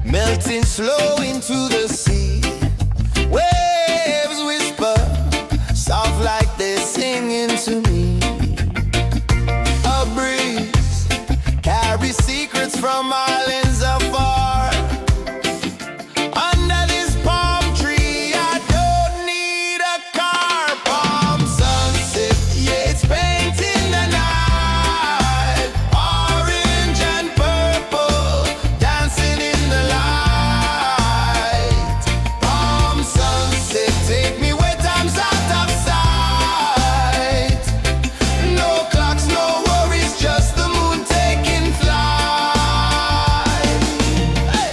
melting slow into the sea. Waves whisper, soft like they're singing to me. A breeze carries secrets from islands afar. Under this palm tree, I don't need a car. Palm sunset, yeah, it's painting the night. Orange and purple, dancing in the light. Palm sunset, take me where time's out of sight. No clocks, no worries, just the moon taking flight. Hey!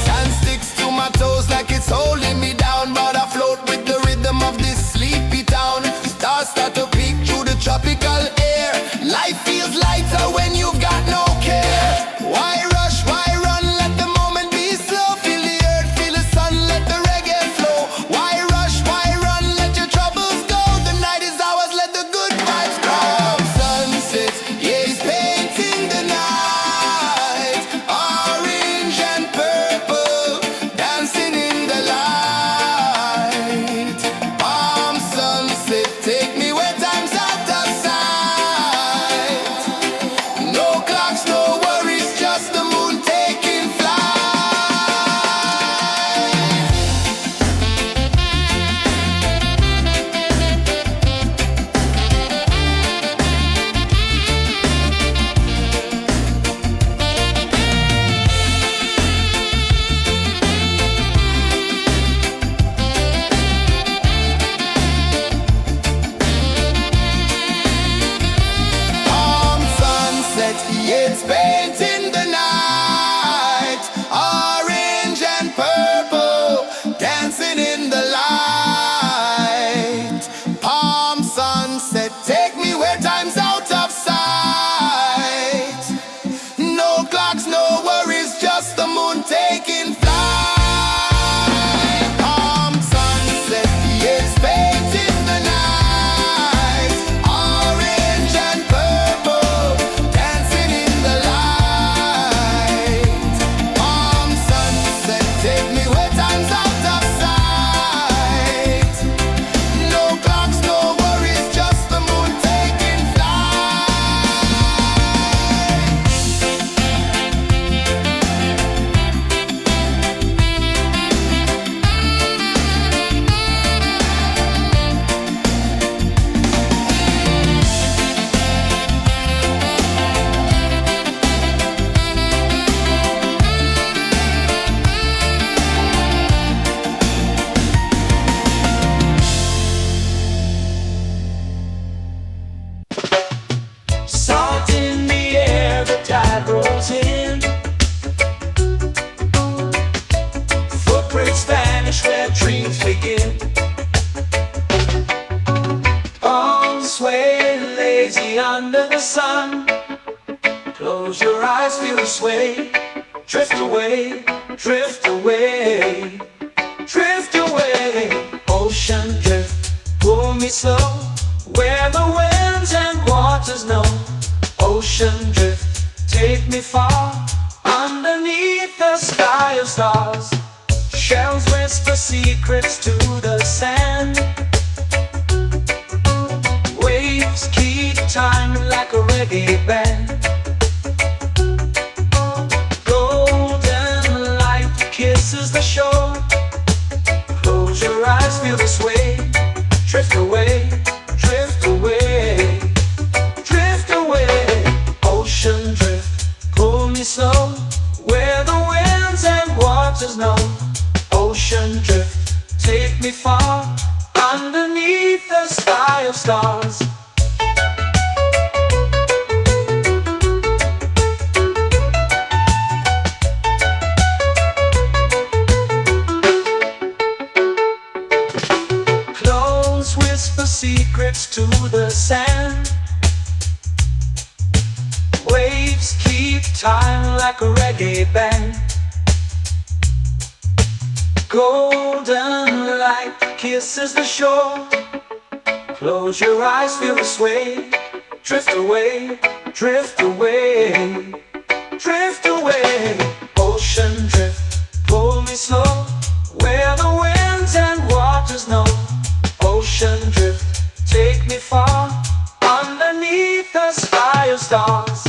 Sand sticks to my toes like it's holding me down, but I float with the rhythm of this sleepy town. Stars start to peek through the tropical air. Life feels lighter when you've got no care. Why rush, why run, let the moment be slow. Feel the earth, feel the sun, let the reggae flow. Why rush, why run, let your troubles go. The night is ours, let the good vibes grow. Sunset, yeah, it's painting the night. Orange and purple, dancing in the light. Palm sunset, take me where time's out of sight. No clocks, no worries, just the moon taking flight. Palm sunset, yeah, it's painting the night. Orange and purple, dancing in the light. Palm sunset, take me where time's out of sight. No clocks, no worries, just the moon taking flight. Palm sunset, yeah, it's painting the night. Orange and purple, dancing in the light. Palm sunset, take me where time's out of sight. No clocks, no worries, just the moon taking flight. Salt in the air, the tide rolls in. Footprints vanish where dreams begin. Arms sway lazy under the sun. Close your eyes, feel the sway. Drift away, drift away, drift away. Ocean drift, pull me slow, where the winds and waters know. Ocean drift, take me far, underneath the sky of stars. Shells whisper secrets to the sand. Waves keep time like a reggae band. Golden light kisses the shore. Close your eyes, feel the sway. Drift away, drift away, drift away. Ocean drift, pull me slow, where the winds and waters know. Ocean drift, take me far, underneath the sky of stars. Close whisper secrets to the sand. Waves keep time like a reggae band. Golden light kisses the shore. Close your eyes, feel the sway. Drift away, drift away, drift away. Ocean drift, pull me slow, where the winds and waters know. Ocean drift, take me far, underneath the sky of stars.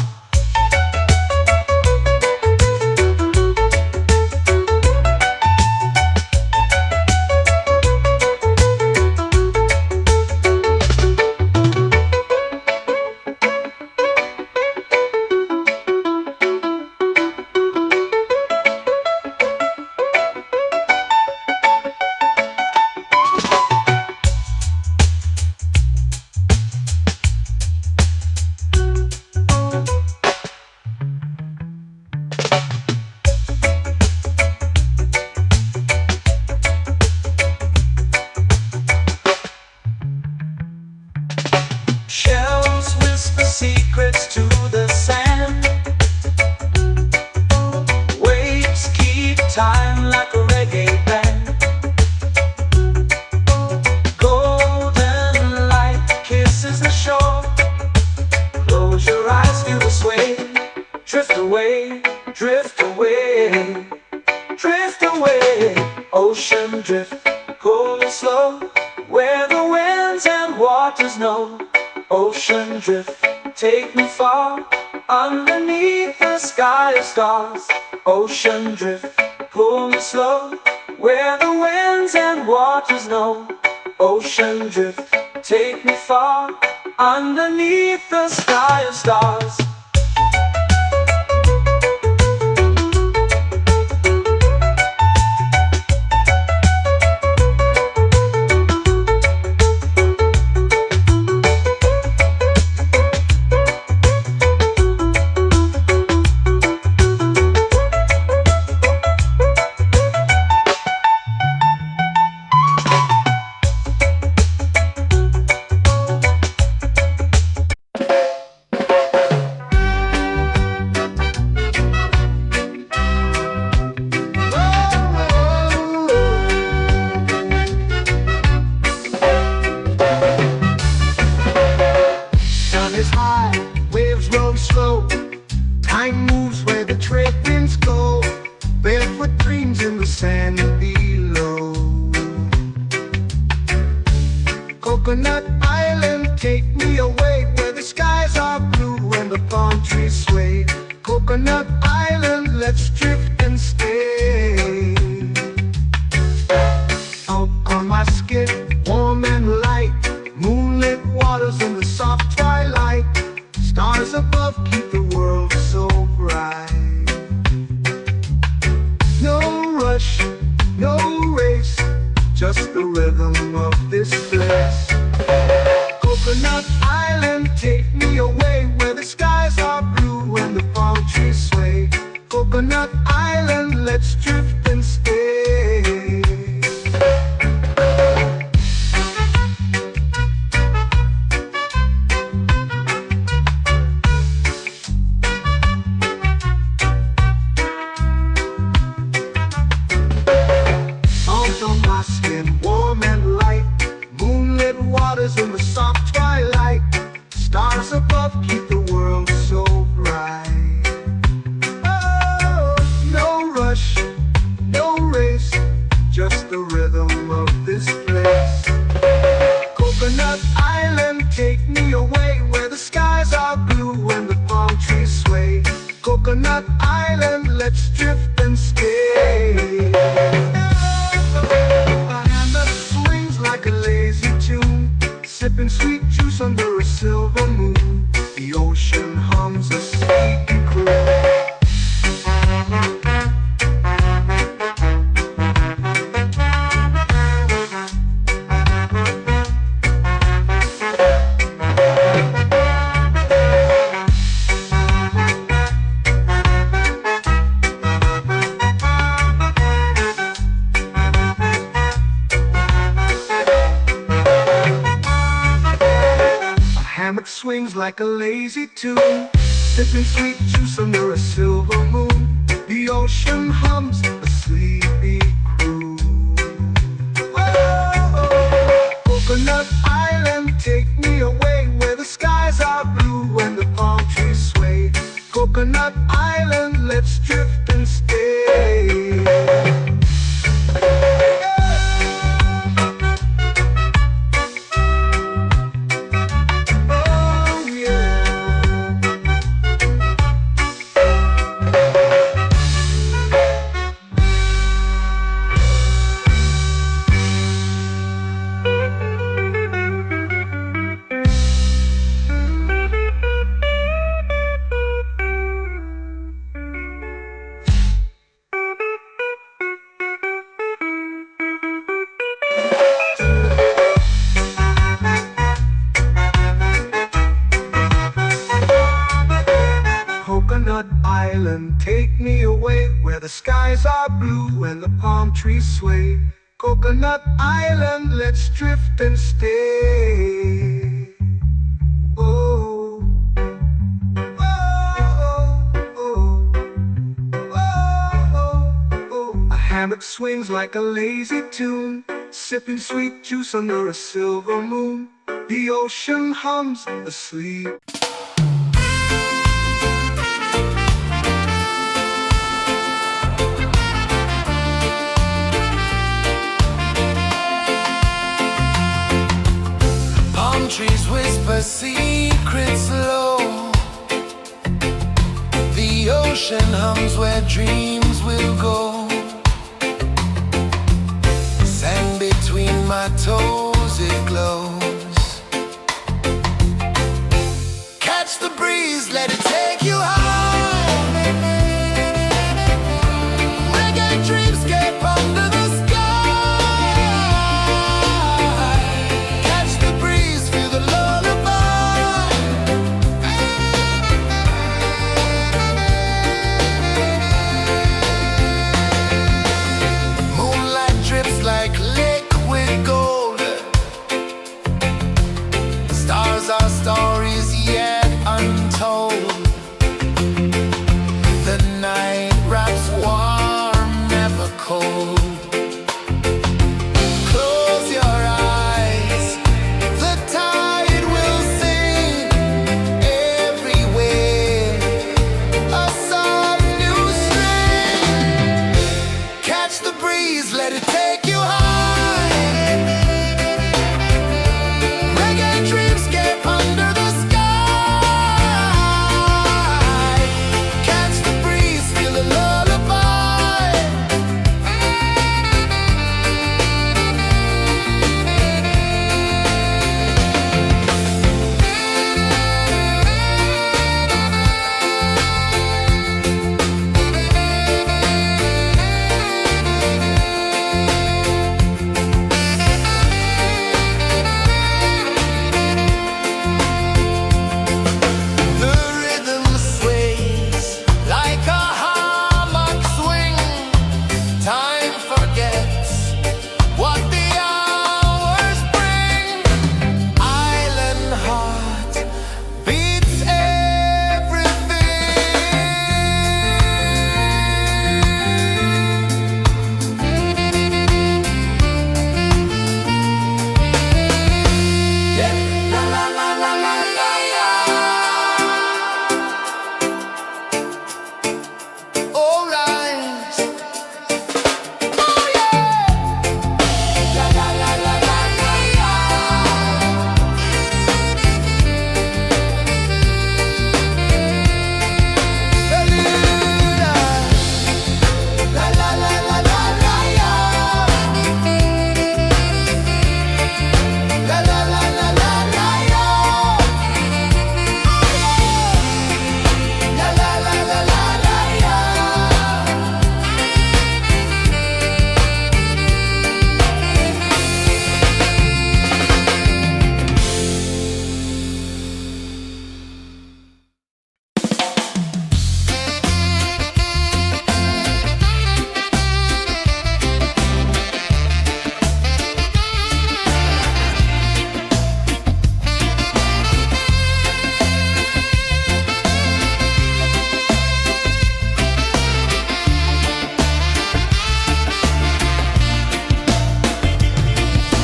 Shells whisper secrets to the sand. Waves keep time like a reggae band. Golden light kisses the shore. Close your eyes, feel the sway. Drift away, drift away, drift away. Ocean drift, pull me slow, where the winds and waters know. Ocean drift, take me far, underneath the sky of stars. Ocean drift, pull me slow, where the winds and waters know. Ocean drift, take me far, underneath the sky of stars. Slow. Time moves where the trade winds go. Barefoot dreams in the sand below. Coconut Island, take me away, where the skies are blue and the palm trees sway. Coconut Island, let's drift and stay. Out on my skin, warm and light, moonlit waters in the soft twilight. Stars above keep the world so bright. No rush, no race, just the rhythm of this place. Coconut Island, take me away, where the skies are blue and the palm trees sway. Coconut Island, let's drift and stay. In the soft twilight, stars above keep the world so bright. Oh, no rush, no race, just the rhythm of this place. Coconut Island, take me away, where the skies are blue and the palm trees sway. Coconut Island, let's drift and stay. A hand that swings like a lazy tune, sipping sweet juice under a silver moon. The ocean hums a sleepy croon. Hammock swings like a lazy tune, sipping sweet juice under a silver moon. The ocean hums a sleepy croon. skies are blue and the palm trees sway. Coconut Island, let's drift and stay. Oh, oh, oh, oh, oh. A hammock swings like a lazy tune, sipping sweet juice under a silver moon. The ocean hums asleep. Palm trees whisper secrets low. The ocean hums where dreams will go. Sand between my toes, it glows. Catch the breeze, let it take you high. Reggae dreamscape under the sky. Catch the breeze, feel the lullaby. Moonlight drips like liquid gold. Stars are stories yet untold. The night wraps warm, never cold. Close your eyes, the tide will sing everywhere. A soft new string. Catch the breeze, let it take you high. Reggae dreamscape under the sky. Catch the breeze, feel the lullaby. The rhythm sways like a hammock swing. Time forgets what the hours bring. Island heart beats everything. Yeah. La la la la la la la. All rise. Oh yeah. La la la la la la la. Hallelujah. La la la la la la la. La la la la la la la. La la la la la la la.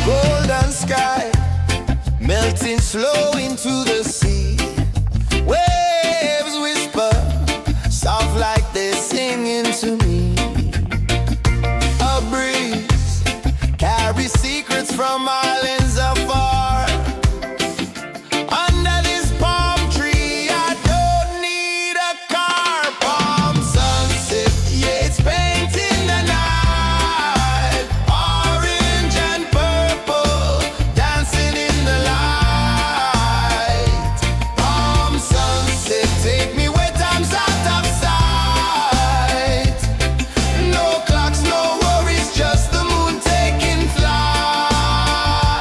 Golden sky melting slow into the sea. Waves whisper soft like they're singing to me. A breeze carries secrets from islands afar. Under this palm tree, I don't need a car. Palm sunset, yeah, it's painting the night. Orange and purple, dancing in the light. Palm sunset, take me where time's out of sight. No clocks, no worries, just the moon taking flight.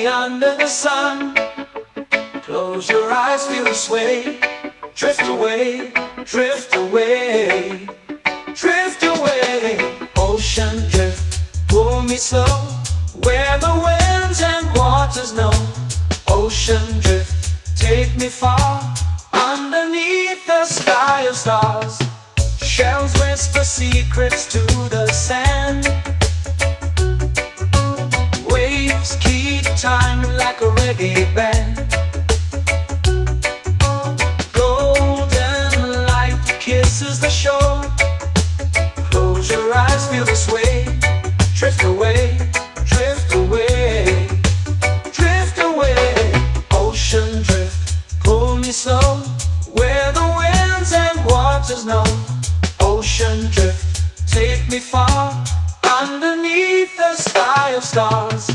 lazy under the sun. Close your eyes, feel the sway. Drift away, drift away, drift away. Ocean drift, pull me slow, where the winds and waters know. Ocean drift, take me far, underneath the sky of stars. Shells whisper secrets to the sand. Waves keep time like a reggae band. Golden light kisses the shore. Close your eyes, feel the sway. Drift away, drift away, drift away. Ocean drift, pull me slow, where the winds and waters know. Ocean drift, take me far, underneath the sky of stars.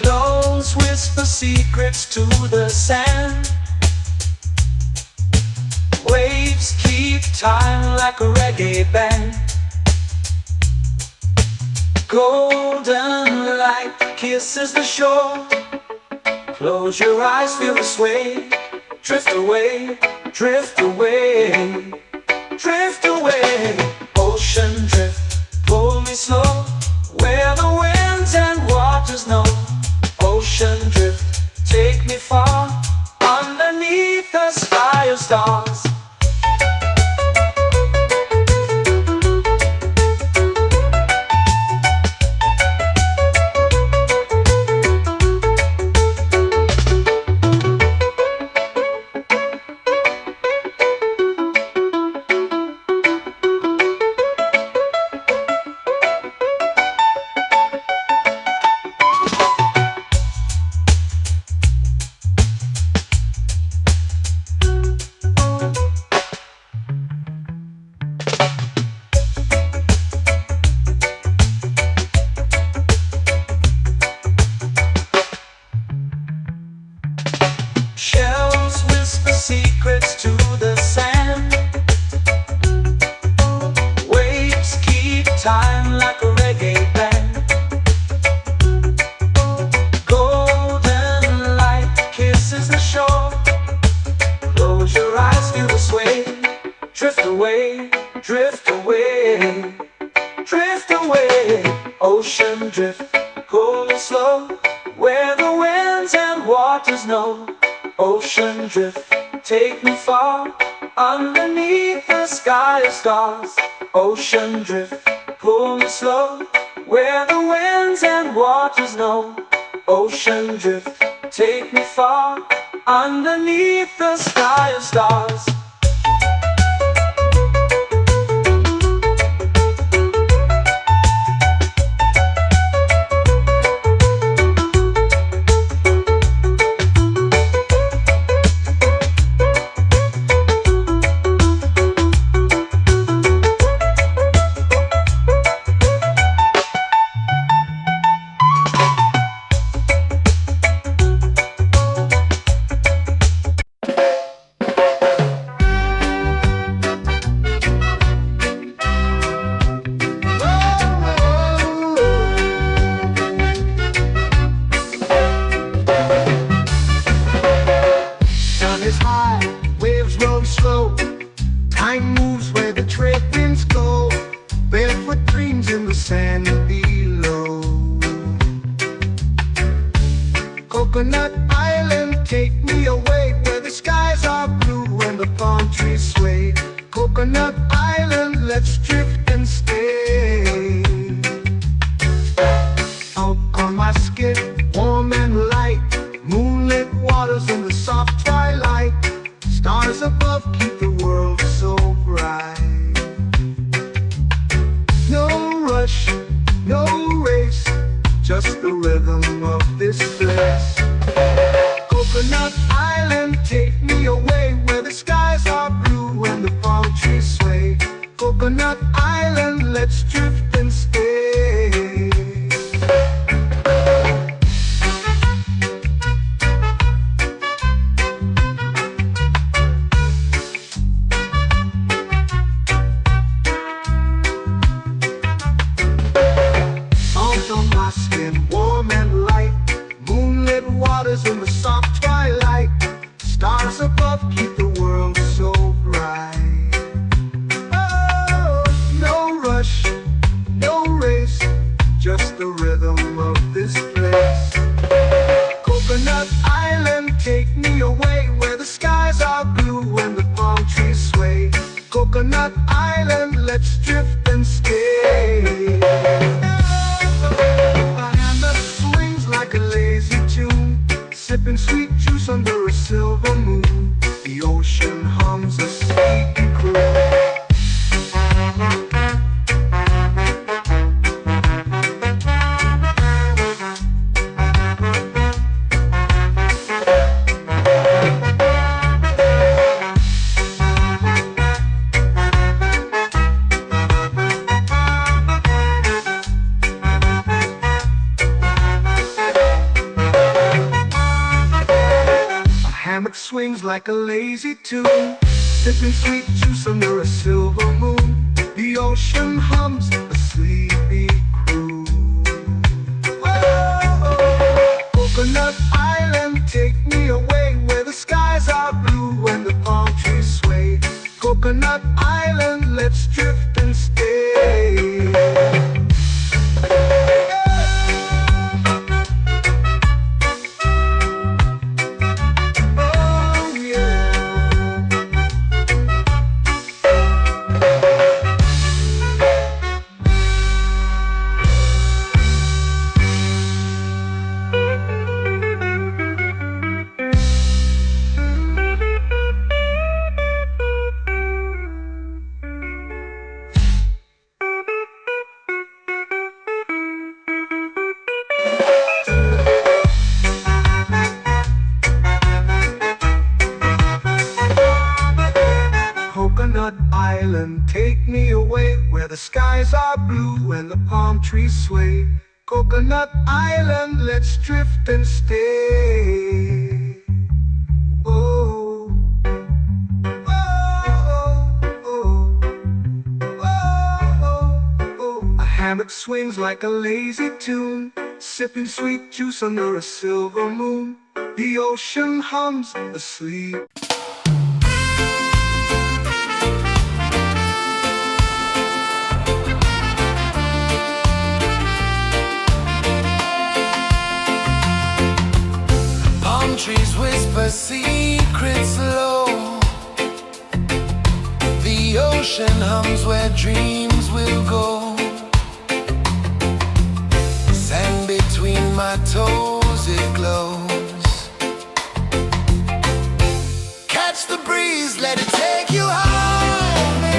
Close whisper secrets to the sand. Waves keep time like a reggae band. Golden light kisses the shore. Close your eyes, feel the sway. Drift away, drift away, drift away. Ocean drift, pull me slow, where the winds and waters know. Ocean drift, take me far, underneath the sky of stars. Shells whisper secrets to the sand. Waves keep time like a reggae band. Golden light kisses the shore. Close your eyes, feel the sway. Drift away, drift away, drift away. Ocean drift, pull me slow, where the winds and waters know. Ocean drift, take me far, underneath the sky of stars. Ocean drift, pull me slow, where the winds and waters know. Ocean drift, take me far, underneath the sky of stars. Time moves where the trade winds go. Barefoot dreams in the sand below. Coconut Island, take me away, where the skies are blue and the palm trees sway. Coconut Island, let's drift and stay. Out on my skin, warm and light, moonlit waters in the soft twilight. Stars above keep the world so bright. No rush, no race, just the rhythm of this place. Coconut Island, take me away, where the skies are blue and the palm trees sway. Coconut Island, let's drift and stay. ocean warm and light, moonlit waters in the soft twilight, stars above keep the world so bright. Oh, no rush, no race, just the rhythm of this place. Coconut Island, take me away where the skies are blue and the palm trees sway. Coconut Island, let's drift and stay. A hand that swings like a lazy tune, sipping sweet juice under a silver moon. The ocean hums a sleepy croon. Hammock swings like a lazy tune, sipping sweet juice under a silver moon. The ocean hums a sleepy croon. Whoa, Coconut Island, take me away where the skies are blue and the palm trees sway. Coconut Island, let's drift and stay. Coconut Island, take me away where the skies are blue and the palm trees sway. Coconut Island, let's drift and stay. Oh, oh, oh, oh, oh. A hammock swings like a lazy tune, sipping sweet juice under a silver moon. The ocean hums asleep. Trees whisper secrets low. The ocean hums where dreams will go. Sand between my toes, it glows. Catch the breeze, let it take you high.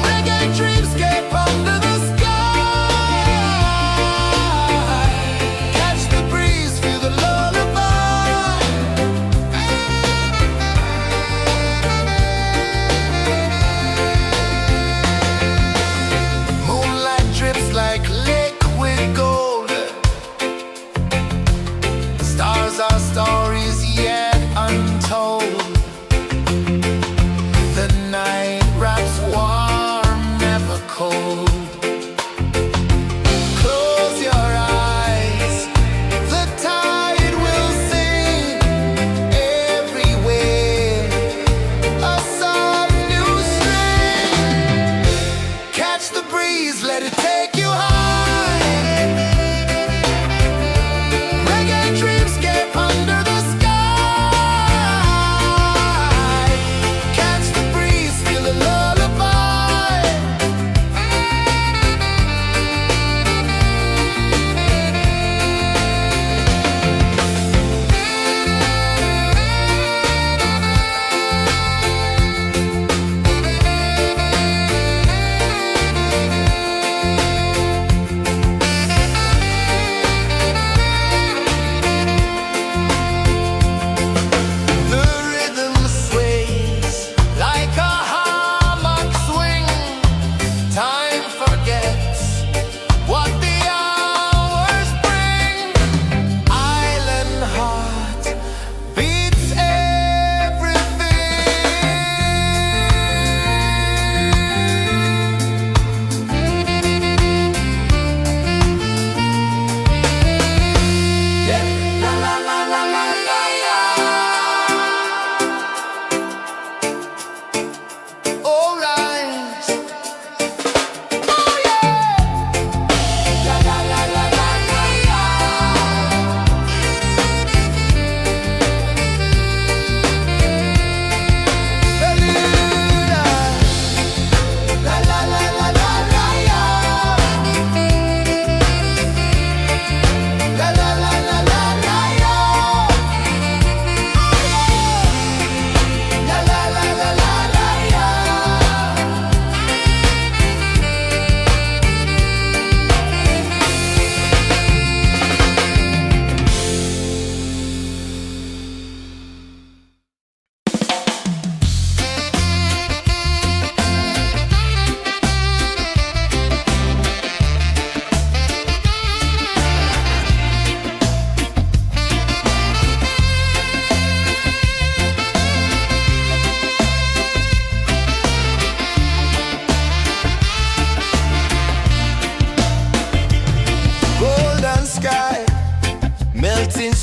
Reggae dreamscape under the stories yet untold.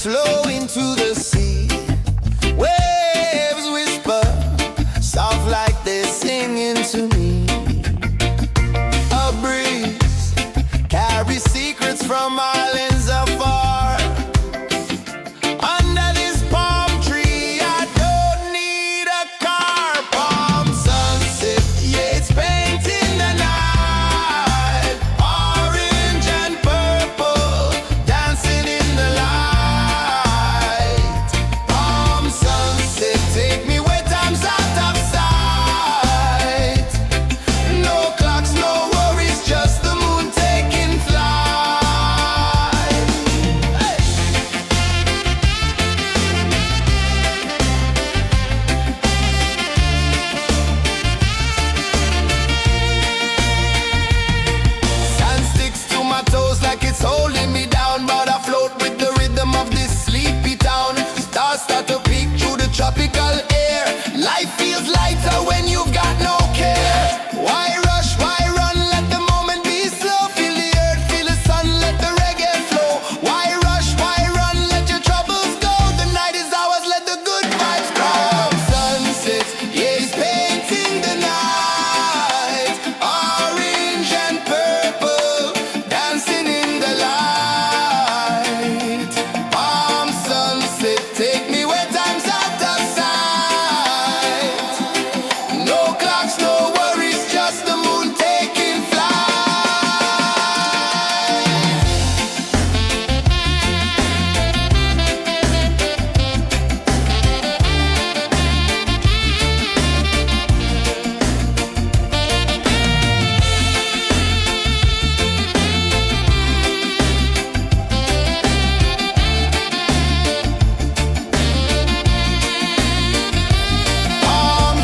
flow into the sea. Waves whisper, soft like they're singing to me. A breeze carries secrets from islands afar. Under this palm tree, I don't need a car. Palm sunset, yeah, it's painting the night. Orange and purple, dancing in the light. Palm sunset, take me where time's out of sight. No clocks, no worries, just the moon taking flight. Hey! Sand sticks to my toes like it's holding me down, but I float with the rhythm of this sleepy town. Stars start to peek through the tropical air. Life feels lighter when you've got no care. Why rush, why run, let the moment be slow. Feel the earth, feel the sun, let the reggae flow. Why rush, why run, let your troubles go. The night is ours, let the good vibes grow. Sunset, yeah, it's painting the night. Orange and purple, dancing in the light. Palm sunset, take me where time's out of sight. No clocks, no worries, just the moon taking flight. Palm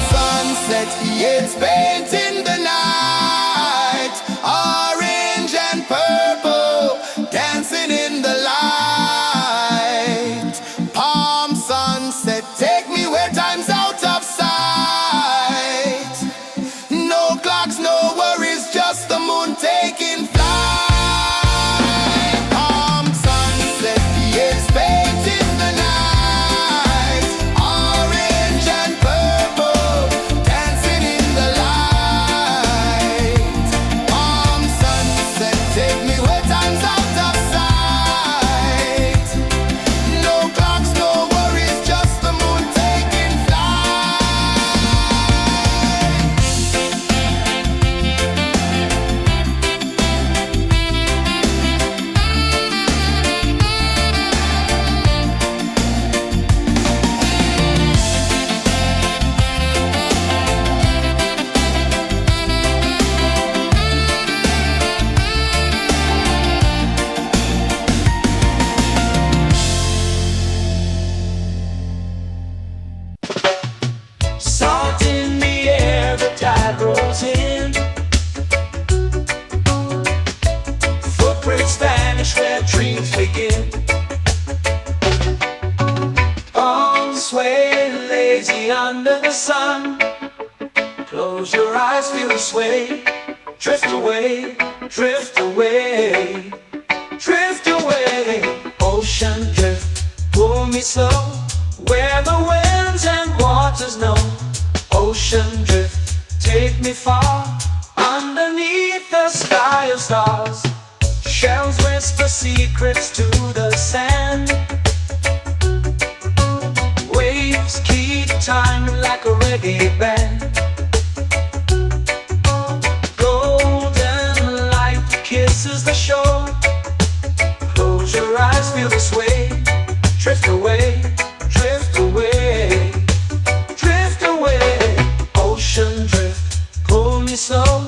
sunset, yeah, it's painting the night. Orange and purple, dancing in the light. Palm sunset, take me where time's out of sight. No clocks, no worries, just the moon taking flight. Palm sunset, yeah, it's painting the night. Orange and purple, dancing in the light. Palm sunset, take me where time's out of sight. No clocks, no worries, just the moon taking flight. Salt in the air, the tide rolls in. Footprints vanish where dreams begin. Arms sway lazy under the sun. Close your eyes, feel the sway. Drift away, drift away, drift away. Ocean drift, pull me slow, where the winds and waters know. Ocean drift, take me far, underneath the sky of stars. Shells whisper secrets to the sand. Waves keep time like a reggae band. Golden light kisses the shore. Close your eyes, feel the sway. Drift away, drift away, drift away. Ocean drift, pull me slow,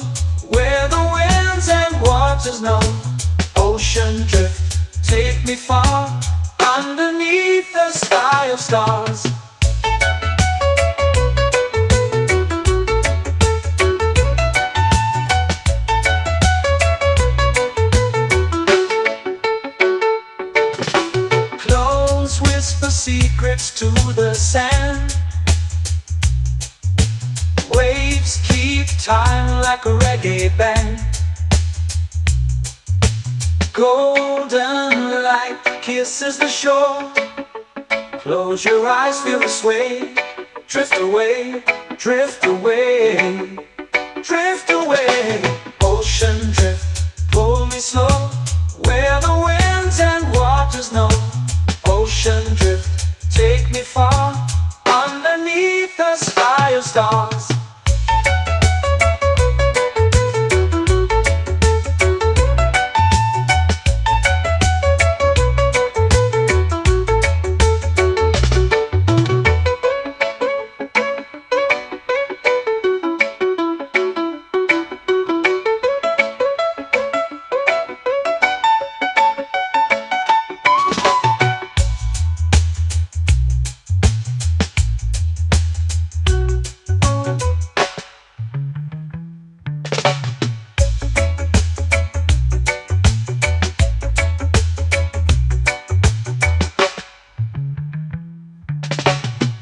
where the winds and waters know. Ocean drift, take me far, underneath the sky of stars. Clones whisper secrets to the sand. Waves keep time like a reggae band. Golden light kisses the shore. Close your eyes, feel the sway. Drift away, drift away, drift away. Ocean drift, pull me slow, where the winds and waters know. Ocean drift, take me far, underneath the sky of stars.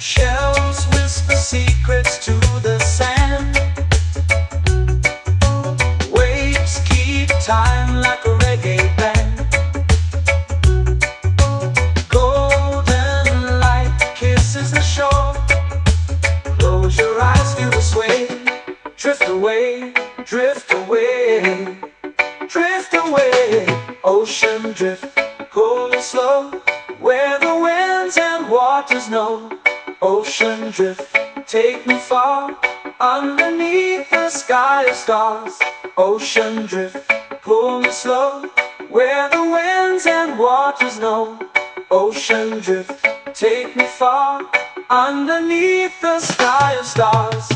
Shells whisper secrets to the sand. Waves keep time like a reggae band. Golden light kisses the shore. Close your eyes, feel the sway. Drift away, drift away, drift away. Ocean drift, cool and slow, where the winds and waters know. Ocean drift, take me far, underneath the sky of stars. Ocean drift, pull me slow, where the winds and waters know. Ocean drift, take me far, underneath the sky of stars.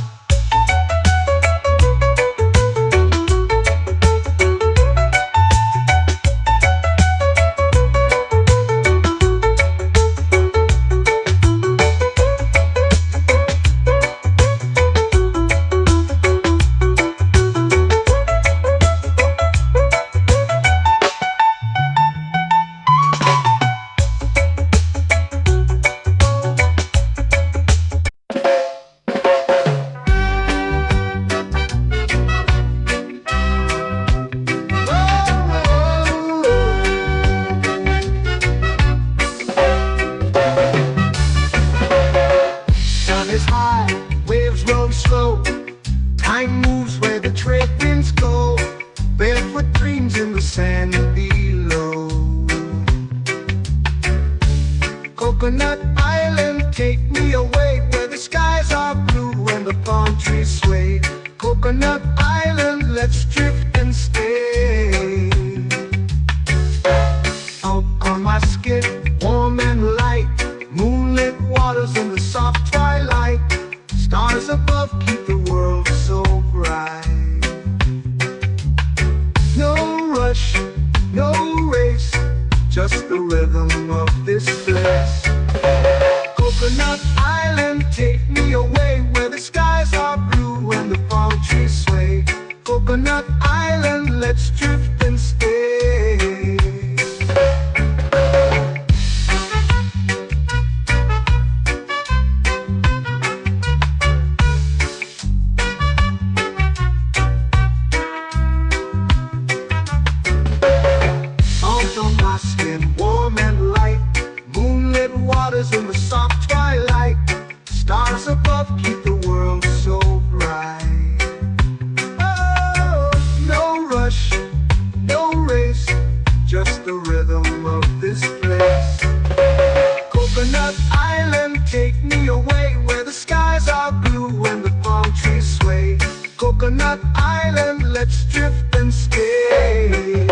Is high, waves roll slow. Time moves where the trade winds go. Barefoot dreams in the sand below. Coconut Island, take me away, where the skies are blue and the palm trees sway. Coconut Island, let's drift and stay. Out on my skin, warm and light, moonlit waters in the soft twilight. Stars above keep the world so bright. No rush, no race, just the rhythm of this place. Coconut Island, take me away, where the skies are blue and the palm trees sway. Coconut Island, let's drift and stay. Warm and light, moonlit waters in the soft twilight. Stars above keep the world so bright. Oh, no rush, no race, just the rhythm of this place. Coconut Island, take me away, where the skies are blue and the palm trees sway. Coconut Island, let's drift and stay.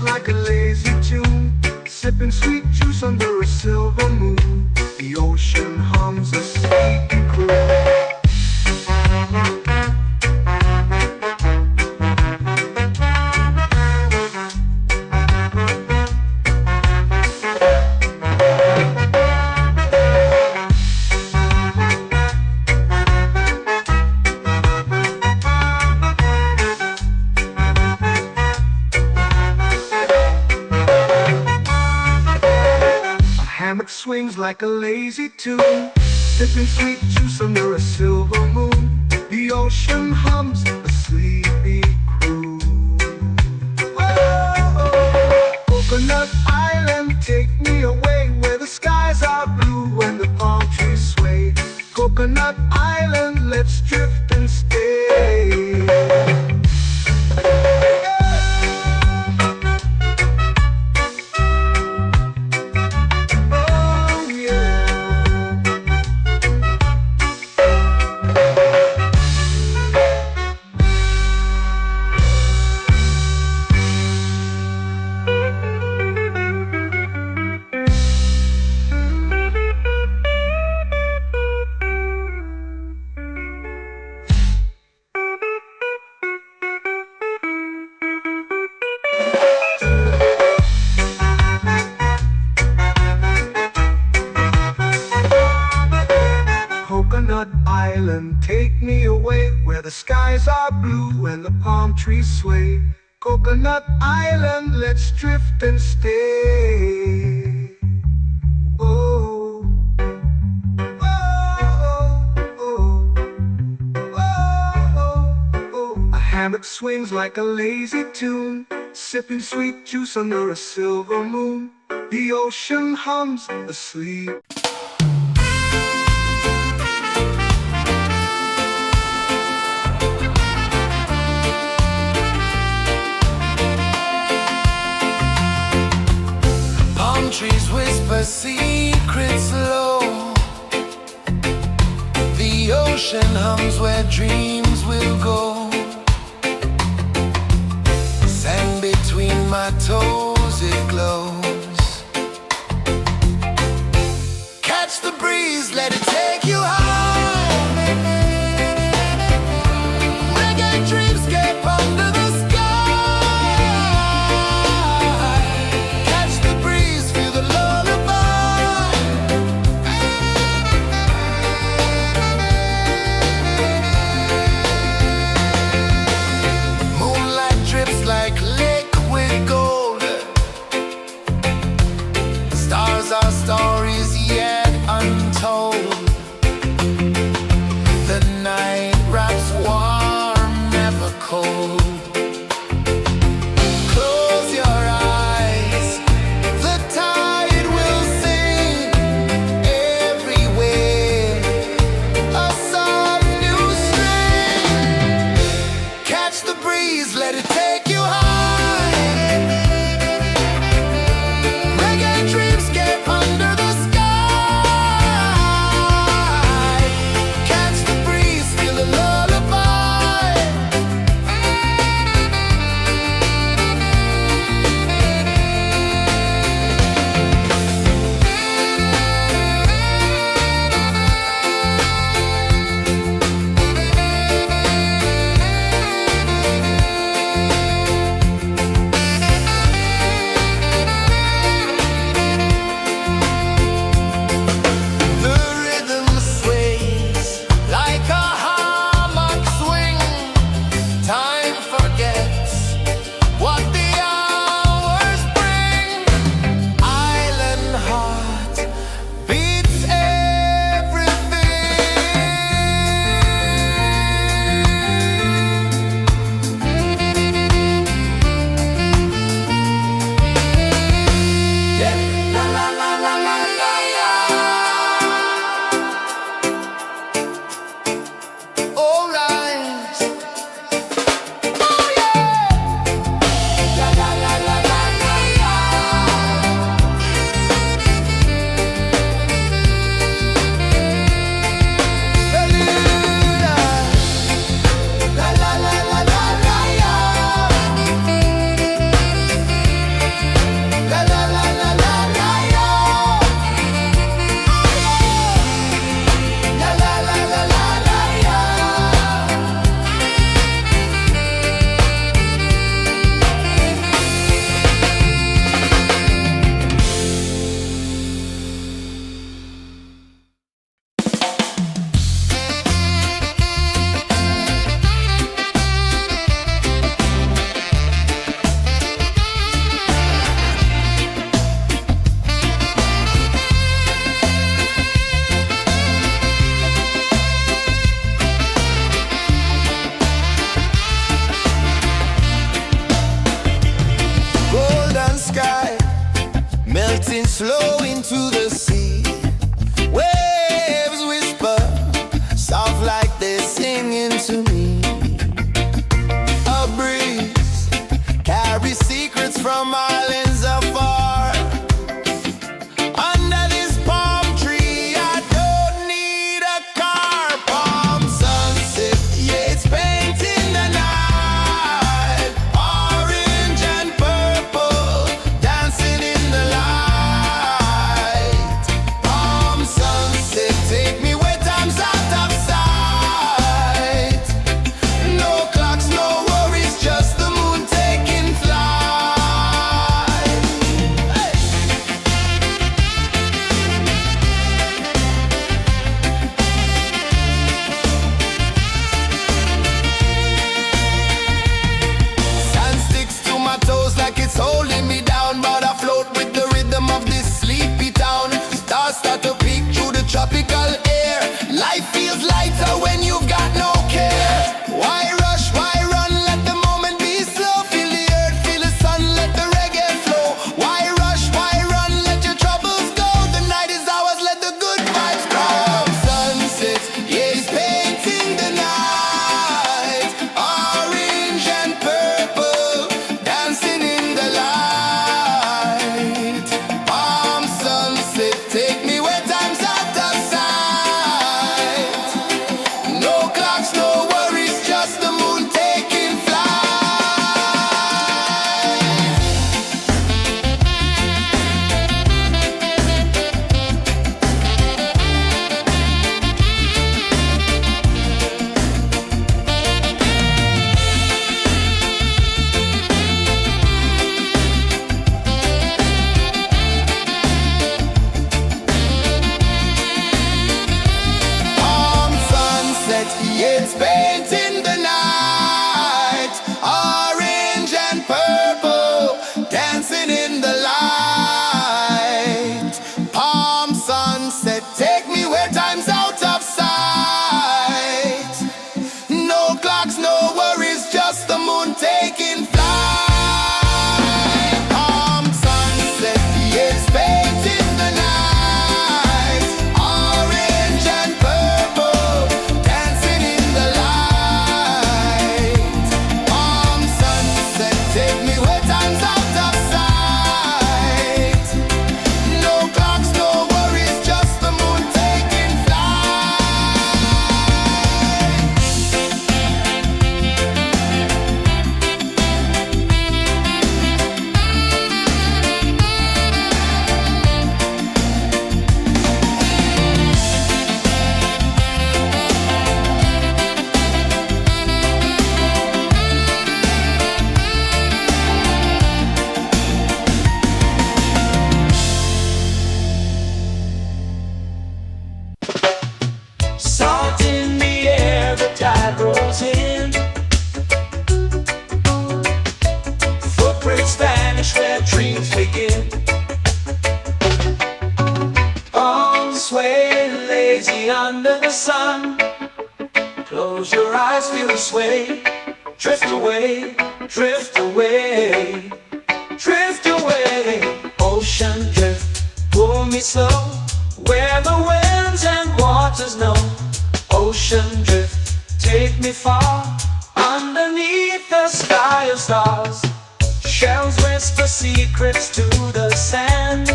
Like a lazy tune, sipping sweet juice under a silver moon. The ocean hums a sleepy croon. Swings like a lazy tune, sipping sweet juice under a silver moon. The ocean hums a sleepy croon. Whoa. trees sway. Coconut Island, let's drift and stay. Oh, oh, oh, oh, oh. A hammock swings like a lazy tune, sipping sweet juice under a silver moon. The ocean hums asleep. Palm trees whisper secrets low. The ocean hums where dreams will go. Sand between my toes, it glows. Catch the breeze, let it take you high. Reggae dreamscape under the sky. Catch the breeze, feel the lullaby. Moonlight drips like liquid gold. Stars are stories yet untold. The night wraps warm, never cold. Close your eyes, the tide will sing everywhere. A soft new string. Catch the breeze, let it take you high. Reggae dreamscape under the sky. Catch the breeze, feel the lullaby. The rhythm sways like a hammock swing. Time forgets what the hours bring. Island heart beats everything. Yeah. La la la la la la la. All right. Oh yeah. La la la la la la la. La la la la la la la. La la la la la la la. La la la la la la la. Golden sky melting slow into the sea. Waves whisper soft like they're singing to me. A breeze carries secrets from islands afar. Under this palm tree, I don't need a car. Palm sunset, yeah, it's painting the night. Orange and purple dancing in the light. where dreams begin. Arms sway lazy under the sun. Close your eyes, feel the sway. Drift away, drift away, drift away. Ocean drift, pull me slow, where the winds and waters know. Ocean drift, take me far, underneath the sky of stars. Shells whisper secrets to the sand.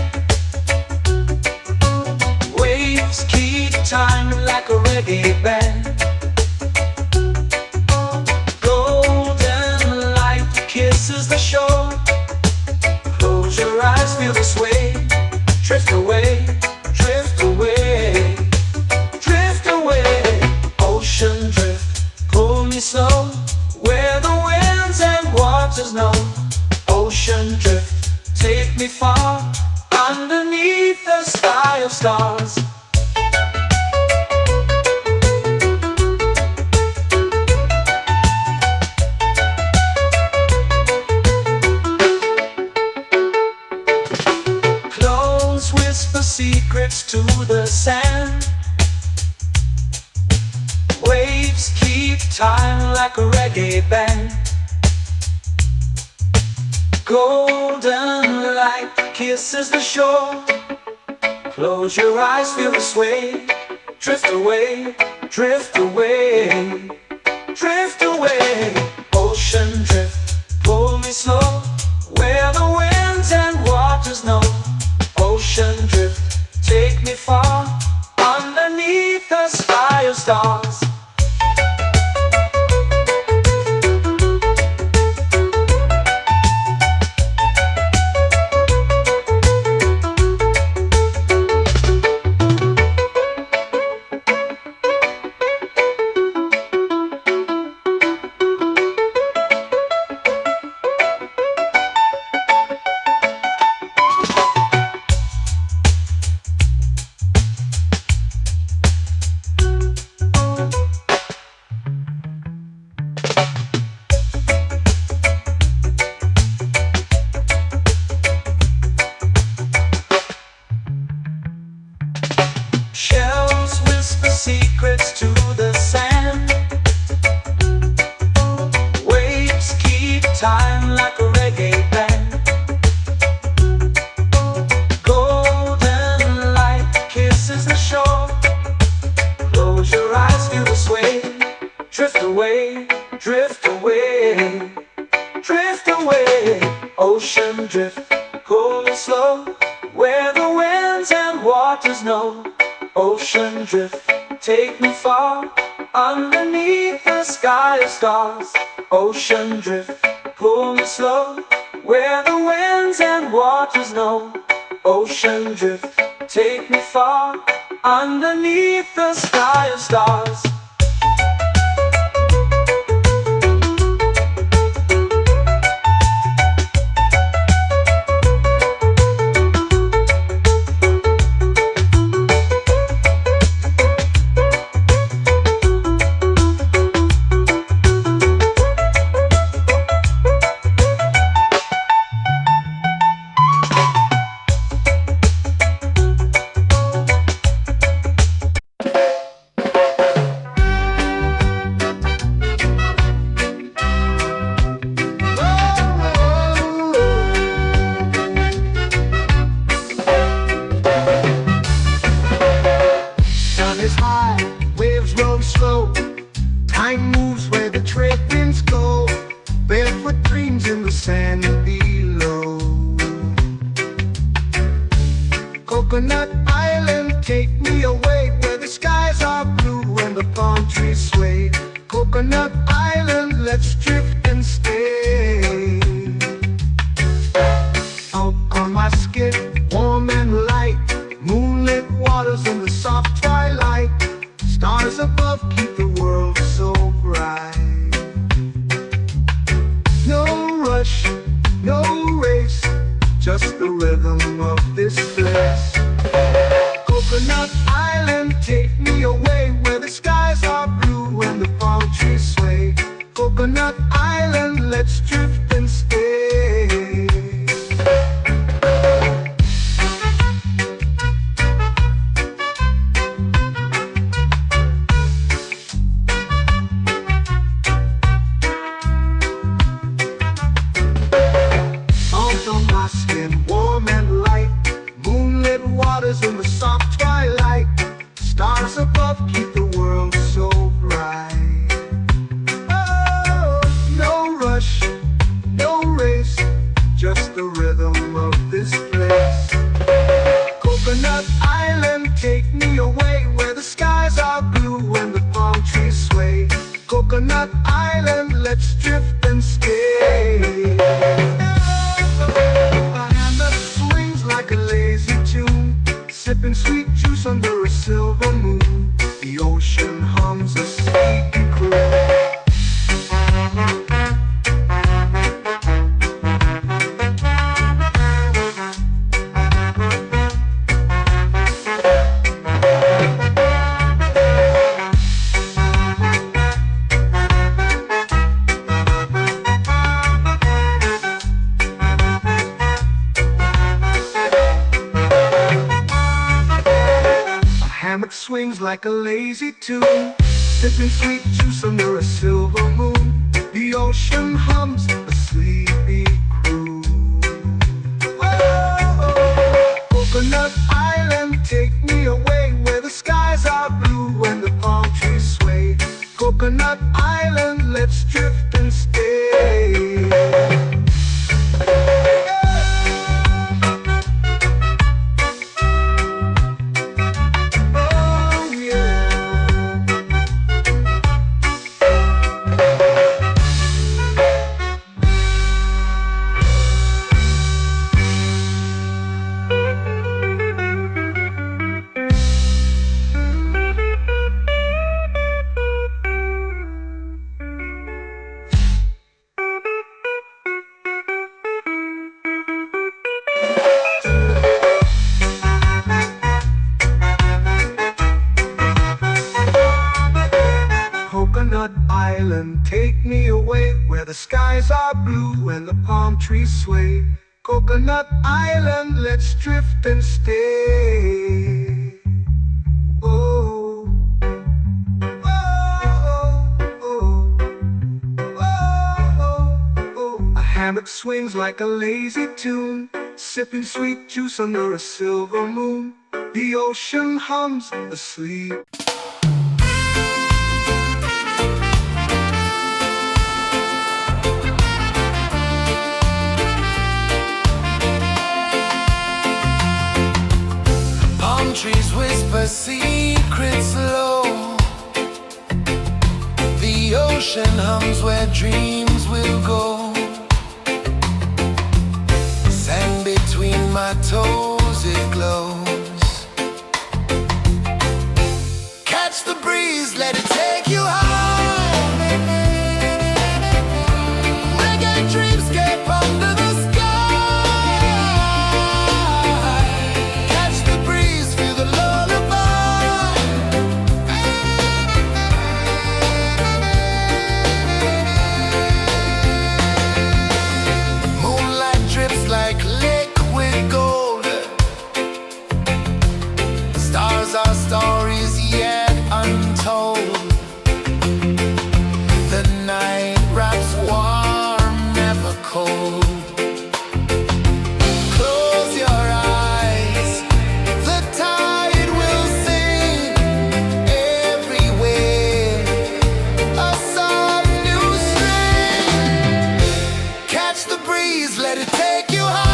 Waves keep time like a reggae band. Golden light kisses the shore. Close your eyes, feel the sway. Drift away, drift away, drift away. Ocean drift, pull me slow, where the winds and waters know. Ocean drift, take me far, underneath the sky of stars. Clones whisper secrets to the sand. Waves keep time like a reggae band. Golden light kisses the shore. Close your eyes, feel the sway. Drift away, drift away, drift away. Ocean drift, pull me slow, where the winds and waters know. Ocean drift, take me far, underneath the sky of stars. Shells whisper secrets to the sand. Waves keep time like a reggae band. Golden light kisses the shore. Close your eyes, feel the sway. Drift away, drift away, drift away. Ocean drift, pull me slow, where the winds and waters know. Ocean drift, take me far, underneath the sky of stars. Ocean drift, pull me slow, where the winds and waters know. Ocean drift, take me far, underneath the sky of stars. Time moves where the trade winds go. Barefoot dreams in the sand below. Coconut Island, take me away, where the skies are blue and the palm trees sway. Coconut Island, let's drift and stay. Out on my skin, warm and light, moonlit waters in the soft twilight. Stars above keep the world so bright. No rush, no race, just the rhythm of this place. Coconut Island, take me away, where the skies are blue and the palm trees sway. Coconut Island, let's drift and stay. the rhythm of this place. Coconut Island, take me away where the skies are blue and the palm trees sway. Coconut Island, let's drift and stay. A hand that swings like a lazy tune, sipping sweet juice under a silver moon. The ocean hums a sleepy croon. Hammock swings like a lazy tune, sipping sweet juice under a silver moon. The ocean hums a sleepy croon. Whoa. Coconut Island, take me away where the skies are blue and the palm trees sway. Coconut Island, let's drift and stay. Coconut Island, take me away where the skies are blue and the palm trees sway. Coconut Island, let's drift and stay. Oh, oh, oh, oh, oh. A hammock swings like a lazy tune, sipping sweet juice under a silver moon. The ocean hums asleep. Trees whisper secrets low. The ocean hums where dreams will go. Sand between my toes, it glows. Catch the breeze, let it take you high. Reggae dreamscape under the our stories yet untold. The night wraps warm, never cold. Close your eyes, the tide will sing everywhere. A soft new string. Catch the breeze, let it take you high.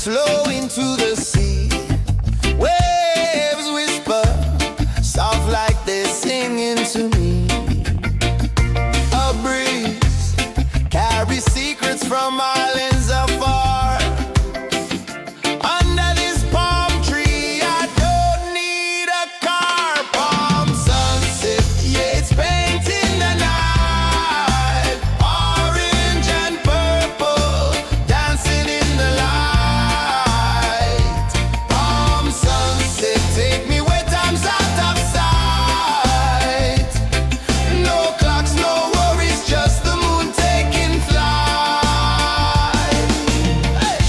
flow into the sea. Waves whisper, soft like they're singing to me. A breeze carries secrets from islands afar. Under this palm tree, I don't need a car. Palm sunset, yeah, it's painting the night. Orange and purple, dancing in the light. Palm sunset, take me where time's out of sight. No clocks, no worries, just the moon taking flight. Hey!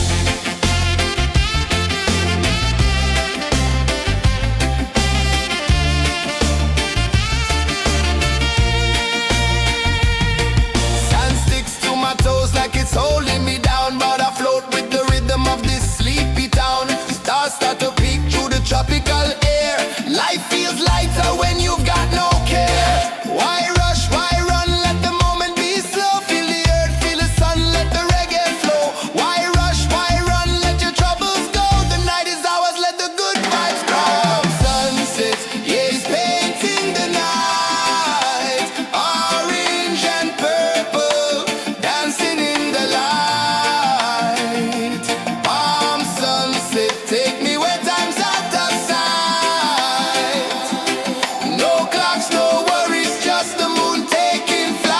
Sand sticks to my toes like it's holding me down, but I float with the rhythm of this sleepy town. Stars start to peek through the tropical air. Life feels lighter when you've got no care. Why rush, why run, let the moment be slow. Feel the earth, feel the sun, let the reggae flow. Why rush, why run, let your troubles go. The night is ours, let the good vibes grow. Sunset, yeah, it's painting the night. Orange and purple, dancing in the light. Palm sunset, take me where time's out of sight. No clocks, no worries, just the moon taking flight.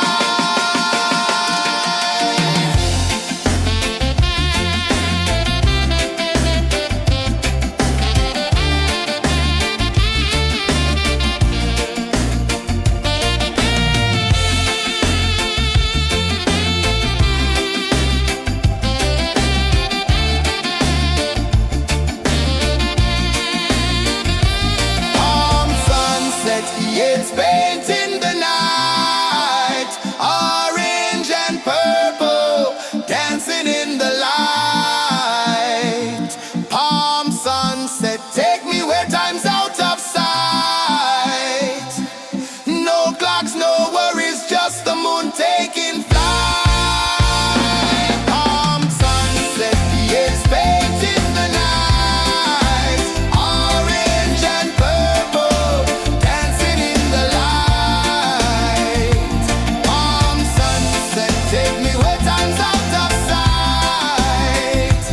Palm sunset, yeah, it's painting the night. Orange and purple, dancing in the light. Palm sunset, take me where time's out of sight. No clocks, no worries, just the moon taking flight. Palm sunset, yeah, it's painting the night. Orange and purple, dancing in the light. Palm sunset, take me where time's out of sight.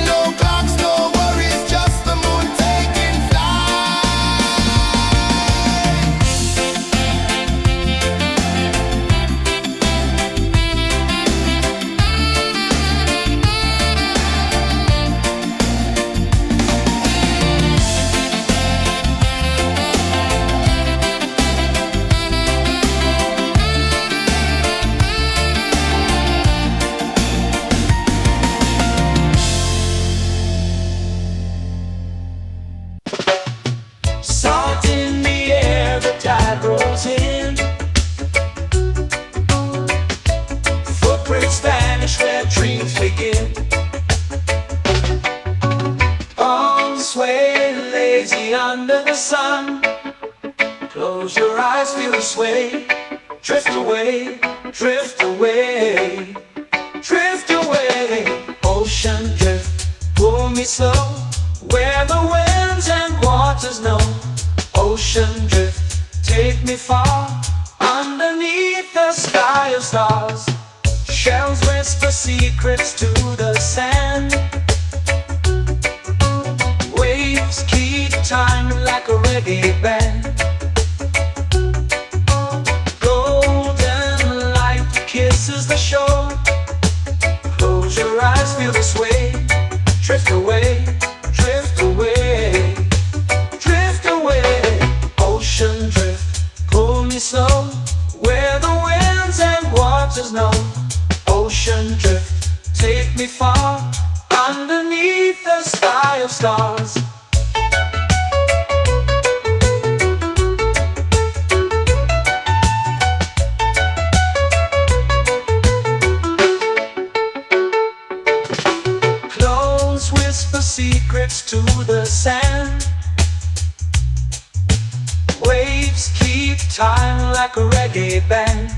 No clocks, no worries, just the moon taking flight. Salt in the air, the tide rolls in. Footprints vanish where dreams begin. Arms sway lazy under the sun. Close your eyes, feel the sway. Drift away, drift away, drift away. Ocean drift, pull me slow, where the winds and waters know. Ocean drift, take me far, underneath the sky of stars. Shells whisper secrets to the sand. Waves keep time like a reggae band. Golden light kisses the shore. Close your eyes, feel the sway. Drift away, drift away, drift away. Ocean drift, pull me slow, where the winds and waters know. Ocean drift, take me far, underneath the sky of stars. Close whisper secrets to the sand. Waves keep time like a reggae band.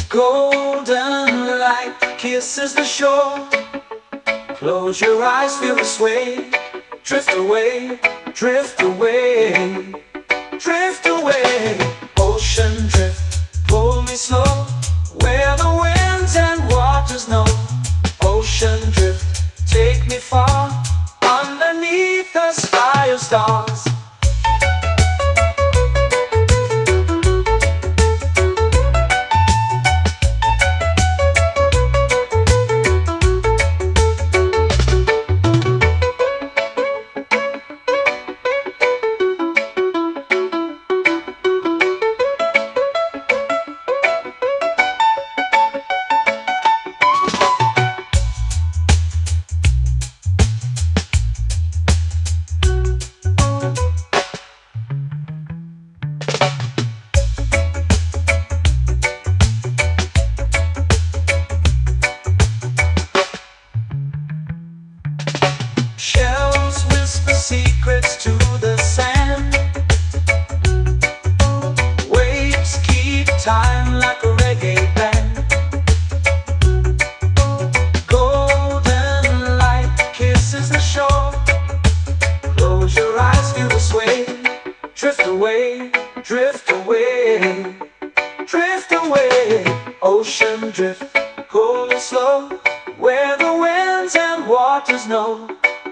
Golden light kisses the shore. Close your eyes, feel the sway. Drift away, drift away, drift away. Ocean drift, pull me slow, where the winds and waters know. Ocean drift, take me far, underneath the sky of stars. Shells whisper secrets to the sand. Waves keep time like a reggae band. Golden light kisses the shore. Close your eyes, feel the sway. Drift away, drift away, drift away. Ocean drift, pull me slow, where the winds and waters know.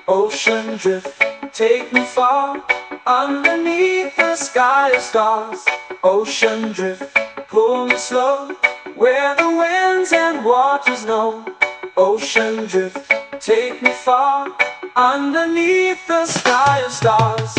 Ocean drift, take me far, underneath the sky of stars. Ocean drift, pull me slow, where the winds and waters know. Ocean drift, take me far, underneath the sky of stars.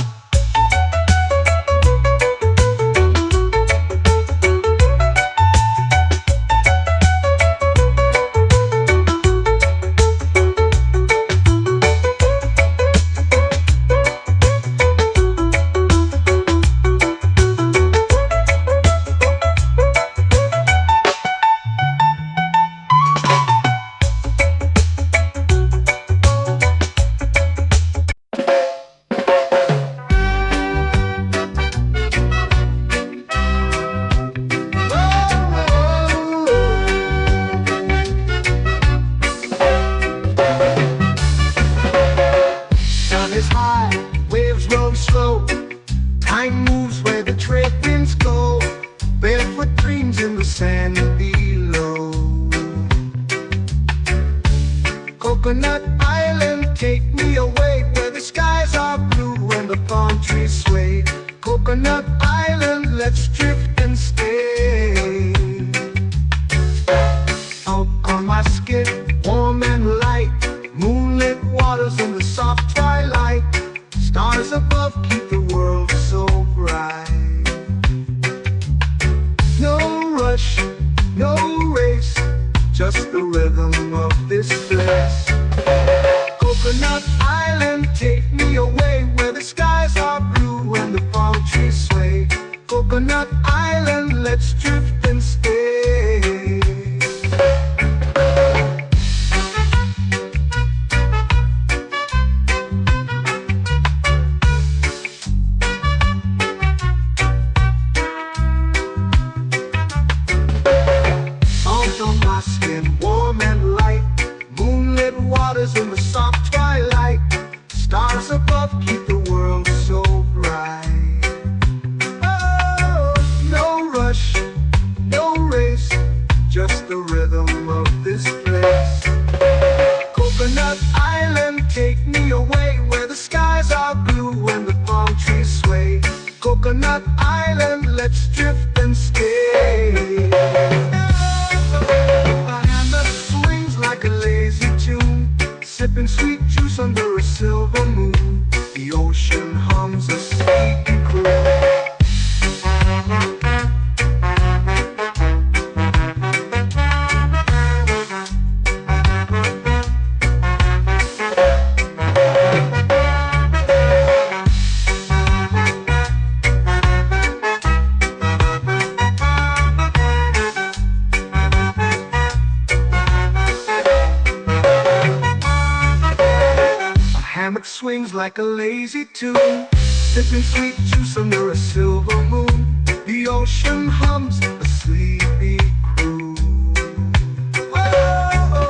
Time moves where the trade winds go. Barefoot dreams in the sand below. Coconut Island, take me away, where the skies are blue and the palm trees sway. Coconut Island, let's drift and stay. Out on my skin, warm and light, moonlit waters in the soft twilight. Stars above keep the world so bright. No rush, no race, just the rhythm of this place. Coconut Island, take me away, where the skies are blue and the palm trees sway. Coconut Island, let's drift and stay. Warm and light, moonlit waters in the soft twilight. Stars above keep the world so bright. Oh, no rush, no race, just the rhythm of this place. Coconut Island, take me away, where the skies are blue and the palm trees sway. Coconut Island, let's drift and stay. Sipping sweet juice under a silver moon. The ocean hums a sleepy croon. Swings like a lazy tune, sipping sweet juice under a silver moon. The ocean hums a sleepy croon. Whoa.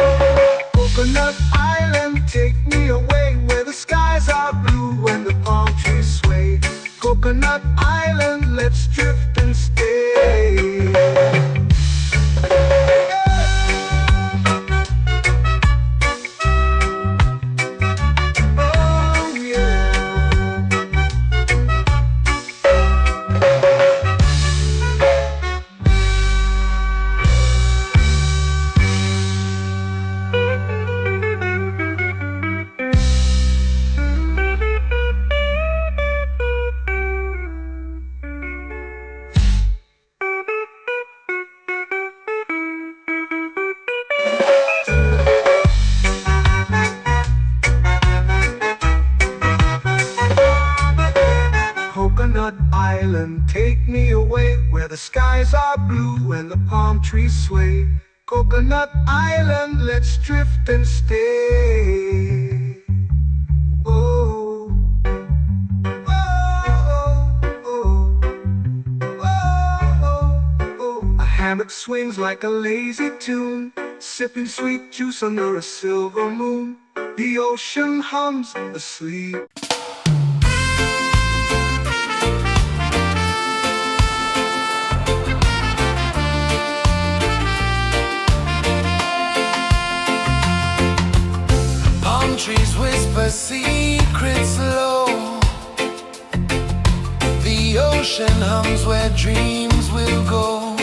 Take me away where the skies are blue and the palm trees sway. Coconut Island, let's drift and stay. Oh, oh, oh, oh, oh. A hammock swings like a lazy tune, sipping sweet juice under a silver moon. The ocean hums asleep. Palm trees whisper secrets low. The ocean hums where dreams will go.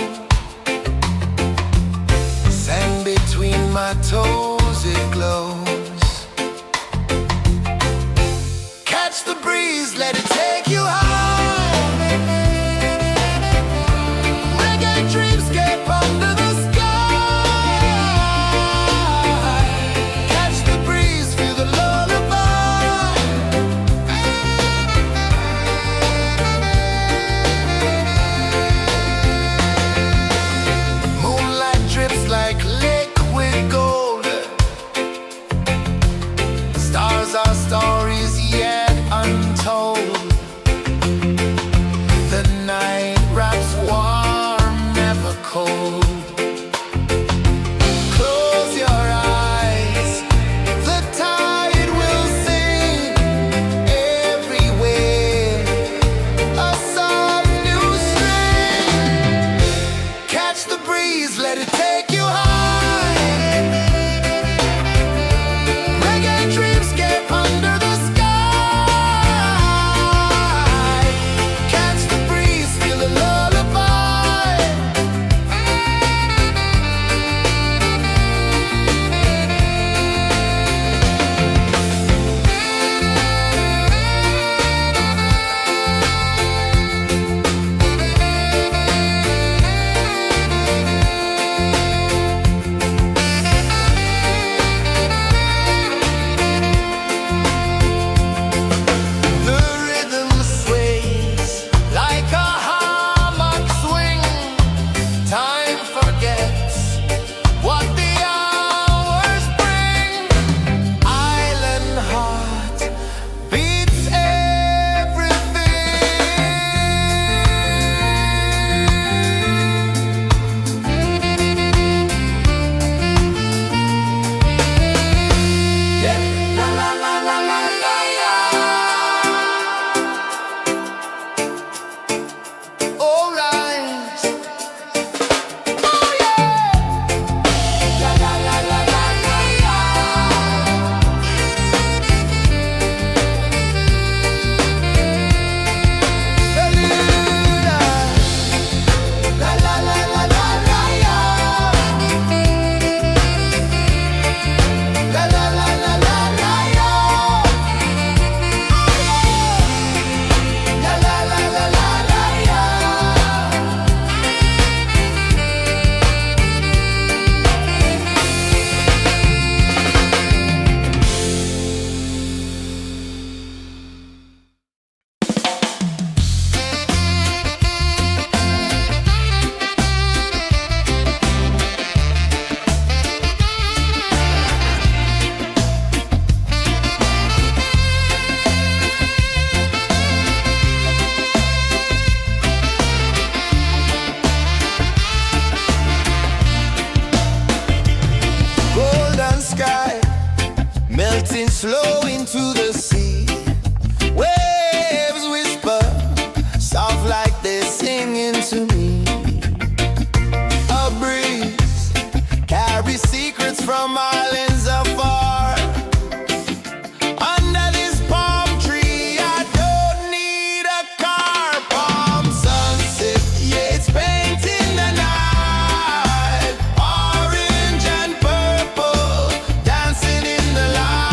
Sand between my toes, it glows. Catch the breeze, let it take you high. Reggae dreamscape under the sky. Catch the breeze, feel the lullaby. Moonlight drips like liquid gold. Stars are stories yet untold. The night wraps warm, never cold. Close your eyes, the tide will sing everywhere. A soft new string. Catch the breeze, let it take you high. Reggae dreamscape under the sky. Catch the breeze, feel the lullaby. The rhythm sways like a hammock swing. Time forgets what the hours bring. Island heart beats everything. Yeah. La la la la la la la. All right. Oh yeah. La la la la la la la. La la la la la la la. La la la la la la la. La la la la la la la. Golden sky melting slow into the sea. Waves whisper soft like they're singing to me. A breeze carries secrets from islands afar. Under this palm tree, I don't need a car. Palm sunset, yeah, it's painting the night. Orange and purple dancing in the light.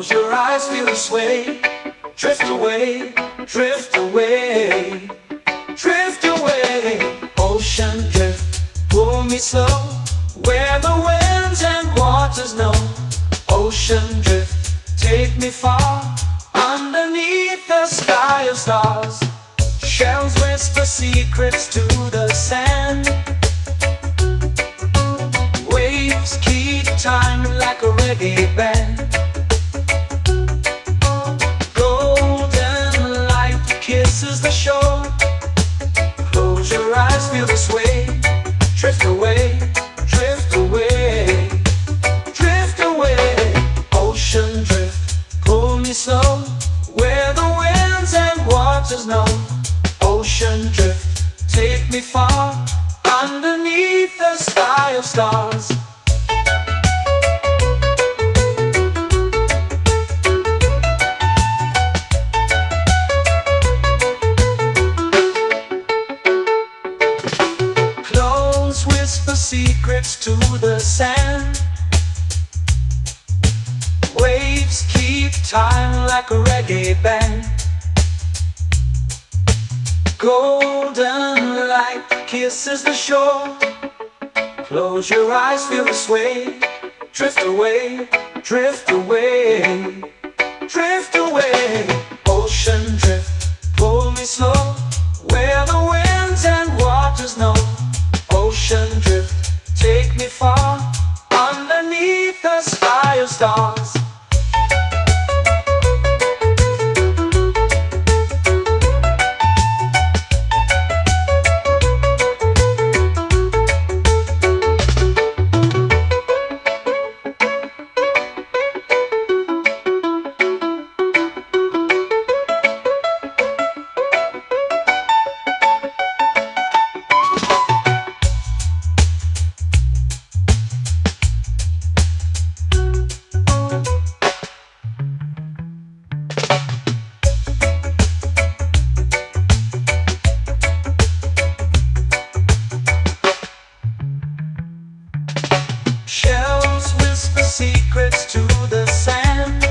Close your eyes, feel the sway. Drift away, drift away, drift away. Ocean drift, pull me slow, where the winds and waters know. Ocean drift, take me far, underneath the sky of stars. Shells whisper secrets to the sand. Waves keep time like a reggae band. Golden light kisses the shore. Close your eyes, feel the sway. Drift away, drift away, drift away. Ocean drift, pull me slow, where the winds and waters know. Ocean drift, take me far, underneath the sky of stars. Close whisper secrets to the sand. Waves keep time like a reggae band. Golden light kisses the shore. Close your eyes, feel the sway. Drift away, drift away, drift away. Ocean drift, pull me slow, where the winds and waters know. Ocean drift, take me far, underneath the sky of stars. Shells whisper secrets to the sand.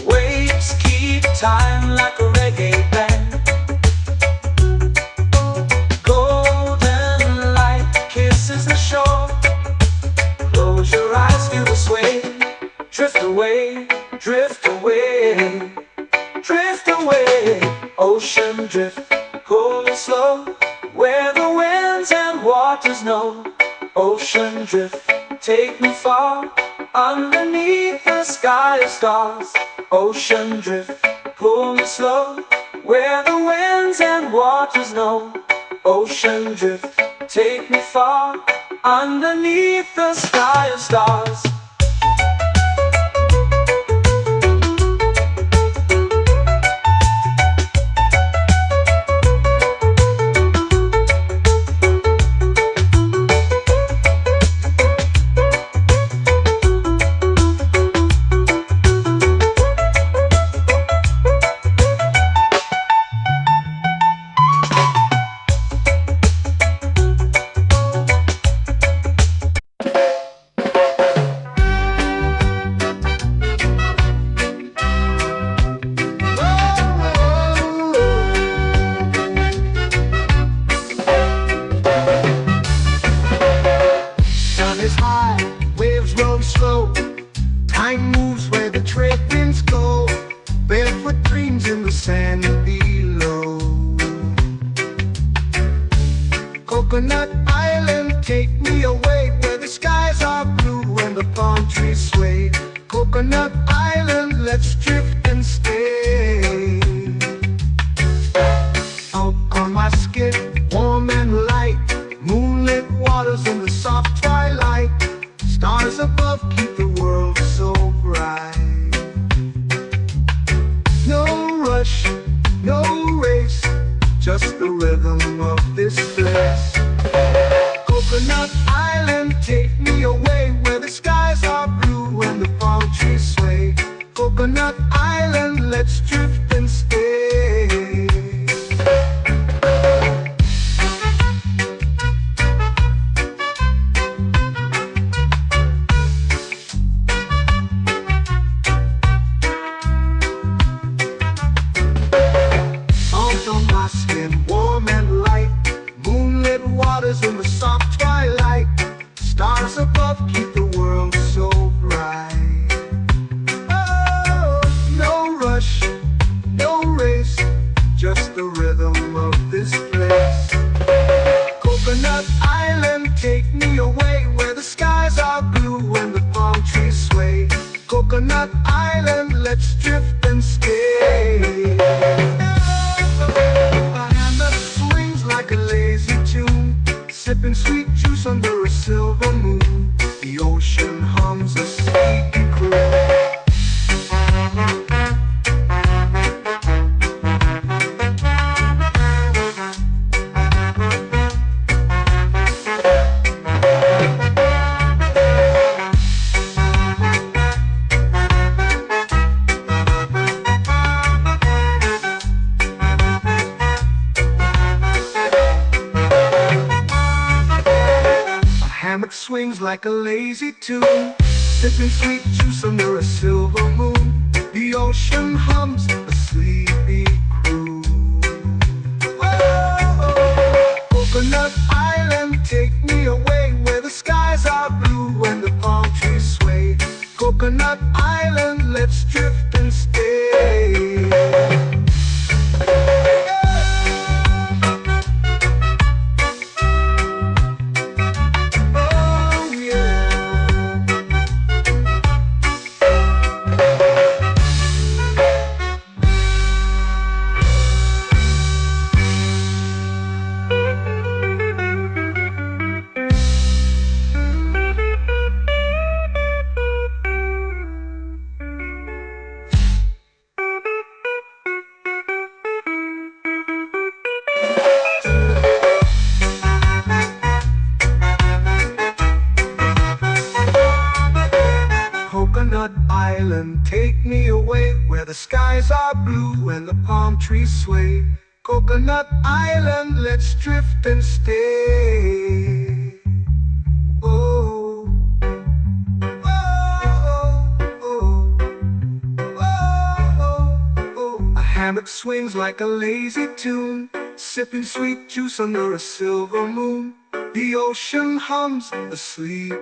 Waves keep time like a reggae band. Golden light kisses the shore. Close your eyes, feel the sway. Drift away, drift away, drift away. Ocean drift, pull me slow, where the winds and waters know. Ocean drift, take me far, underneath the sky of stars. Ocean drift, pull me slow, where the winds and waters know. Ocean drift, take me far, underneath the sky of stars. Time moves where the trade winds go. Barefoot dreams in the sand below. Coconut Island, take me away, where the skies are blue and the palm trees sway. Coconut Island, let's drift and stay. Out on my skin, warm and light, moonlit waters in the soft twilight. Stars above keep the world so bright. No rush, no race, just the rhythm of this place. Coconut Island, take me away, where the skies are blue and the palm trees sway. Coconut Island, let's drift and stay. swings like a lazy tune, sipping sweet juice under a silver moon. The ocean hums a sleepy croon. Whoa, Coconut Island, take me away where the skies are blue and the palm trees sway. Coconut Island, let's drift and stay. Coconut Island, take me away where the skies are blue and the palm trees sway. Coconut Island, let's drift and stay. Oh, oh, oh, oh, oh. A hammock swings like a lazy tune, sipping sweet juice under a silver moon. The ocean hums asleep.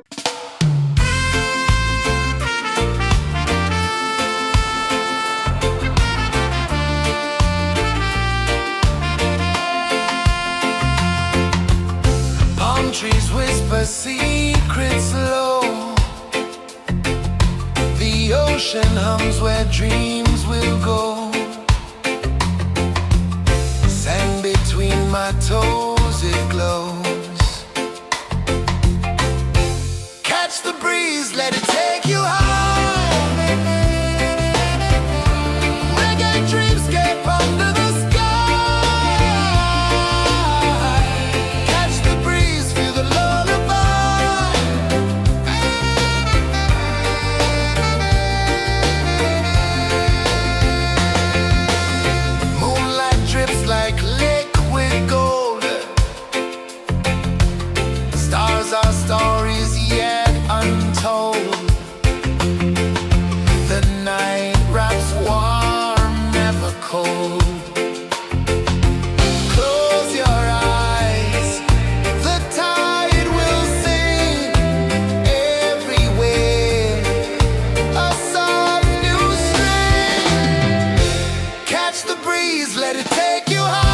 Trees whisper secrets low. The ocean hums where dreams will go. Sand between my toes, it glows. Catch the breeze, let it take you high. Reggae dreamscape under the sky. Our stories yet untold. The night wraps warm, never cold. Close your eyes, the tide will sing everywhere. A soft new string. Catch the breeze, let it take you high.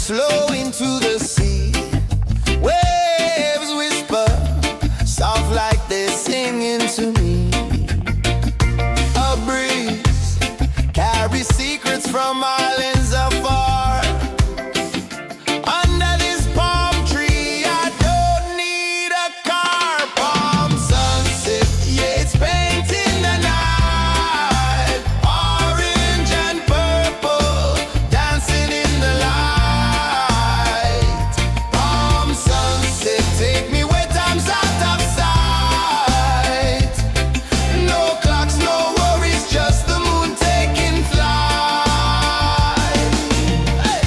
flow into the sea. Waves whisper, soft like they're singing to me. A breeze carries secrets from islands afar. Under this palm tree, I don't need a car. Palm sunset, yeah, it's painting the night. Orange and purple, dancing in the light. Palm sunset, take me where time's out of sight. No clocks, no worries, just the moon taking flight. Hey!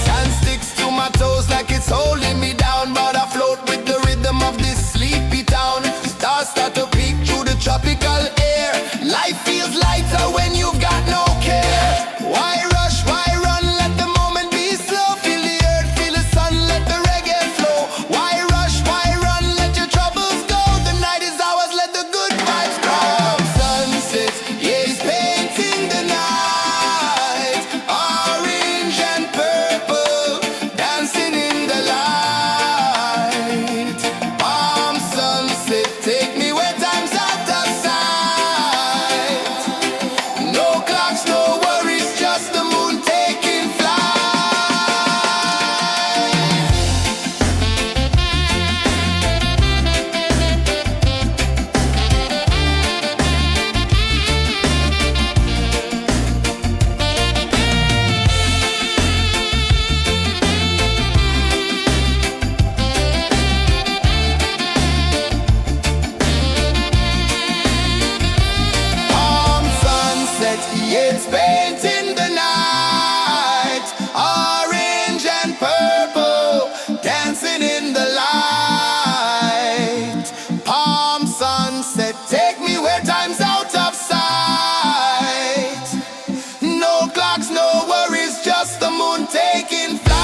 Sand sticks to my toes like it's holding me down, but I float with the rhythm of this sleepy town. Stars start to peek through the tropical air. Life feels lighter when you've got no care. Why rush, why run, let the moment be slow. Feel the earth, feel the sun, let the reggae flow. Why rush, why run, let your troubles go. The night is ours, let the good vibes come. Sunset, yeah, it's painting the night. Orange and purple, dancing in the light. Palm sunset, take me where time's out of sight. No clocks, no worries, just the moon taking flight. Palm sunset, yeah, it's painting the night. Orange and purple, dancing in the light. Palm sunset, take me where time's out of sight. No clocks, no worries, just the moon taking flight.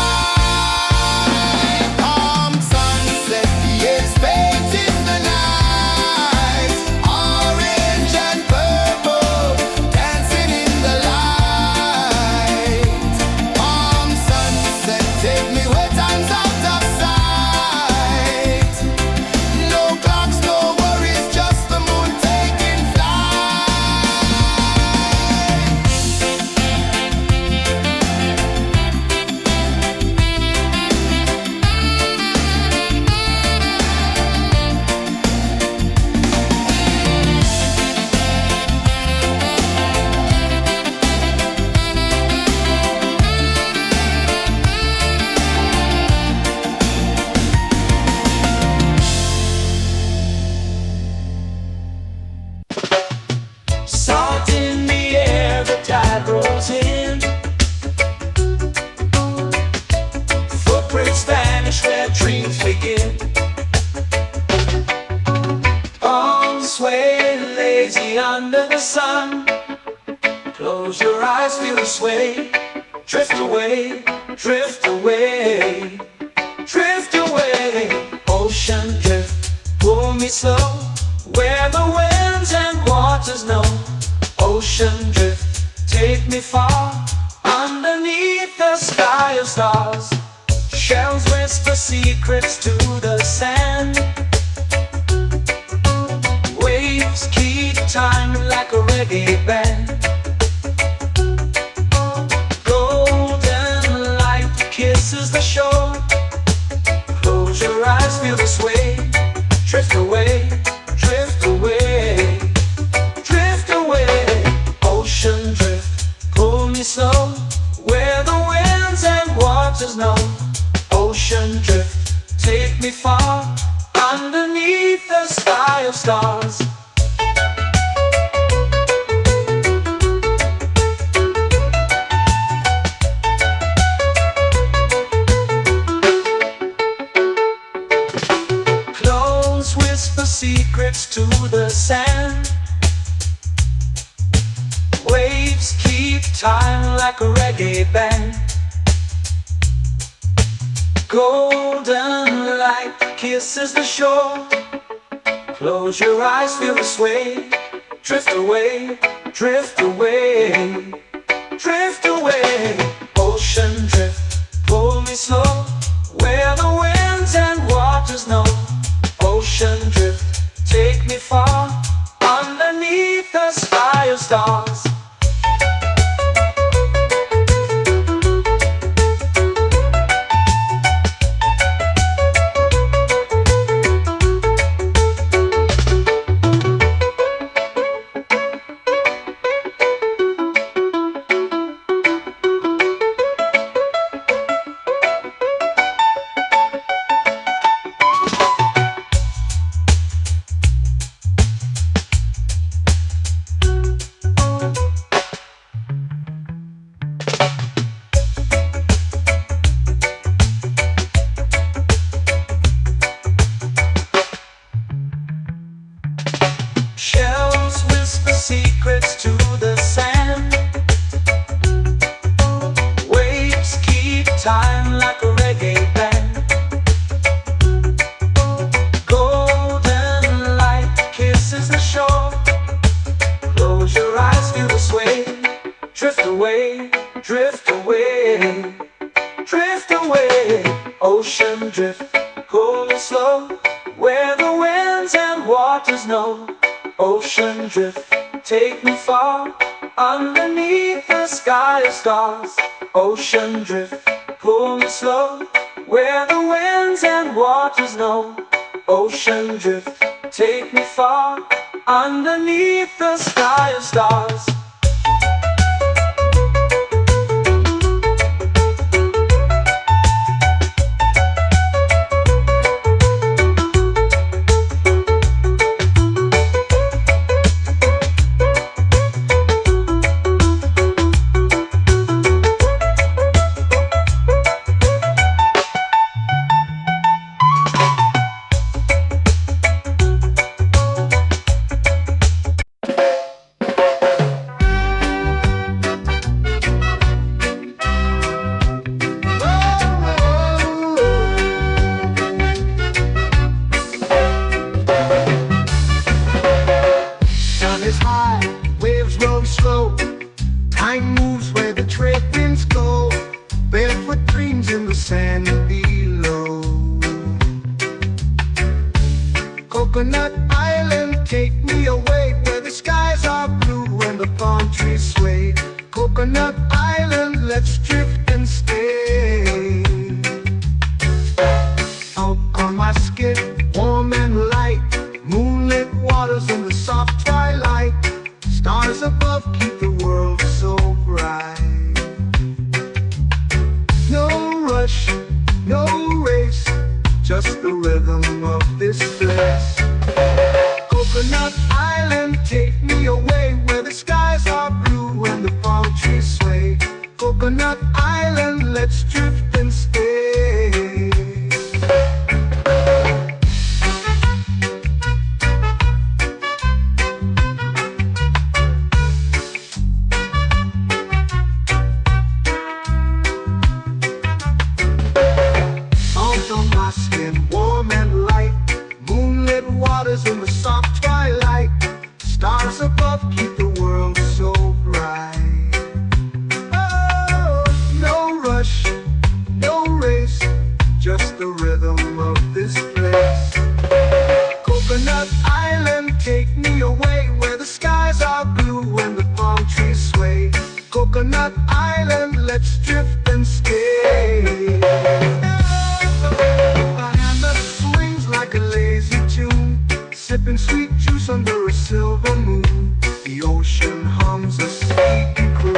Palm sunset, yeah, it's painting the night. Orange and purple, dancing in the light. Palm sunset, take me where time's out of sight. No clocks, no worries, just the moon taking flight. Salt in the air, the tide rolls in. Footprints vanish where dreams begin. Arms sway lazy under the sun. Close your eyes, feel the sway. Drift away, drift away, drift away. Ocean drift, pull me slow, where the winds and waters know. Ocean drift, take me far, underneath the sky of stars. Shells whisper secrets to the sand. Waves keep time like a reggae band. Golden light kisses the shore. Close your eyes, feel the sway. Drift away, drift away, drift away. Ocean drift, pull me slow, where the winds and waters know. Ocean drift, take me far, underneath the sky of stars. Close whisper secrets to the sand. Waves keep time like a reggae band. Golden light kisses the shore. Close your eyes, feel the sway. Drift away, drift away, drift away. Ocean drift, pull me slow, where the winds and waters know. Ocean drift, take me far, underneath the sky of stars. Shells whisper secrets to the sand. Waves keep time like a reggae band. Golden light kisses the shore. Close your eyes, feel the sway. Drift away, drift away, drift away. Ocean drift, pull me slow, where the winds and waters know. Ocean drift, take me far, underneath the sky of stars. Ocean drift, pull me slow, where the winds and waters know. Ocean drift, take me far, underneath the sky of stars. Waves roll slow, time moves where the trade winds go. Barefoot dreams in the sand below. Coconut Island, take me away, where the skies are blue and the palm trees sway. Coconut Island, let's drift and stay. Out on my skin, warm and light, moonlit waters in the soft twilight. Stars above keep the world so bright. No rush, no race, just the rhythm of this place. Coconut Island, take me away, where the skies are blue and the palm trees sway. Coconut Island, let's drift and stay. In the soft twilight, stars above keep the world so bright. Oh, no rush, no race, just the rhythm of this place. Coconut Island, take me away, where the skies are blue and the palm trees sway. Coconut Island, let's drift and stay. My hand that swings like a lazy tune, sipping sweet juice under a silver moon. The ocean hums a sleepy croon.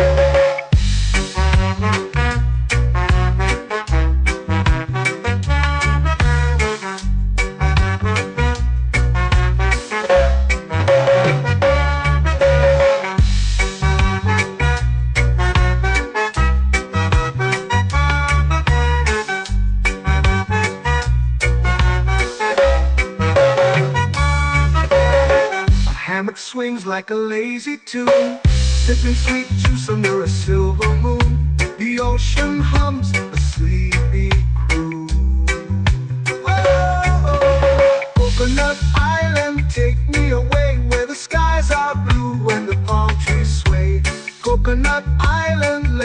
Hammock swings like a lazy tune, sipping sweet juice under a silver moon. The ocean hums a sleepy croon. Whoa!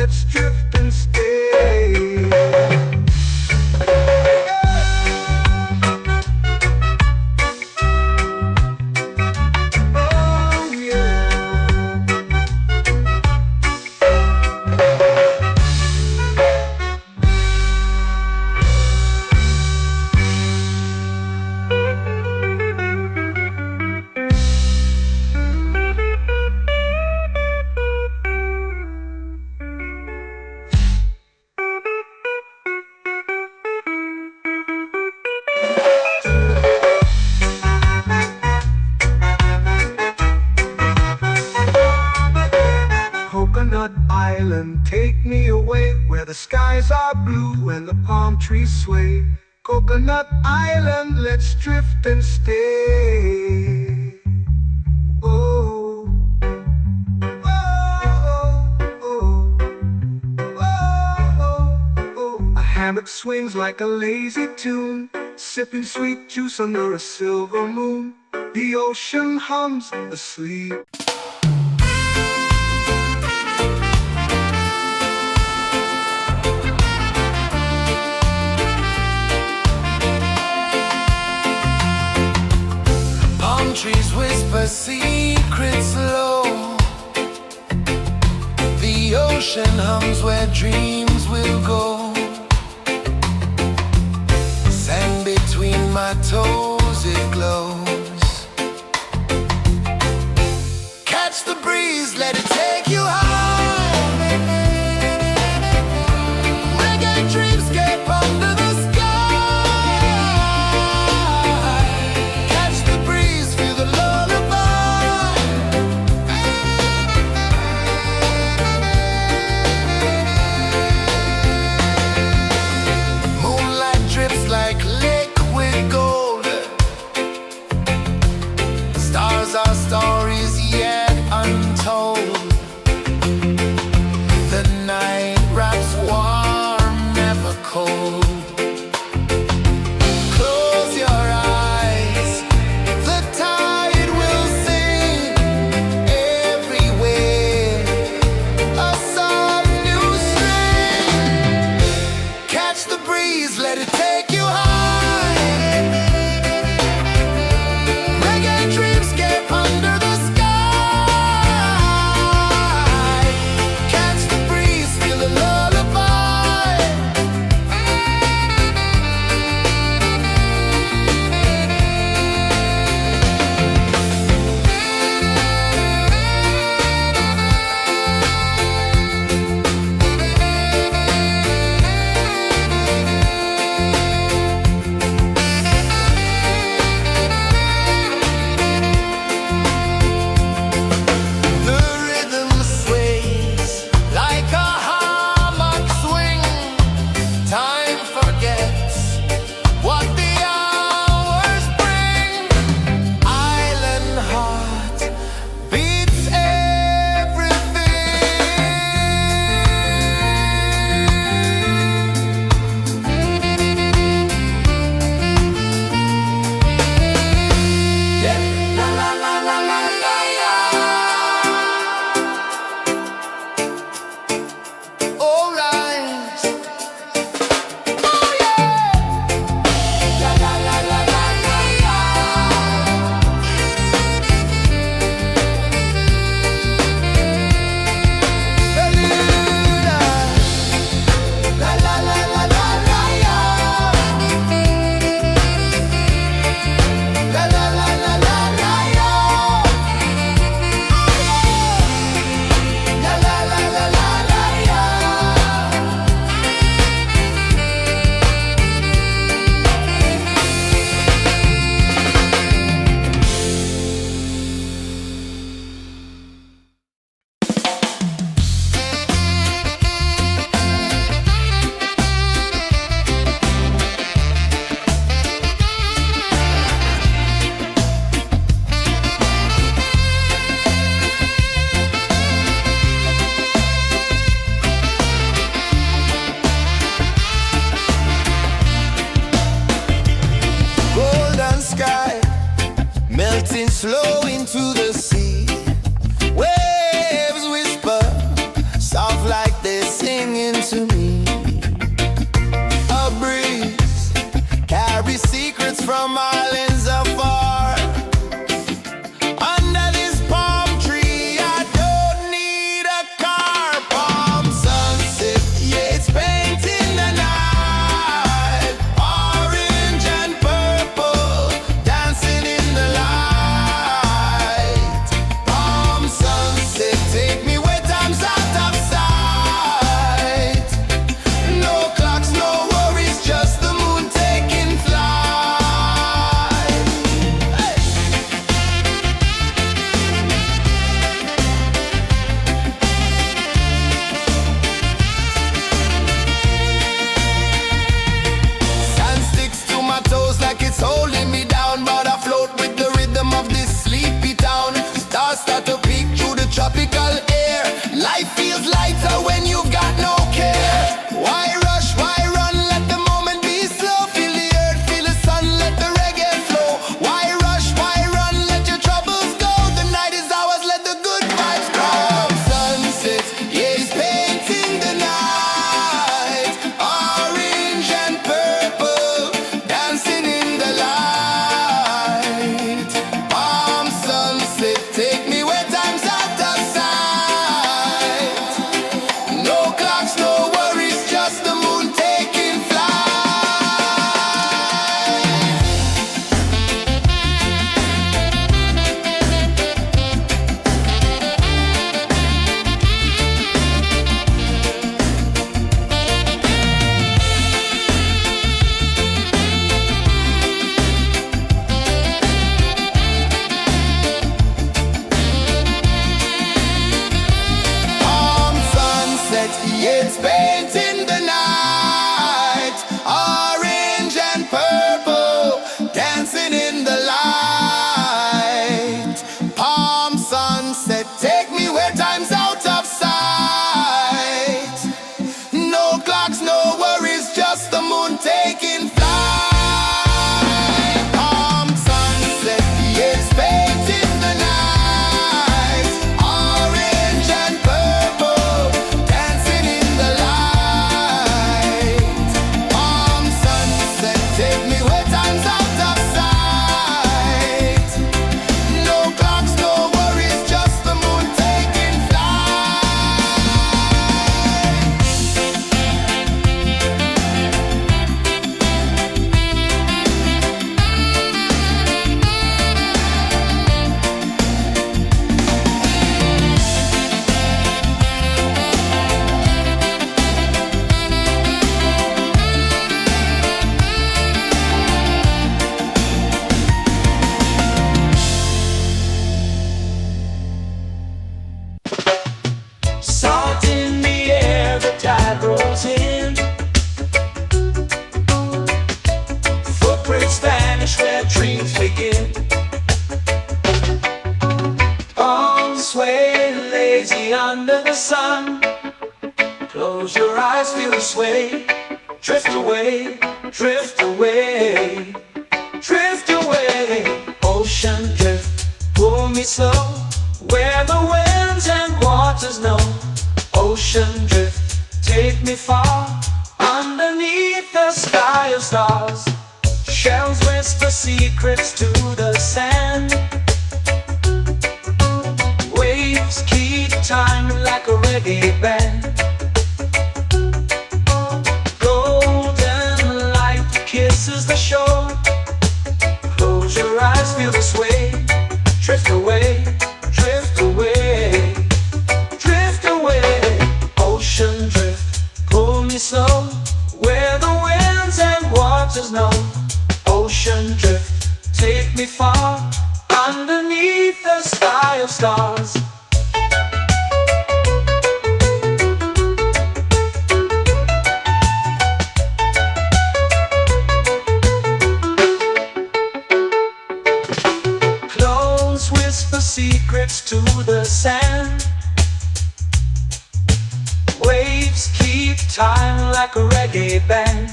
let's drift and stay. Oh yeah. Coconut Island, take me away where the skies are blue and the palm trees sway. Coconut Island, let's drift and stay. Oh, oh, oh, oh, oh. A hammock swings like a lazy tune, sipping sweet juice under a silver moon. The ocean hums asleep. Trees whisper secrets low. The ocean hums where dreams will go. Sand between my toes, it glows. Catch the breeze, let it take you high. Reggae dreamscape under the sky. Like liquid gold, It's painting the night, orange and purple, dancing in the light. Palm sunset, take me where time's out of sight. No clocks, no worries, just the moon taking flight. Palm sunset, it's painting the night, orange and purple, dancing in the light. Palm sunset, take me where time's out of sight. No clocks, no worries, just the moon taking flight. Salt in the air, the tide rolls in. Footprints vanish where dreams begin. Arms sway lazy under the sun. Close your eyes, feel the sway. Drift away, drift away, drift away. Ocean drift, pull me slow, where the winds and waters know. Ocean drift, take me far, underneath the sky of stars. Shells whisper secrets to the sand. Waves keep time like a reggae band. Golden light kisses the shore. Close your eyes, feel the sway. Drift away, drift away, drift away. Ocean drift, pull me slow, where the winds and waters know. Ocean drift, take me far, underneath the sky of stars. Clones whisper secrets to the sand. Waves keep time like a reggae band.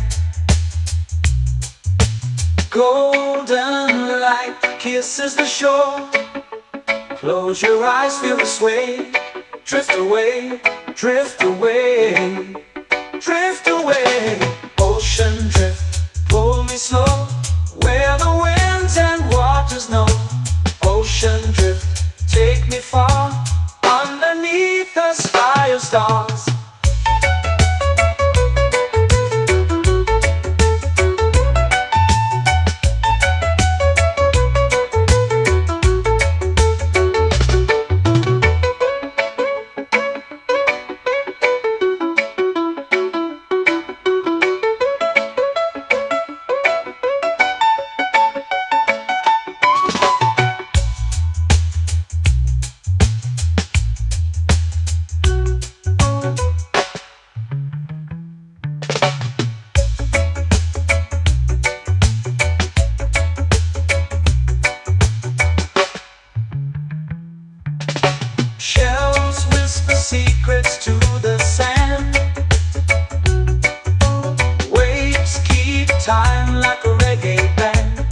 Golden light kisses the shore. Close your eyes, feel the sway. Drift away, drift away, drift away. Ocean drift, pull me slow, where the winds and waters know. Ocean drift, take me far, underneath the sky of stars. Shells whisper secrets to the sand. Waves keep time like a reggae band.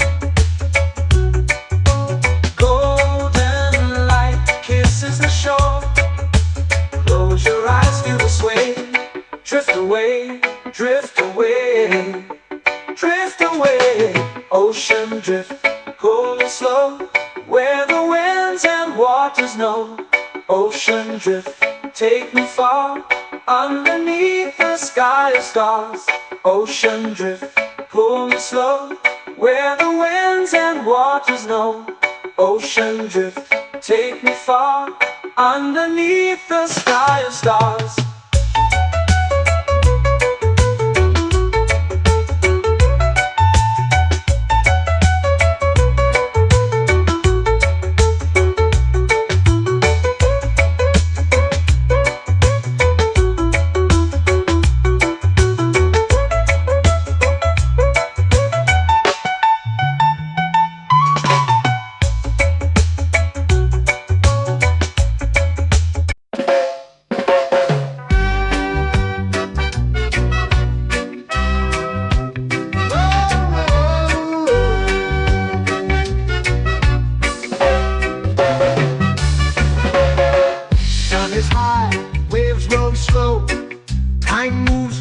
Golden light kisses the shore. Close your eyes, feel the sway. Drift away, drift away, drift away. Ocean drift, pull me slow, where the winds and waters know. Ocean drift, take me far, underneath the sky of stars. Ocean drift, pull me slow, where the winds and waters know. Ocean drift, take me far, underneath the sky of stars.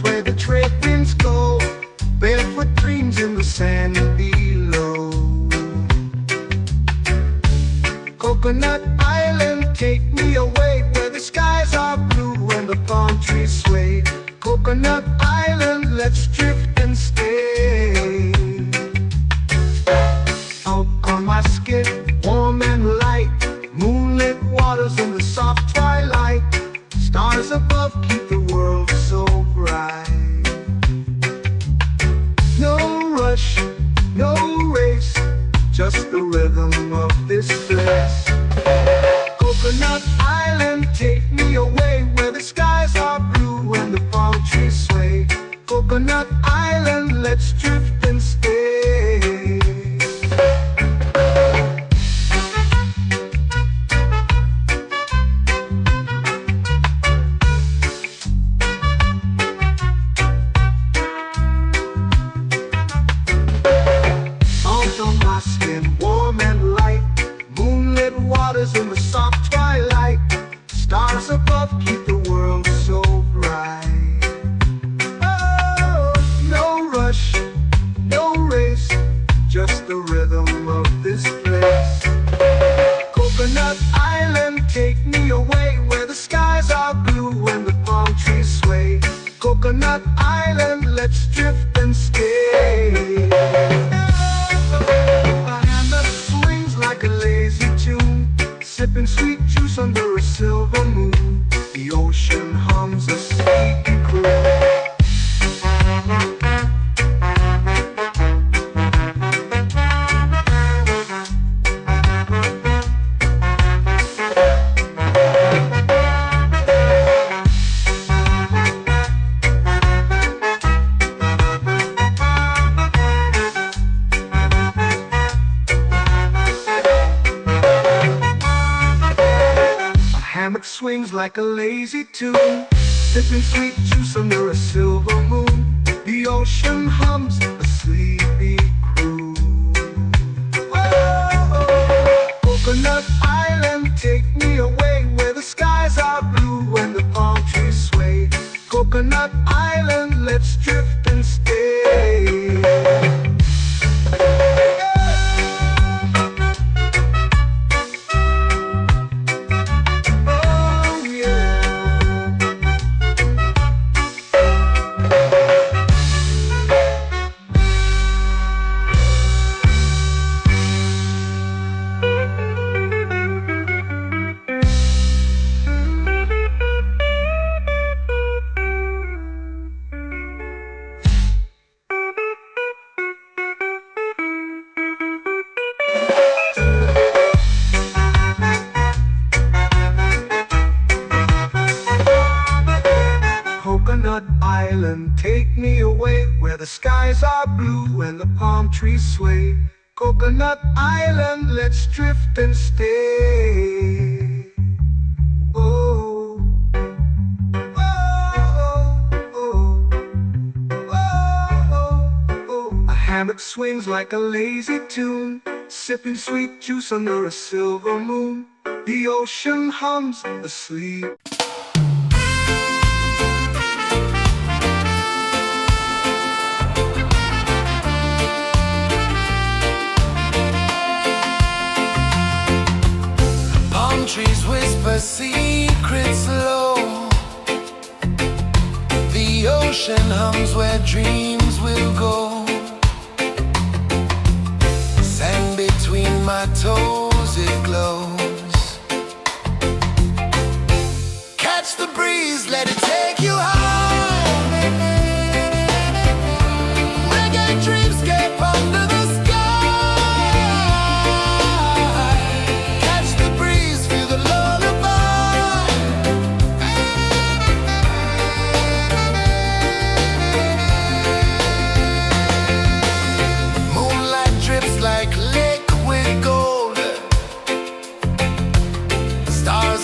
where the trade winds go, barefoot dreams in the sand below. Coconut Island, take me away where the skies are blue and the palm trees sway. Coconut Island, let's drift and stay. Out on my skin, warm and light, moonlit waters in the soft twilight. Stars above keep the world so bright. No rush, no race, just the rhythm of this place. Coconut Island, take me away where the skies are blue and the palm trees sway. Coconut Island, let's drift and stay. Salt on my skin, warm and light, moonlit waters in the soft twilight. Stars above keep the world so bright. Oh, no rush, no race, just the rhythm of this place. Coconut Island, take me away where the skies are blue and the palm trees sway. Coconut Island, let's drift and stay. A hand that swings like a lazy tune, sipping sweet juice under a silver moon. The ocean hums a sleepy croon. Hammock swings like a lazy tune, sipping sweet juice under a silver moon. The ocean hums a sleepy croon. Whoa, Coconut Island, take me away where the skies are blue and the palm trees sway. Coconut Island, let's drift and stay. Coconut Island, take me away where the skies are blue and the palm trees sway. Coconut Island, let's drift and stay. Oh, oh, oh, oh, oh. A hammock swings like a lazy tune, sipping sweet juice under a silver moon. The ocean hums asleep. Trees whisper secrets low. The ocean hums where dreams will go. Sand between my toes, it glows. Catch the breeze, let it take you high. Reggae dreamscape under the sky.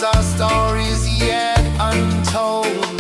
Our stories yet untold.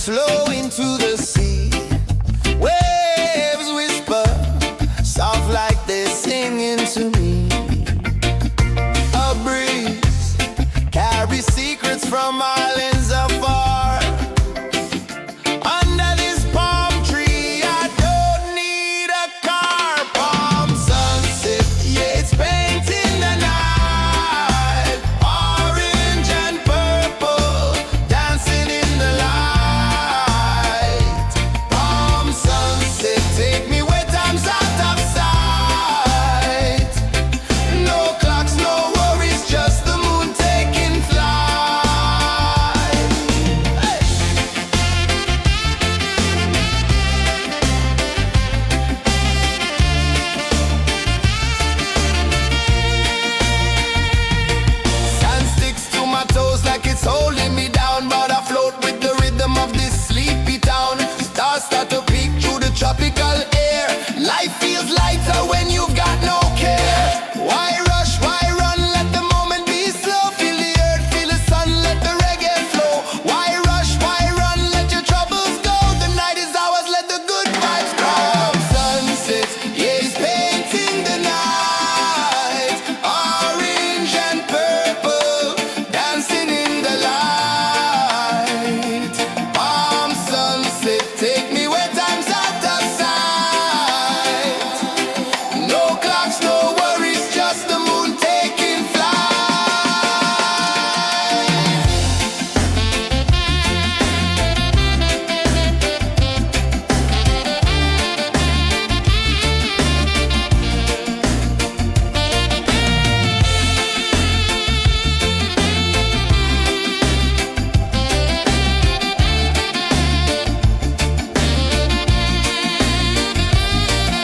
flow into the sea. Waves whisper, soft like they're singing to me. A breeze carries secrets from islands afar. Under this palm tree, I don't need a car. Palm sunset, yeah, it's painting the night. Orange and purple, dancing in the light. Palm sunset, take me where time's out of sight. No clocks, no worries, just the moon taking flight. Hey! Sand sticks to my toes like it's holding me down, but I float with the rhythm of this sleepy town. Stars start to peek through the tropical air. Life feels lighter when you've got no care. Why rush, why run, let the moment be slow. Feel the earth, feel the sun, let the reggae flow. Why rush, why run, let your troubles go. The night is ours, let the good vibes grow. Sunset, yeah, it's painting the night. Orange and purple, dancing in the light. Palm sunset, take me where time's out of sight. No clocks, no worries, just the moon taking flight.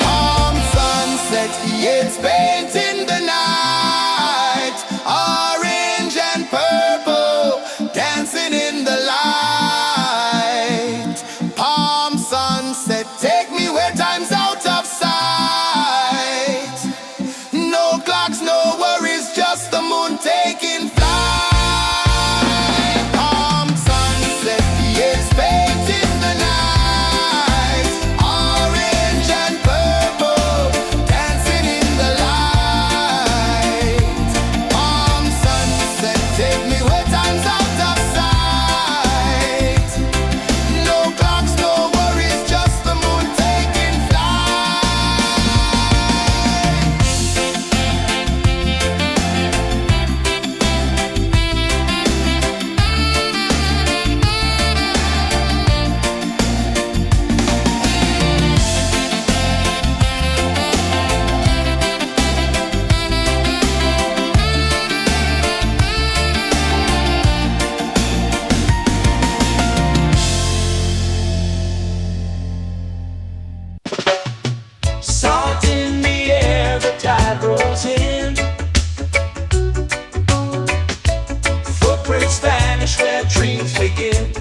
Palm sunset, yeah, it's painting the night. Orange and purple, dancing in the light. Palm sunset, take me where time's out of sight. No clocks, no worries, just the moon taking flight. Palm sunset, yeah, it's painting the night. Orange and purple, dancing in the light. Palm sunset, take me where time's out of sight. No clocks, no worries, just the moon taking flight. Salt in the air, the tide rolls in. Footprints vanish where dreams begin.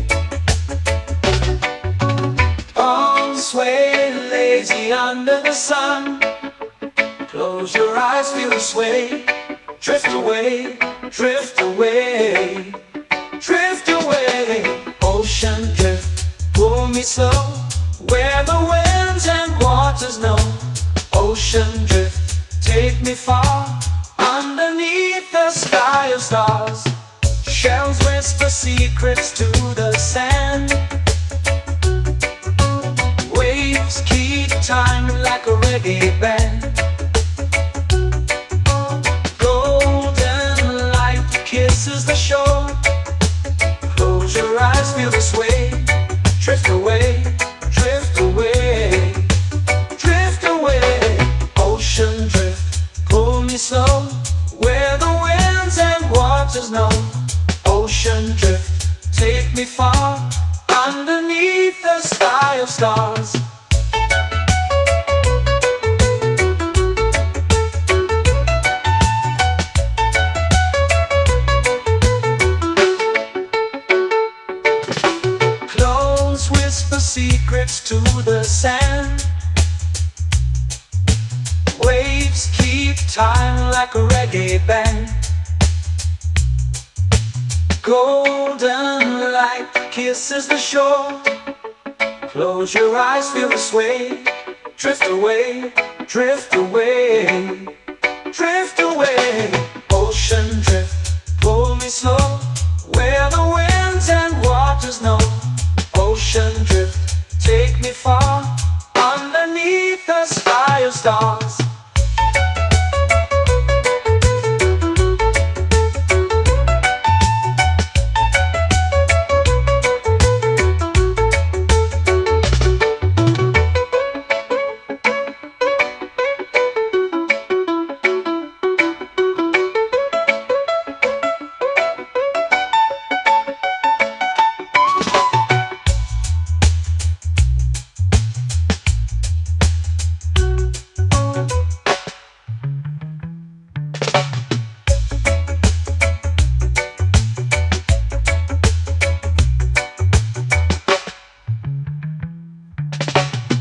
Arms sway lazy under the sun. Close your eyes, feel the sway. Drift away, drift away, drift away. Ocean drift, pull me slow, where the winds and waters know. Ocean drift, take me far, underneath the sky of stars. Shells whisper secrets to the sand. Waves keep time like a reggae band. Golden light kisses the shore. Close your eyes, feel the sway. Drift away, drift away, drift away. Ocean drift, pull me slow, where the winds and waters know. Ocean drift, take me far, underneath the sky of stars. Clones whisper secrets to the sand. Waves keep time like a reggae band. Golden light kisses the shore. Close your eyes, feel the sway. Drift away, drift away, drift away. Ocean drift, pull me slow, where the winds and waters know. Ocean drift, take me far, underneath the sky of stars.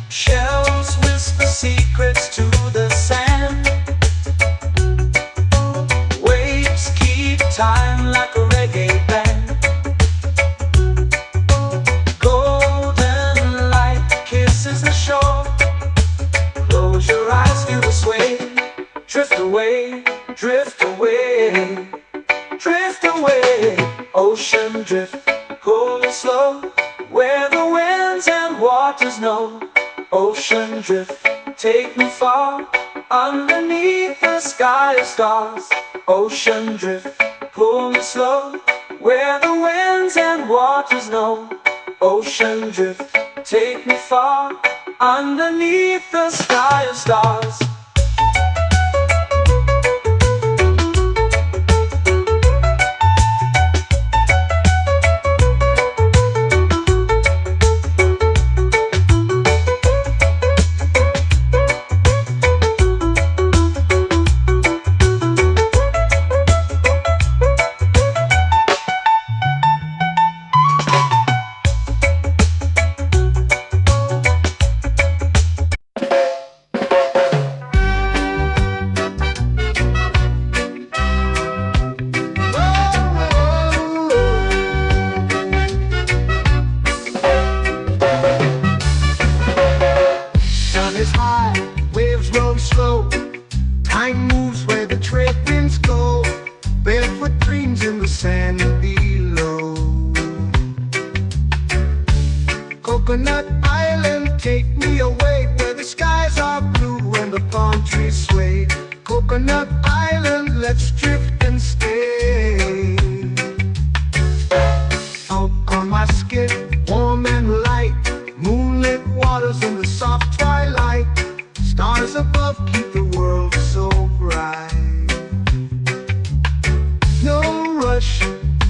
Shells whisper secrets to the sand. Waves keep time like a reggae band. Golden light kisses the shore. Close your eyes, feel the sway. Drift away, drift away, drift away. Ocean drift, pull me slow, where the winds and waters know. Ocean drift, take me far, underneath the sky of stars. Ocean drift, pull me slow, where the winds and waters know. Ocean drift, take me far, underneath the sky of stars. Time moves where the trade winds go. Barefoot dreams in the sand below. Coconut Island, take me away, where the skies are blue and the palm trees sway. Coconut Island, let's drift and stay. Out on my skin, warm and light, moonlit waters in the soft twilight. Stars above keep the world so bright. No rush,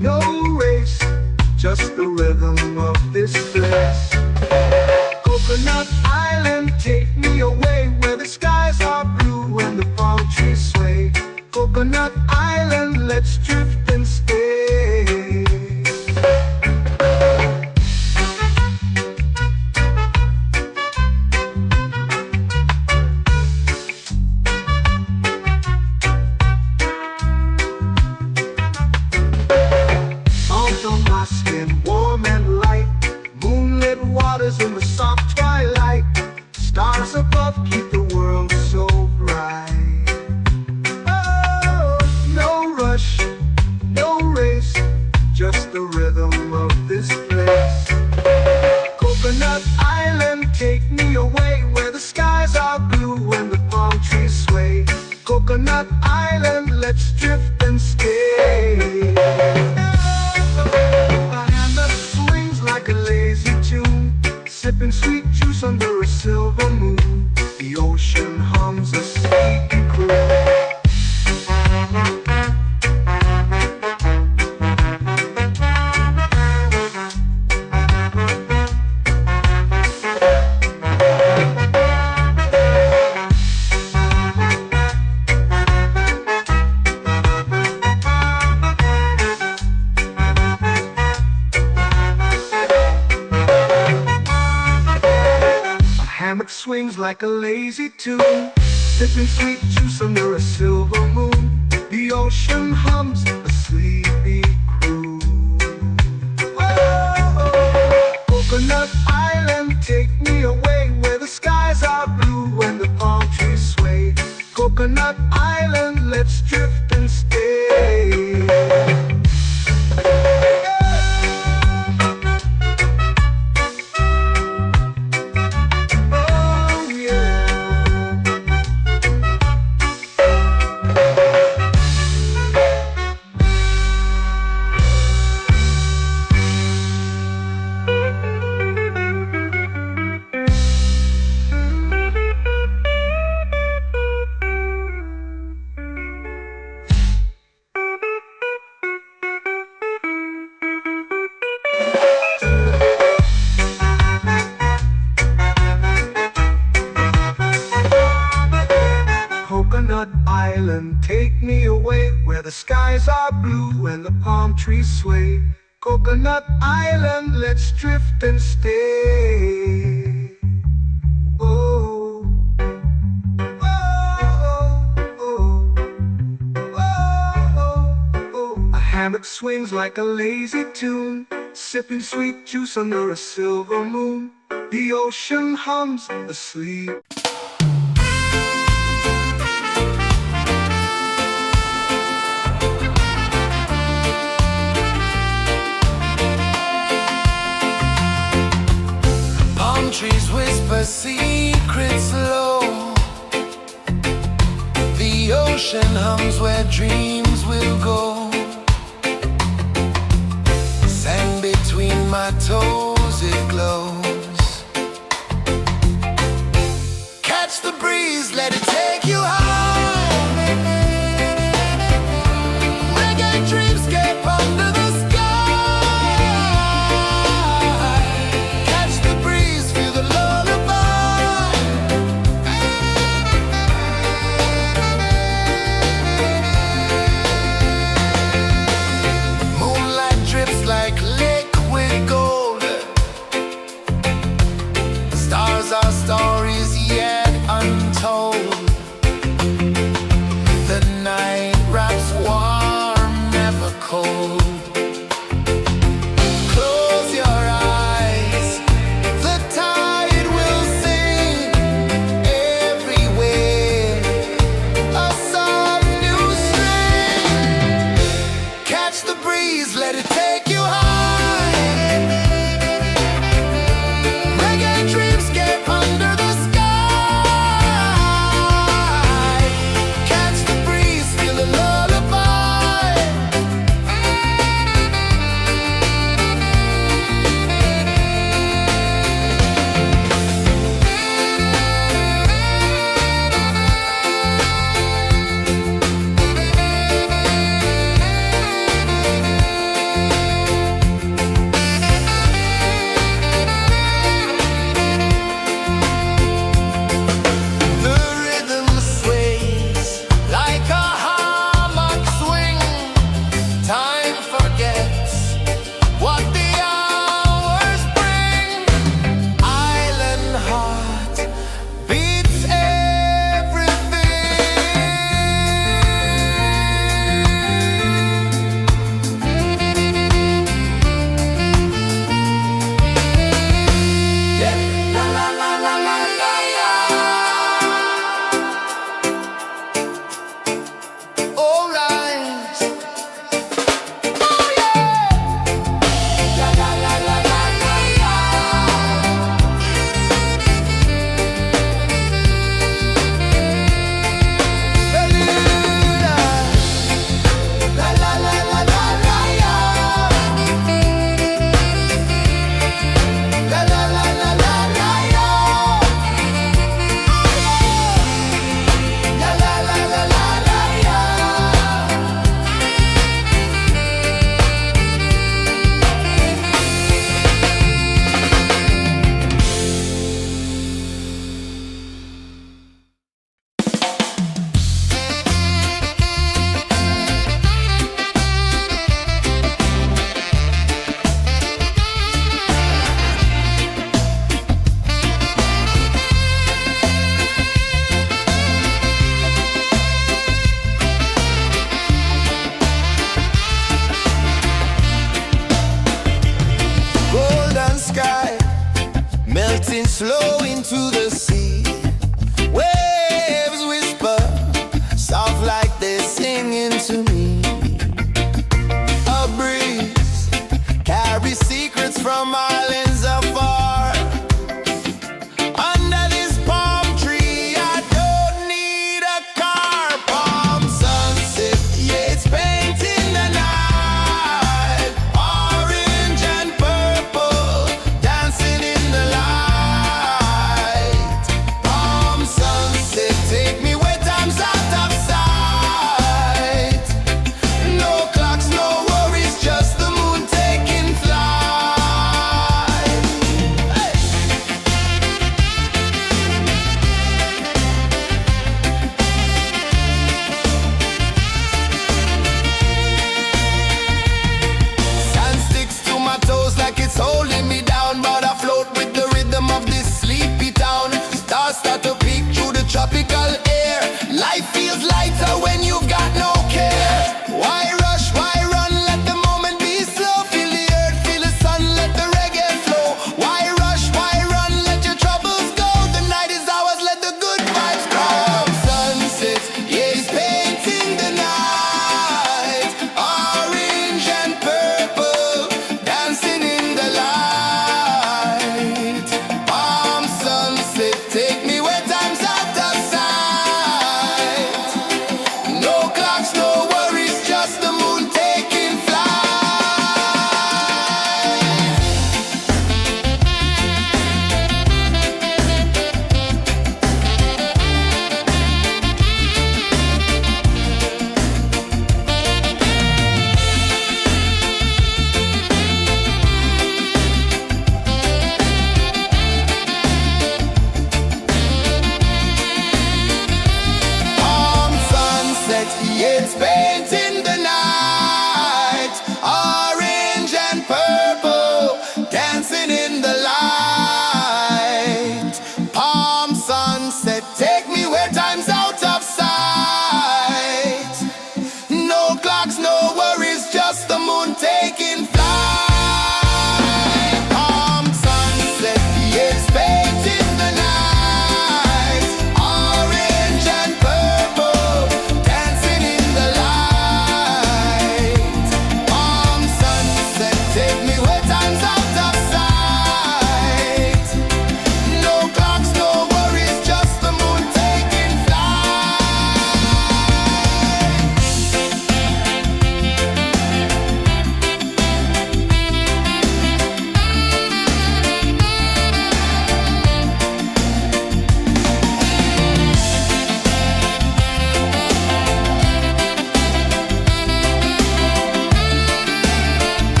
no race, just the rhythm of this place. Coconut Island, take me away, where the skies are blue and the palm trees sway. Coconut Island, let's drift and stay. Warm and light, moonlit waters in the soft twilight. Stars above keep the world so bright. Oh, no rush, no race, just the rhythm of this place. Coconut Island, take me away, where the skies are blue and the palm trees sway. Coconut Island, let's drift and stay. Like a lazy tune, sipping sweet juice under a silver moon. The ocean hums a sleepy croon. Swings like a lazy tune, sipping sweet juice under a silver moon. The ocean hums a sleepy croon. Coconut Island, let's drift and stay. Oh yeah. Coconut Island, take me away where the skies are blue and the palm trees sway. Coconut Island, let's drift and stay. Oh, oh, oh, oh, oh. A hammock swings like a lazy tune, sipping sweet juice under a silver moon. The ocean hums asleep. Trees whisper secrets low. The ocean hums where dreams will go. Sand between my toes, it glows. Catch the breeze, let it take you high. Reggae dreamscape under the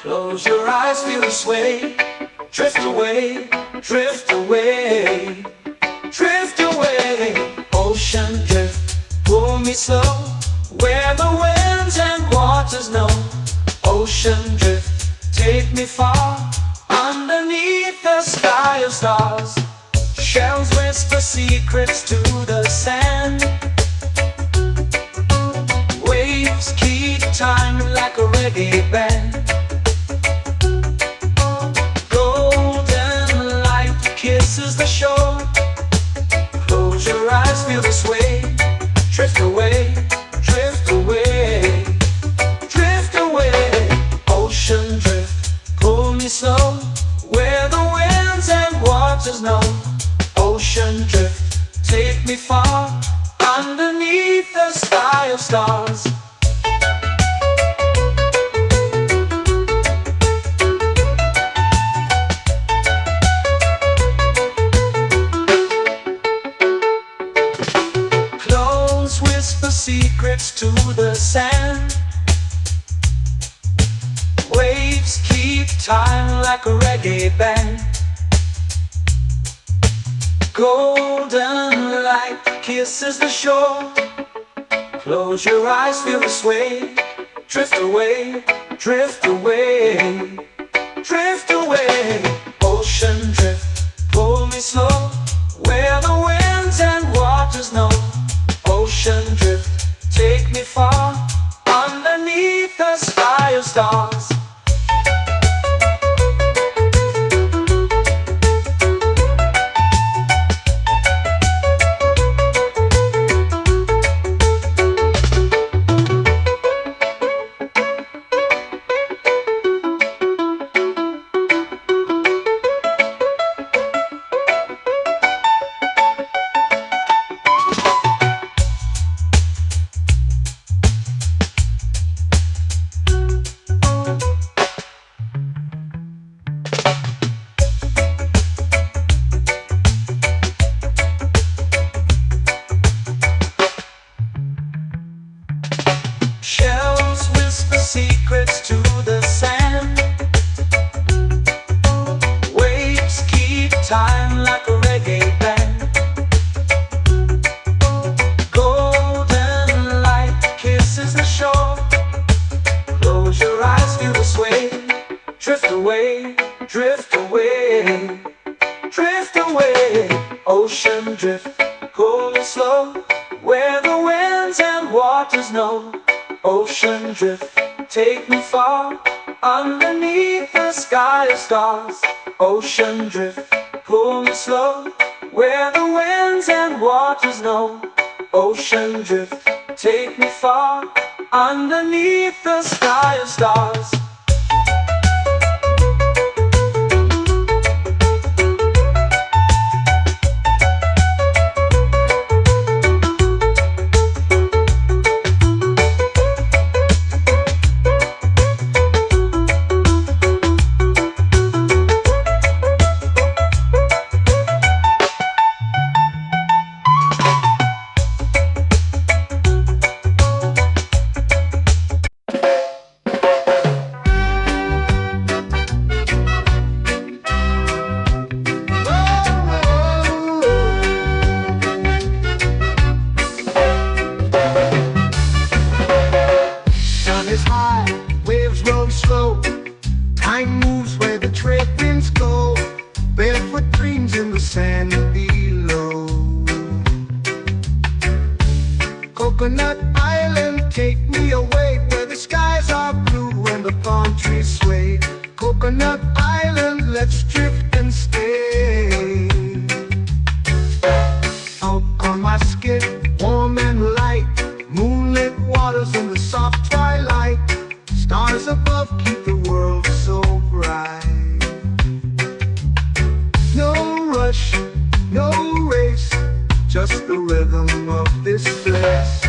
Close your eyes, feel the sway. Drift away, drift away, drift away. Ocean drift, pull me slow, where the winds and waters know. Ocean drift, take me far, underneath the sky of stars. Shells whisper secrets to the sand. Waves keep time like a reggae band. Golden light kisses the shore. Close your eyes, feel the sway. Drift away, drift away, drift away. Ocean drift, pull me slow, where the winds and waters know. Ocean drift, take me far, underneath the sky of stars. Clones whisper secrets to the sand. Waves keep time like a reggae band. Golden light kisses the shore. Close your eyes, feel the sway. Drift away, drift away, drift away. Ocean drift, pull me slow, where the winds and waters know. Ocean drift, take me far, underneath the sky of stars. Shells whisper secrets to the sand. Waves keep time like a reggae band. Golden light kisses the shore. Close your eyes, feel the sway. Drift away, drift away, drift away. Ocean drift, pull me slow, where the winds and waters know. Ocean drift, take me far, underneath the sky of stars. Ocean drift, pull me slow, where the winds and waters know. Ocean drift, take me far, underneath the sky of stars. Time moves where the trade winds go. Barefoot dreams in the sand below. Coconut Island, take me away, where the skies are blue and the palm trees sway. Coconut Island, let's drift and stay. Out on my skin, warm and light, moonlit waters in the soft twilight. Stars above keep the world so bright. No rush, no race, just the rhythm of this place.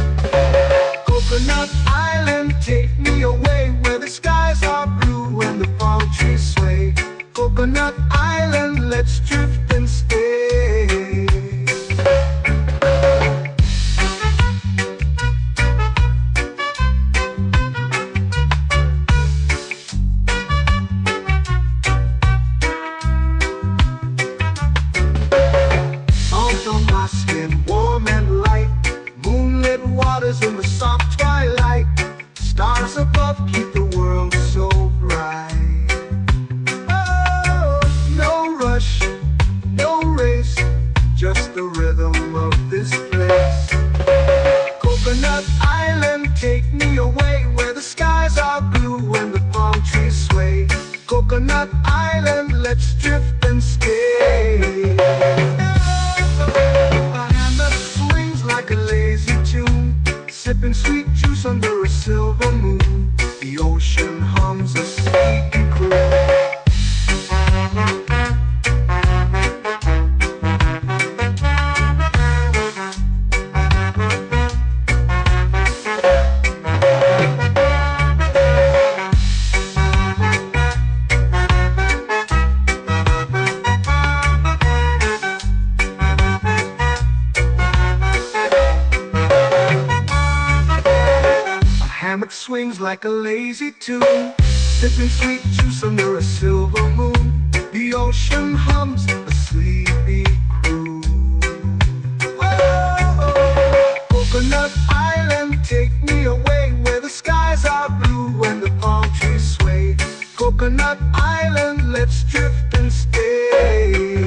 Coconut Island, take me away, where the skies are blue and the palm trees sway. Coconut Island, let's drift and stay. Coconut Island, let's drift and stay. A hand that swings like a lazy tune, sipping sweet juice under a silver moon. The ocean hums a sleepy croon. Hammock swings like a lazy tune, sipping sweet juice under a silver moon. The ocean hums a sleepy croon. Whoa, Coconut Island, take me away where the skies are blue and the palm trees sway. Coconut Island, let's drift and stay.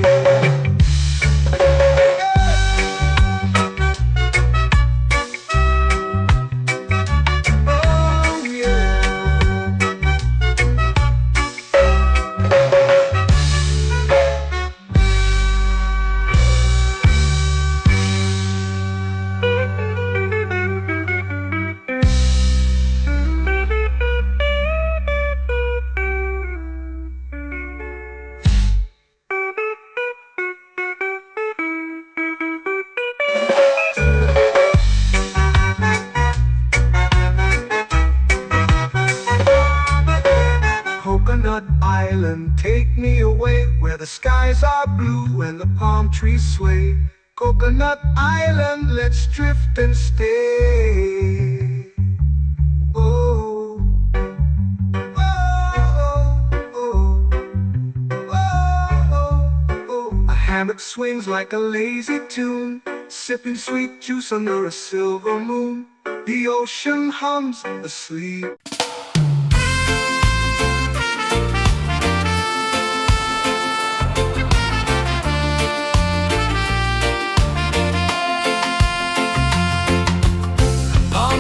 Coconut Island, take me away where the skies are blue and the palm trees sway. Coconut Island, let's drift and stay. Oh, oh, oh, oh, oh. A hammock swings like a lazy tune, sipping sweet juice under a silver moon. The ocean hums asleep.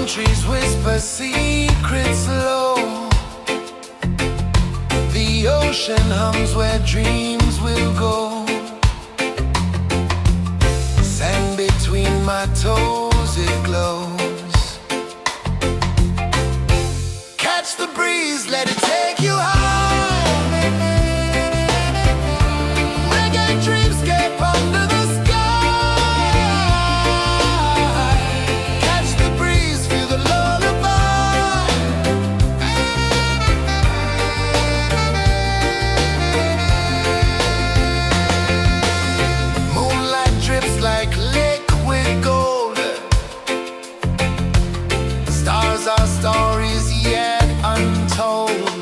Trees whisper secrets low. The ocean hums where dreams will go. Sand between my toes, it glows. Catch the breeze, let it take you high. Reggae dreamscape under the sky. Like liquid gold, stars are stories yet untold.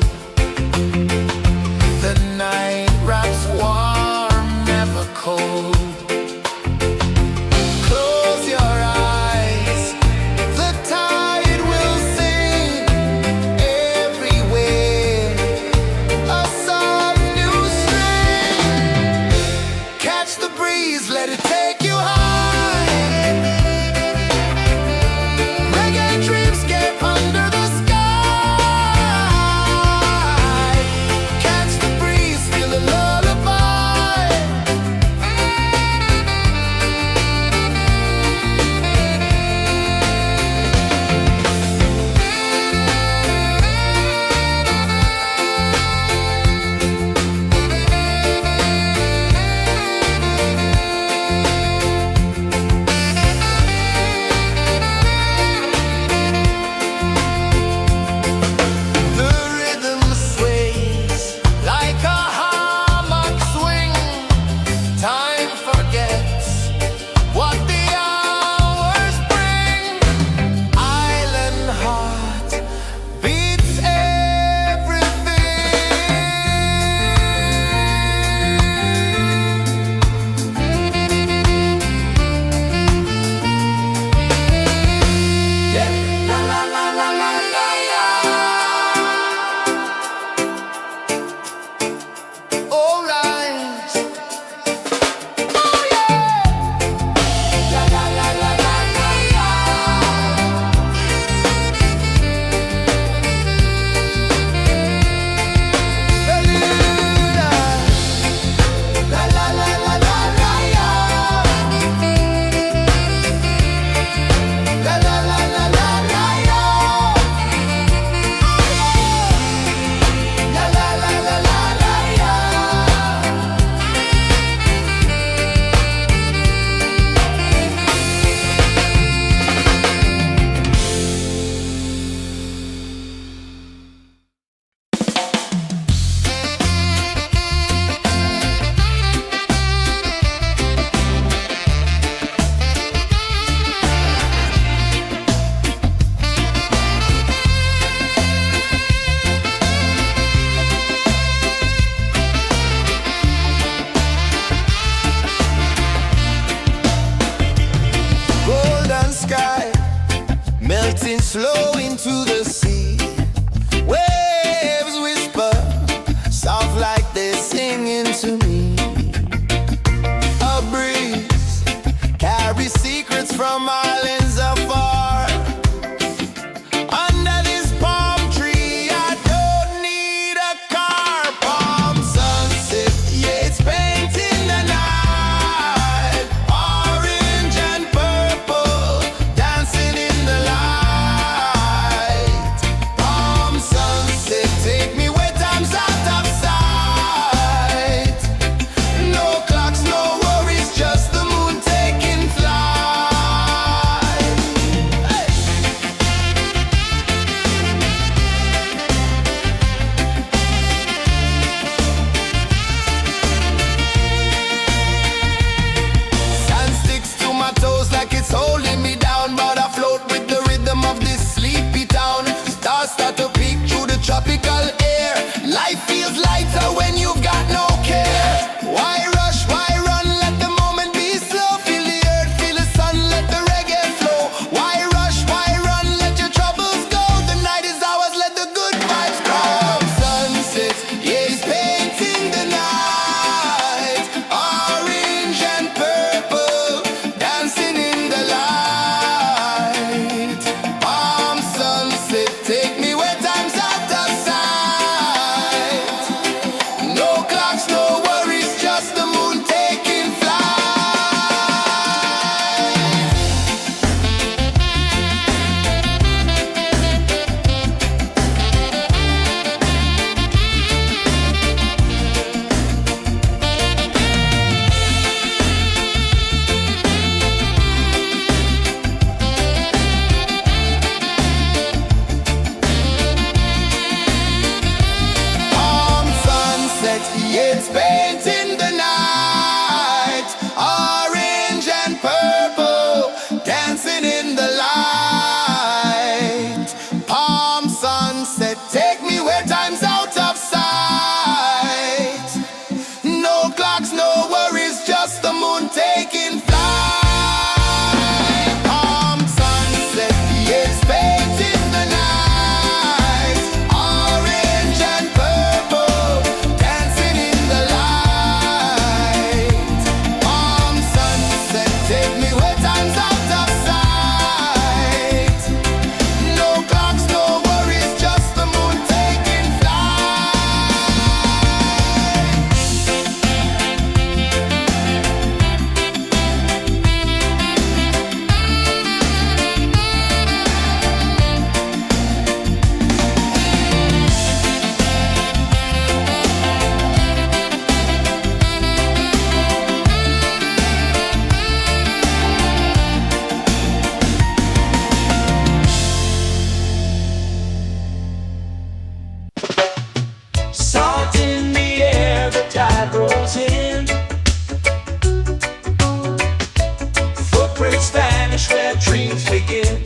dreams begin.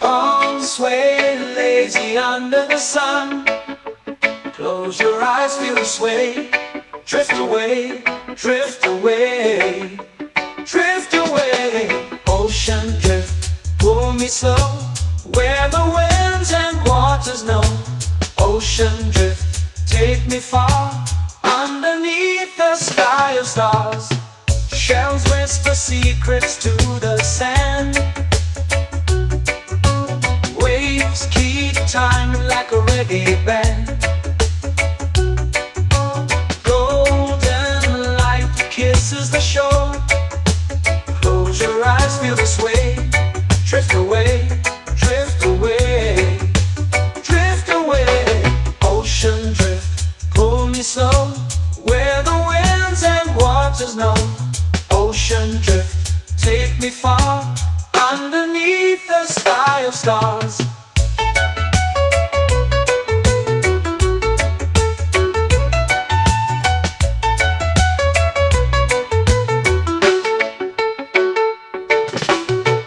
Arms sway lazy under the sun. Close your eyes, feel the sway. Drift away, drift away, drift away. Ocean drift, pull me slow, where the winds and waters know. Ocean drift, take me far, underneath the sky of stars. Shells whisper secrets to the sand. Waves keep time like a reggae band. Golden light kisses the shore. Close your eyes, feel the sway. Drift away, drift away, drift away. Ocean drift, pull me slow, where the winds and waters know. Ocean drift, take me far, underneath the sky of stars.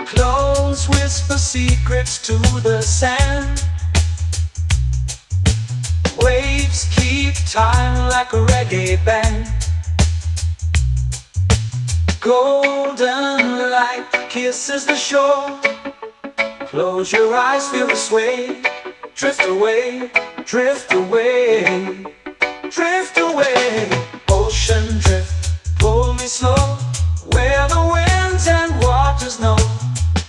Close whisper secrets to the sand. Waves keep time like a reggae band. Golden light kisses the shore. Close your eyes, feel the sway. Drift away, drift away, drift away. Ocean drift, pull me slow, where the winds and waters know.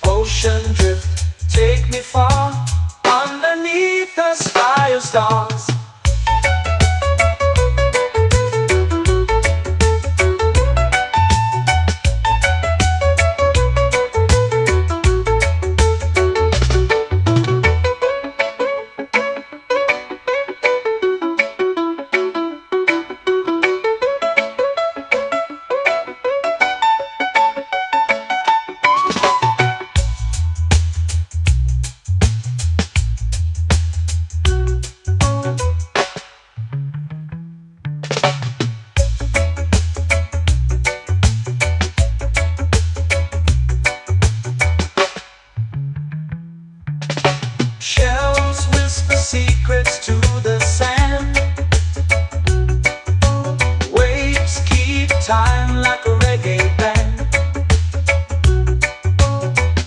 Ocean drift, take me far, underneath the sky of stars. Shells whisper secrets to the sand. Waves keep time like a reggae band.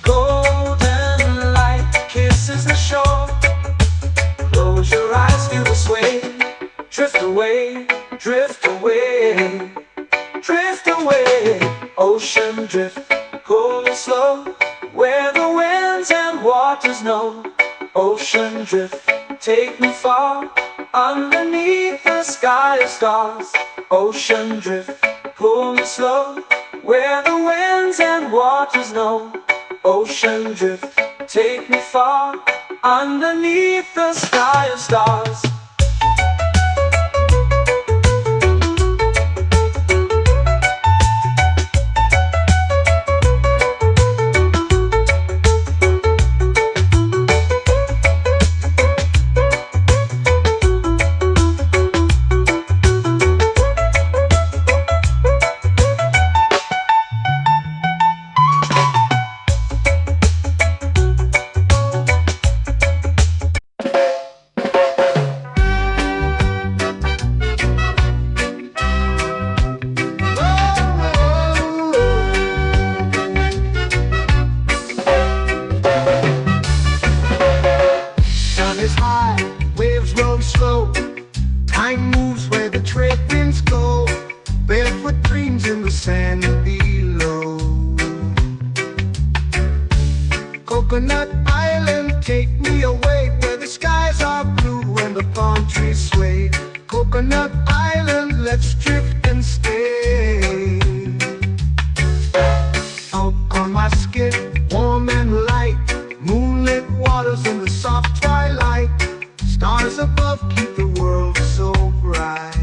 Golden light kisses the shore. Close your eyes, feel the sway. Drift away, drift away, drift away. Ocean drift, pull me slow, where the winds and waters know. Ocean drift, take me far, underneath the sky of stars. Ocean drift, pull me slow, where the winds and waters know. Ocean drift, take me far, underneath the sky of stars. Time moves where the trade winds go. Barefoot dreams in the sand below. Coconut Island, take me away, where the skies are blue and the palm trees sway. Coconut Island, let's drift and stay. Out on my skin, warm and light, moonlit waters in the soft twilight. Stars above keep the world so bright.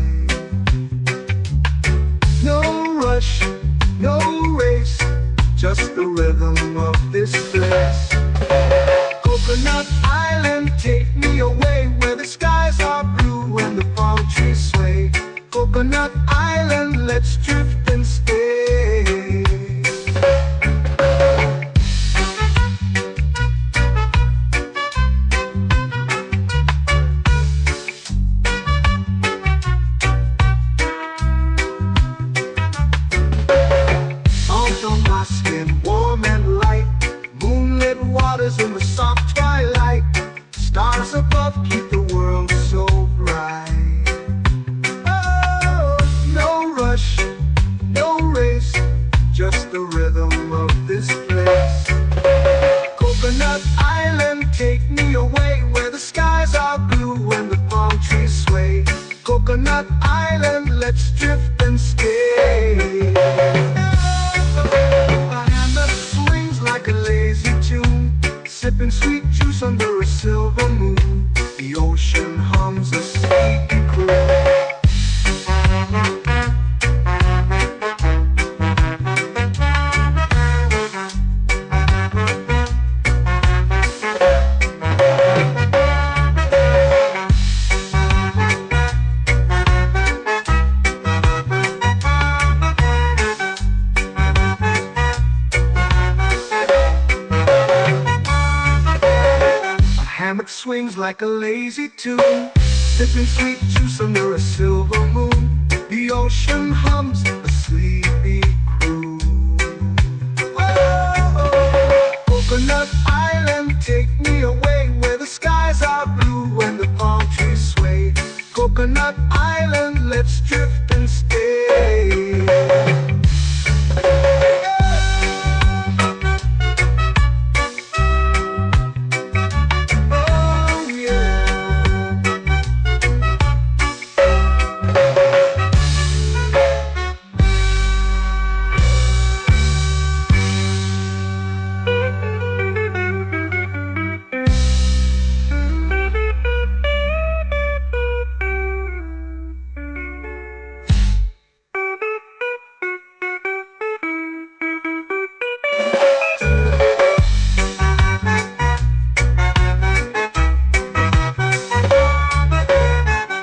No rush, no race, just the rhythm of this place. Coconut Island, take me away, where the skies are blue and the palm trees sway. Coconut Island, let's drift and stay. let's drift and stay. A hand that swings like a lazy tune, sipping sweet juice under a silver moon. The ocean hums a sleepy croon. Hammock swings like a lazy tune, sipping sweet juice under a silver moon. The ocean hums a sleepy croon. Whoa, Coconut Island, take me away where the skies are blue and the palm trees sway. Coconut Island, let's drift and stay.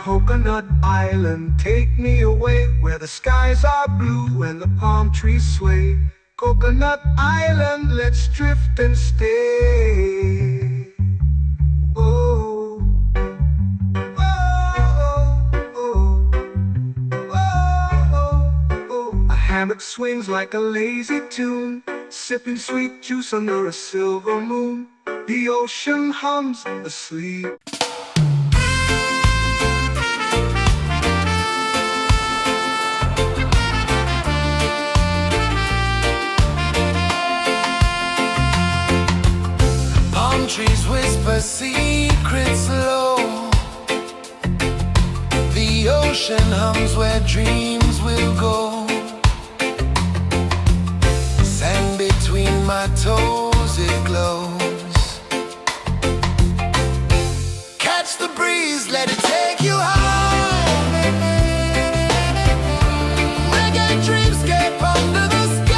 Coconut Island, take me away where the skies are blue and the palm trees sway. Coconut Island, let's drift and stay. Oh, oh, oh, oh, oh. A hammock swings like a lazy tune, sipping sweet juice under a silver moon. The ocean hums asleep. Trees whisper secrets low. The ocean hums where dreams will go. Sand between my toes, it glows. Catch the breeze, let it take you high. Reggae dreamscape under the sky.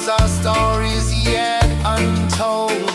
Our stories yet untold.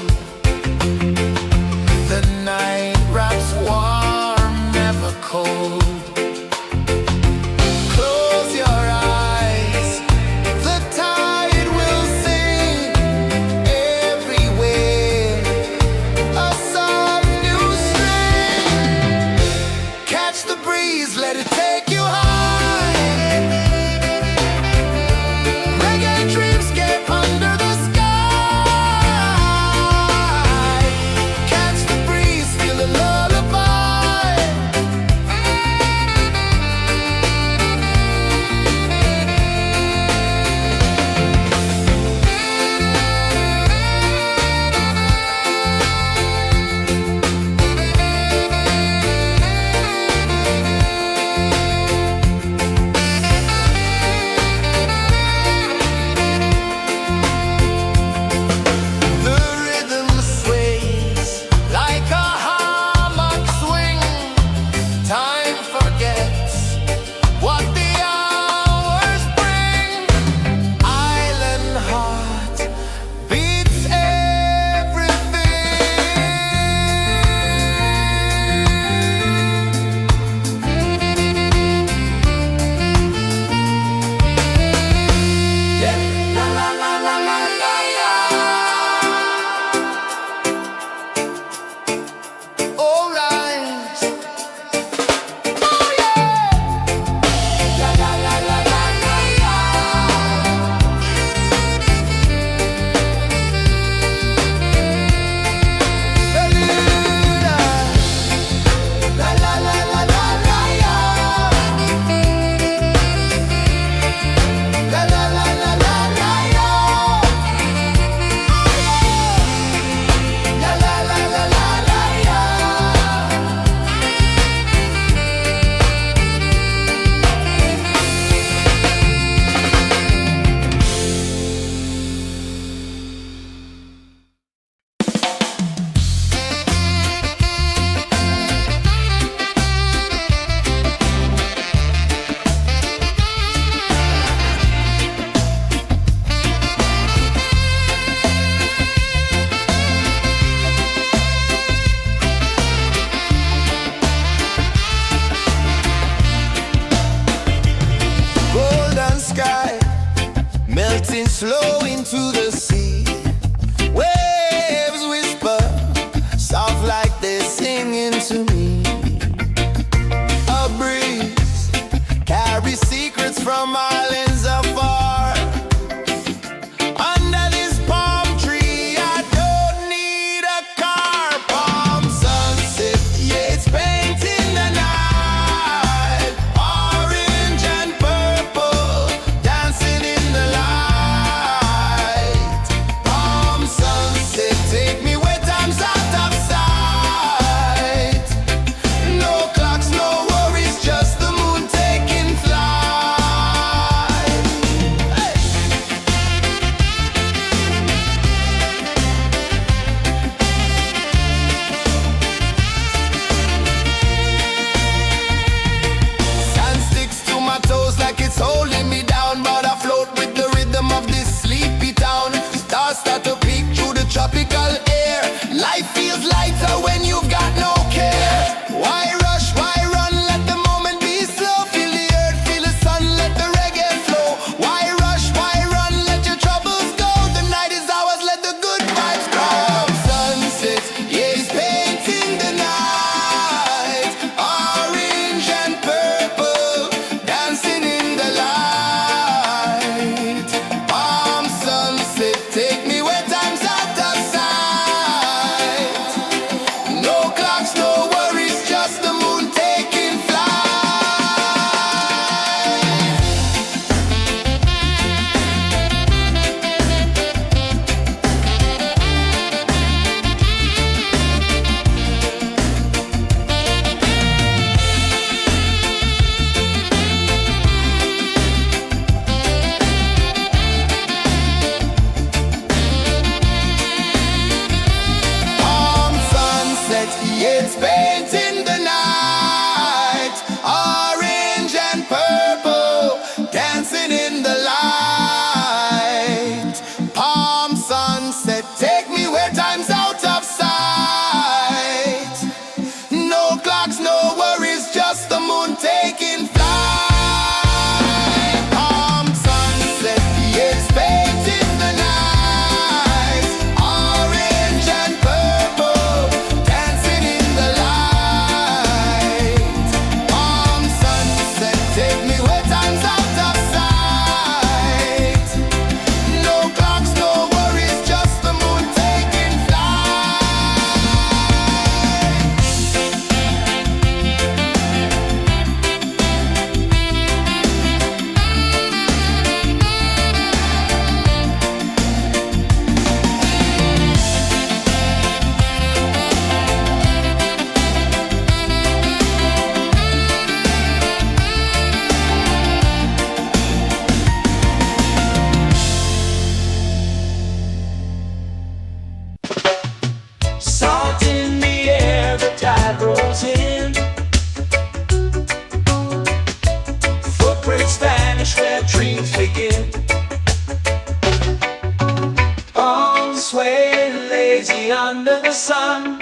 lazy under the sun.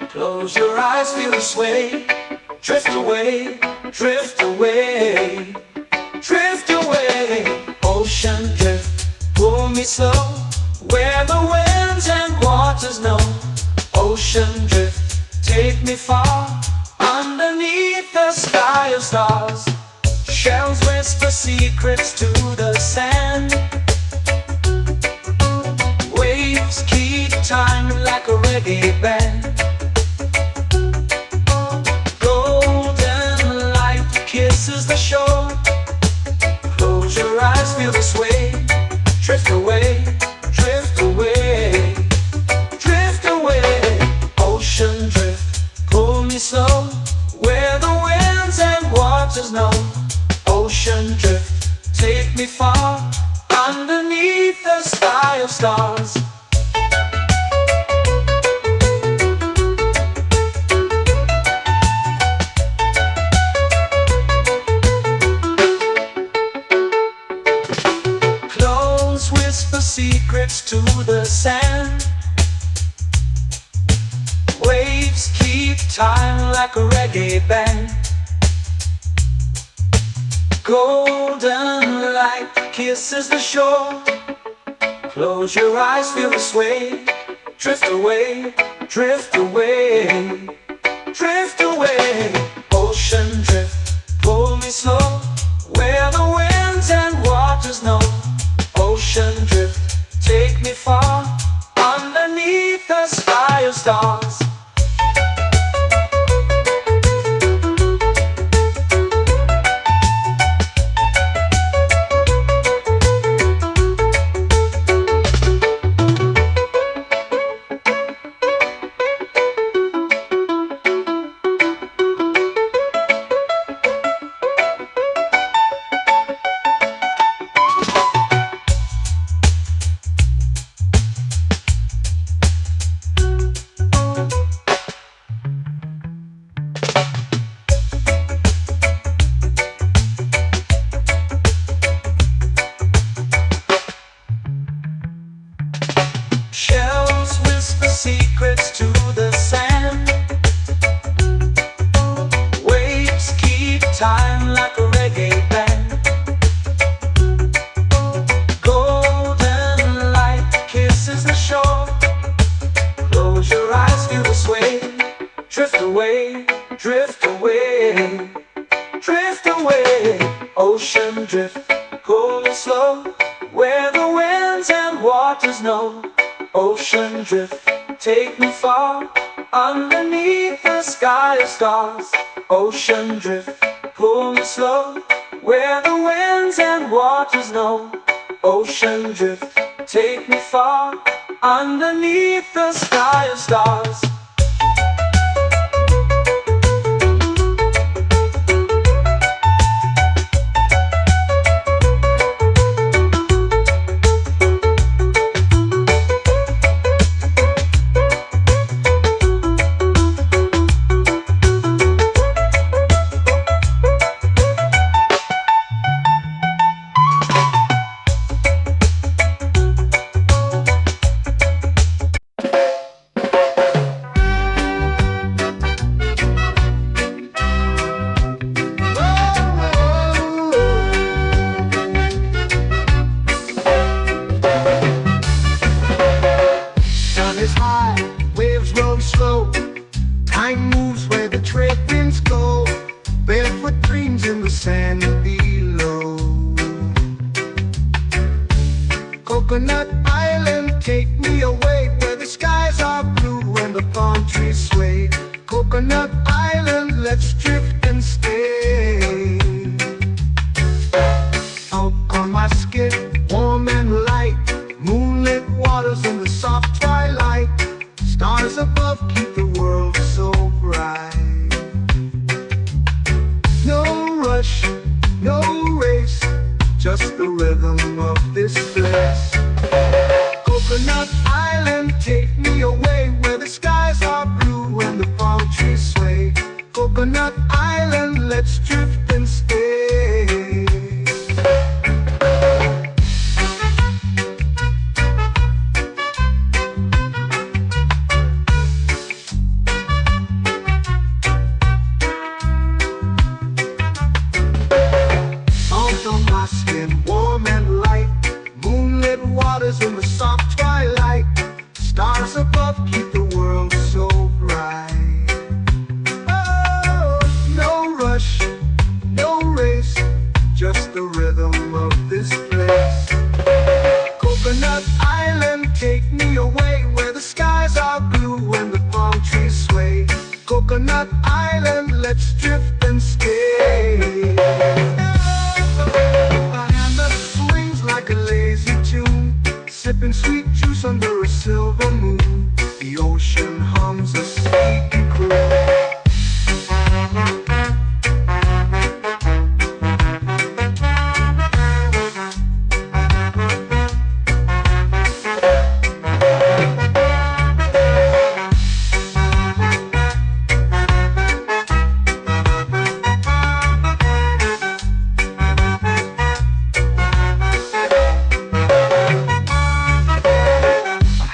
Close your eyes, feel the sway. Drift away, drift away, drift away. Ocean drift, pull me slow, where the winds and waters know. Ocean drift, take me far, underneath the sky of stars. Shells whisper secrets to the sand. Waves keep time like a reggae band. Golden light kisses the shore. Close your eyes, feel the sway. Drift away, drift away, drift away. Ocean drift, pull me slow, where the winds and waters know. Ocean drift, take me far, underneath the sky of stars. Close whisper secrets to the sand. Waves keep time like a reggae band. Golden light kisses the shore. Close your eyes, feel the sway. Drift away, drift away, drift away. Ocean drift, pull me slow, where the winds and waters know. Ocean drift, take me far, underneath the sky of stars. Shells whisper secrets to the sand. Waves keep time like a reggae band. Golden light kisses the shore. Close your eyes, feel the sway. Drift away, drift away, drift away. Ocean drift, pull me slow, where the winds and waters know. Ocean drift, take me far, underneath the sky of stars. Ocean drift, pull me slow, where the winds and waters know. Ocean drift, take me far, underneath the sky of stars. Time moves where the trade winds go. Barefoot dreams in the sand below. Coconut Island, take me away, where the skies are blue and the palm trees sway. Coconut Island, let's drift and stay. Out on my skin, warm and light, moonlit waters in the soft twilight. Stars above keep the world so bright. No rush, no race, just the rhythm of this place. Coconut Island, take me away, where the skies are blue and the palm trees sway. stars above keep the world so bright. Oh, no rush, no race, just the rhythm of this place. Coconut Island, take me away where the skies are blue and the palm trees sway. Coconut Island, let's drift and stay. A hand that swings like a lazy tune, sipping sweet juice under a silver moon. The ocean hums a sleepy croon.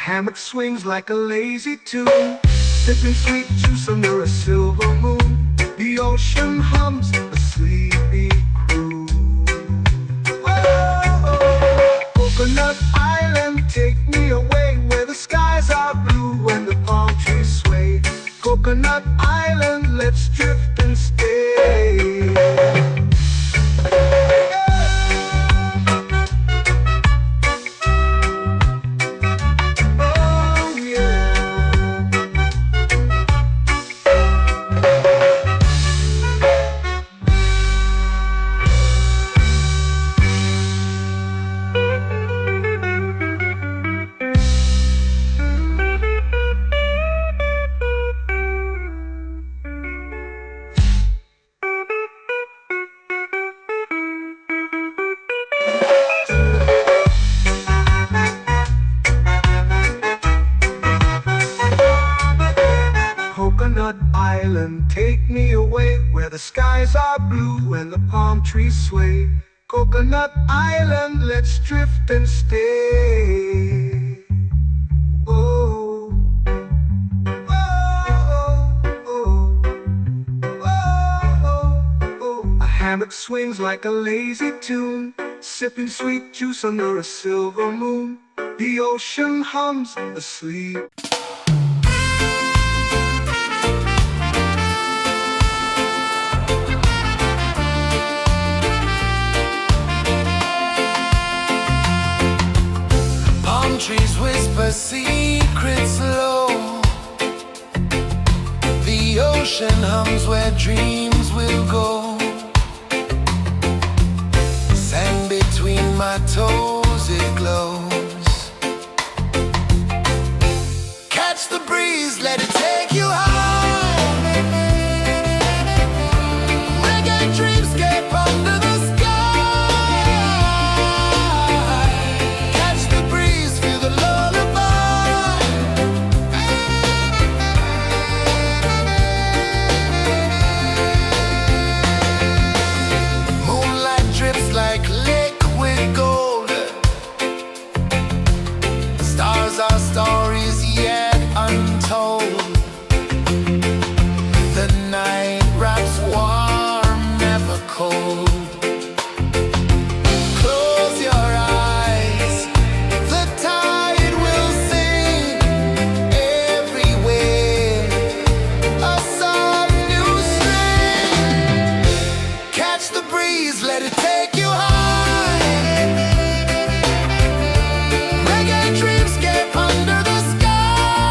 Hammock swings like a lazy tune, sipping sweet juice under a silver moon. The ocean hums a sleepy croon. Whoa, Coconut Island, take me away where the skies are blue and the palm trees sway. Coconut Island, let's drift and stay. Coconut Island, take me away where the skies are blue and the palm trees sway. Coconut Island, let's drift and stay. Oh, oh, oh, oh, oh. A hammock swings like a lazy tune, sipping sweet juice under a silver moon. The ocean hums asleep. Trees whisper secrets low. The ocean hums where dreams will go. Sand between my toes, it glows. Catch the breeze, let it take you high. Reggae dreamscape under the our stories yet untold. The night wraps warm, never cold. Close your eyes, the tide will sing everywhere. A soft new string. Catch the breeze, let it take you high. Reggae dreamscape under the sky.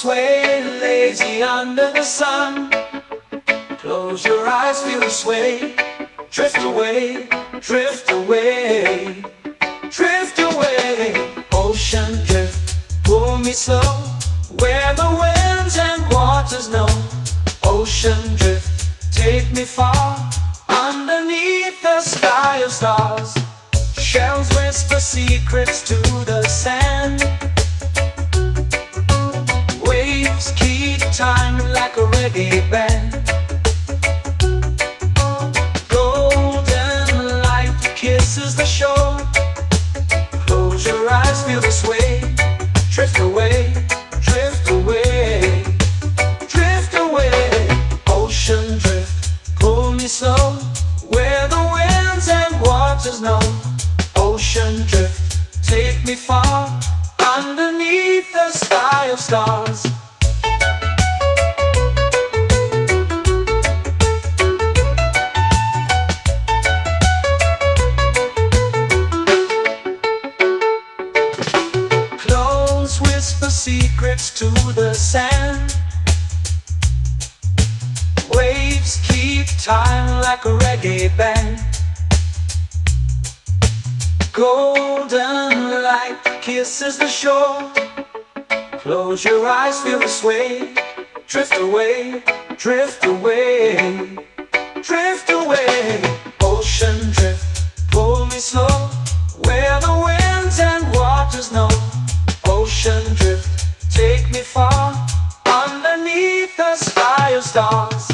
sway, lazy under the sun. Close your eyes, feel the sway. Drift away, drift away, drift away. Ocean drift, pull me slow, where the winds and waters know. Ocean drift, take me far, underneath the sky of stars. Shells whisper secrets to the sand. Waves keep time like a reggae band. Golden light kisses the shore. Close your eyes, feel the sway. Drift away, drift away, drift away. Ocean drift, pull me slow, where the winds and waters know. Ocean drift, take me far, underneath the sky of stars. Close whisper secrets to the sand. Waves keep time like a reggae band. Golden light kisses the shore. Close your eyes, feel the sway. Drift away, drift away, drift away. Ocean drift, pull me slow, where the winds and waters know. Ocean drift, take me far, underneath the sky of stars.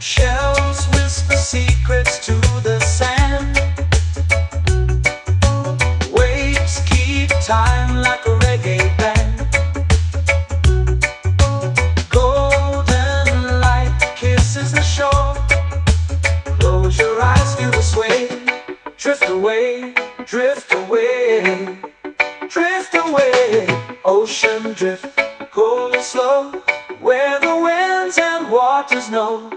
Shells whisper secrets to the sand. Waves keep time like a reggae band. Golden light kisses the shore. Close your eyes, feel the sway. Drift away, drift away, drift away. Ocean drift, pull me slow, where the winds and waters know.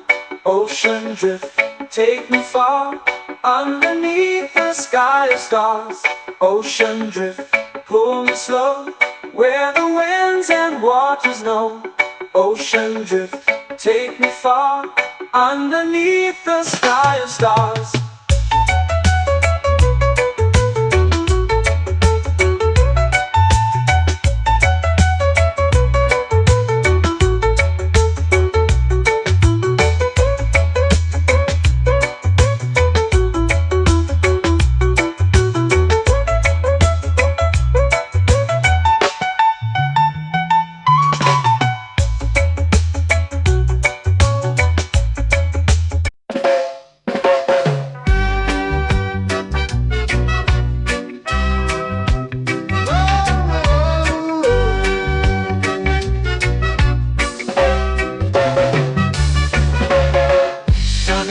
Ocean drift, take me far, underneath the sky of stars. Ocean drift, pull me slow, where the winds and waters know. Ocean drift, take me far, underneath the sky of stars.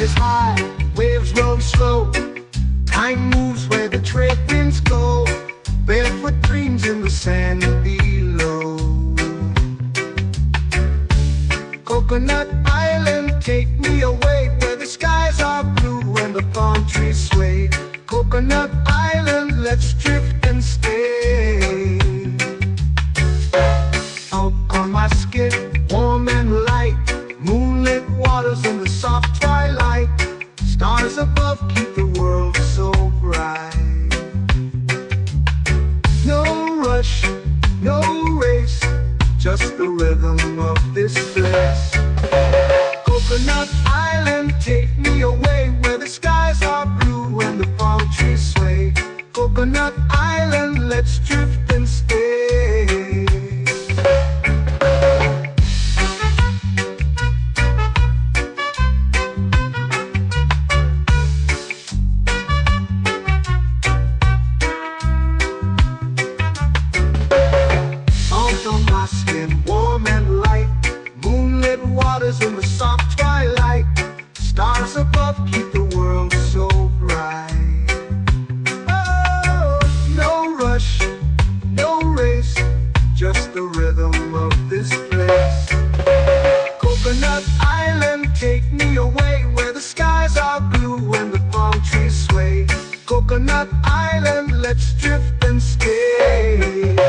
Is high, waves roll slow. Time moves where the trade winds go. Barefoot dreams in the sand below. Coconut Island, take me away, where the skies are blue and the palm trees sway. Coconut Island, let's drift and stay. Out on my skin, warm and light, moonlit waters in the soft twilight. Stars above keep the world so bright. No rush, no race, just the rhythm of this place. Coconut Island, take me away, where the skies are blue and the palm trees sway. Coconut Island, let's drift and stay. take me away where the skies are blue and the palm trees sway. Coconut Island, let's drift and stay. A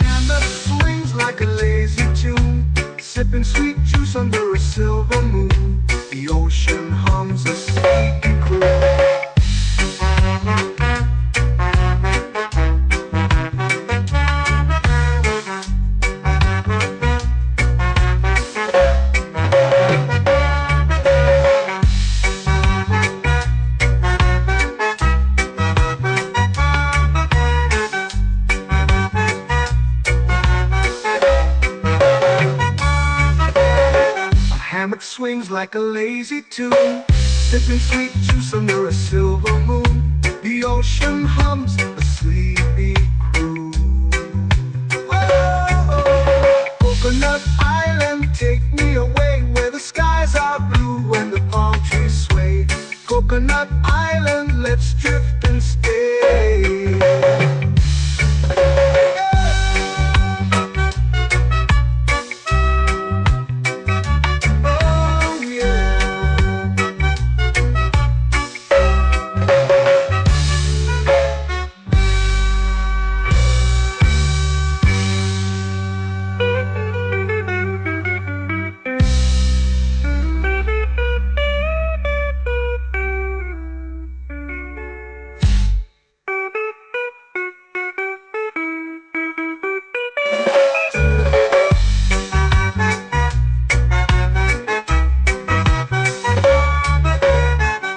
hand that swings like a lazy tune, sipping sweet juice under a silver moon. The ocean hums a sleepy croon. Hammock swings like a lazy tune, sipping sweet juice under a silver moon. The ocean hums a sleepy croon. Oh, Coconut Island, take me away where the skies are blue and the palm trees sway. Coconut Island, let's drift and stay.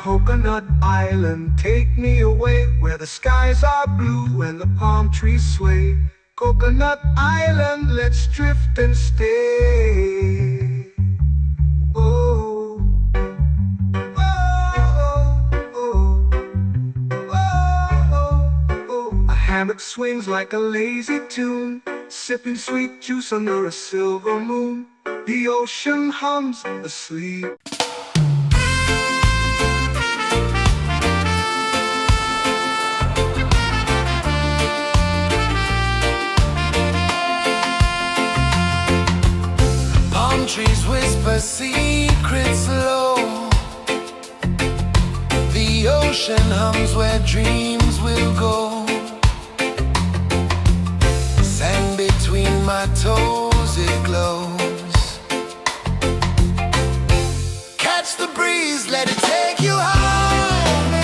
Coconut Island, take me away where the skies are blue and the palm trees sway. Coconut Island, let's drift and stay. Oh, oh, oh, oh, oh. A hammock swings like a lazy tune, sipping sweet juice under a silver moon. The ocean hums asleep. Trees whisper secrets low. The ocean hums where dreams will go. Sand between my toes, it glows. Catch the breeze, let it take you high.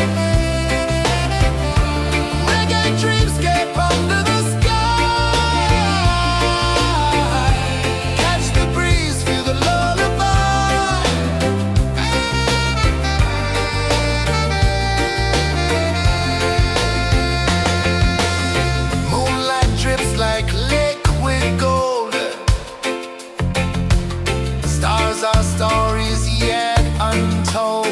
Reggae dreamscape under the sky. Our stories yet untold.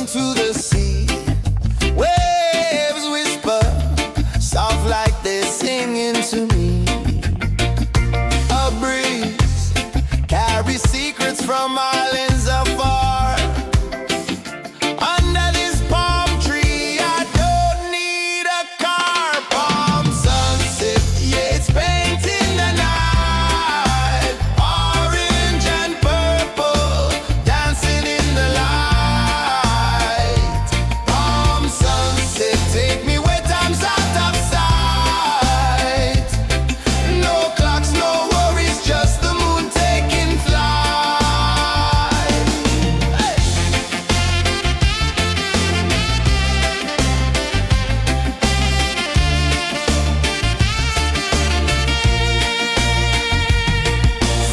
into the sea. Waves whisper, soft like they're singing to me. A breeze carries secrets from islands afar. Under this palm tree, I don't need a car. Palm sunset, yeah, it's painting the night. Orange and purple, dancing in the light. Palm sunset, take me where time's out of sight. No clocks, no worries, just the moon taking flight. Hey!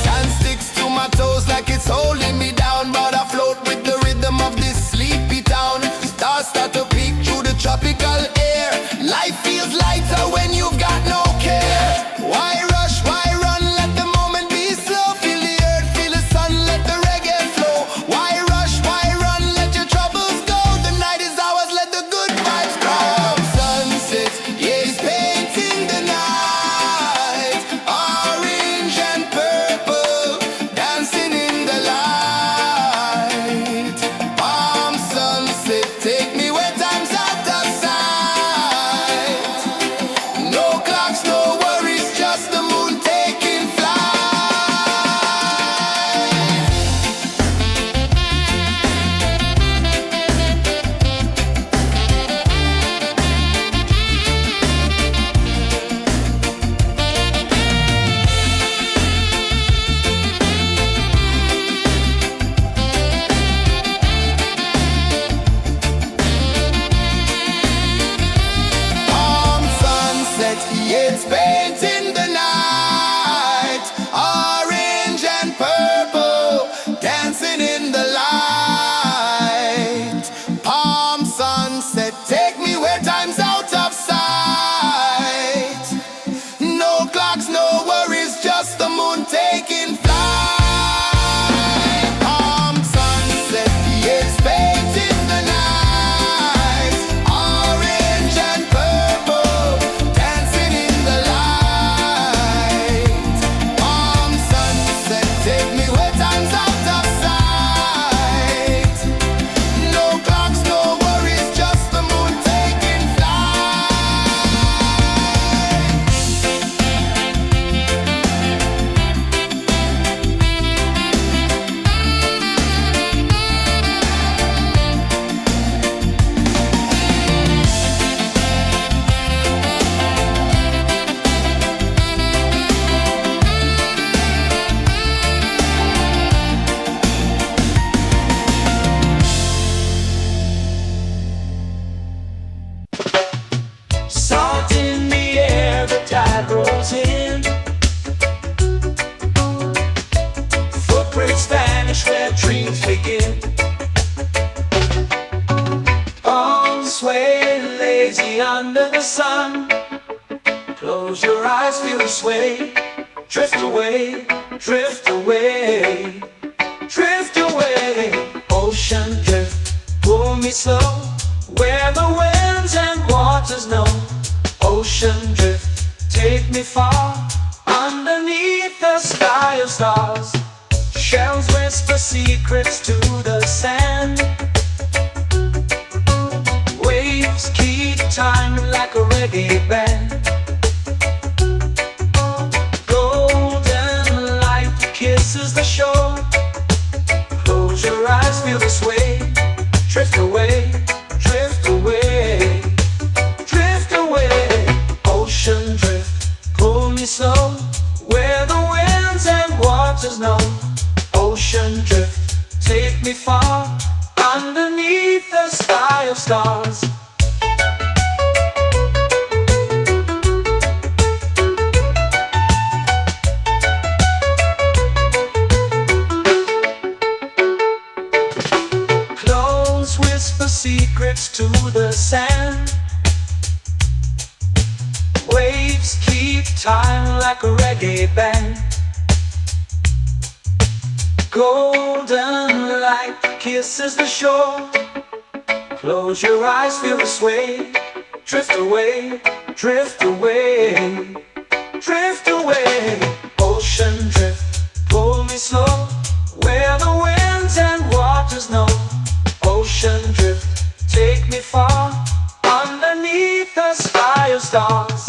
Sand sticks to my toes like it's holding me down, but I float with the rhythm of this sleepy town. Stars start to peek through the tropical air. Life feels lighter when you've got no care. Why rush, why run, let the moment be slow. Feel the earth, feel the sun, let the reggae flow. Why rush, why run, let your troubles go. The night is ours, let the good vibes grow. Sunset, yeah, it's painting the night. Orange and purple, dancing in the light. Palm sunset, take me where time's out of sight. No clocks, no worries, just the moon taking flight. Palm sunset, yeah, it's painting the night. Orange and purple, dancing in the light. Palm sunset, take me where time's out of sight. No clocks, no worries, just the moon taking flight. Palm sunset, yeah, it's painting the night. Orange and purple, dancing in the light. Palm sunset, take me where time's out of sight. No clocks, no worries, just the moon taking flight. Salt in the air, the tide rolls in. Footprints vanish where dreams begin. Arms sway lazy under the sun. Close your eyes, feel the sway. Drift away, drift away, drift away. Ocean drift, pull me slow, where the winds and waters know. Ocean drift, take me far, underneath the sky of stars. Shells whisper secrets to the sand. Waves keep time like a reggae band. Golden light kisses the shore. Close your eyes, feel the sway. Drift away, drift away, drift away. Ocean drift, pull me slow, where the winds and waters know. Ocean drift, take me far, underneath the sky of stars. Clones whisper secrets to the sand. Waves keep time like a reggae band. Golden light kisses the shore. Close your eyes, feel the sway. Drift away, drift away, drift away. Ocean drift, pull me slow, where the winds and waters know. Ocean drift, take me far, underneath the sky of stars.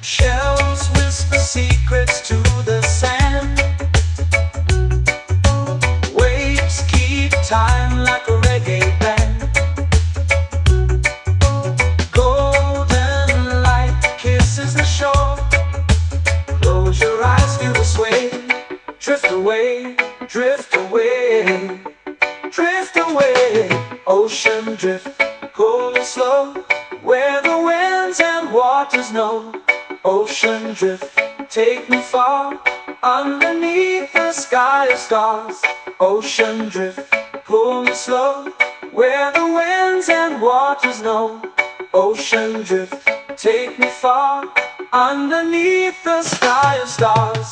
Shells whisper secrets to the sand. Waves keep time like a reggae band. Golden light kisses the shore. Close your eyes, feel the sway. Drift away, drift away, drift away. Ocean drift, cool and slow, where the winds and waters know. Ocean drift, take me far, underneath the sky of stars. Ocean drift, pull me slow, where the winds and waters know. Ocean drift, take me far, underneath the sky of stars.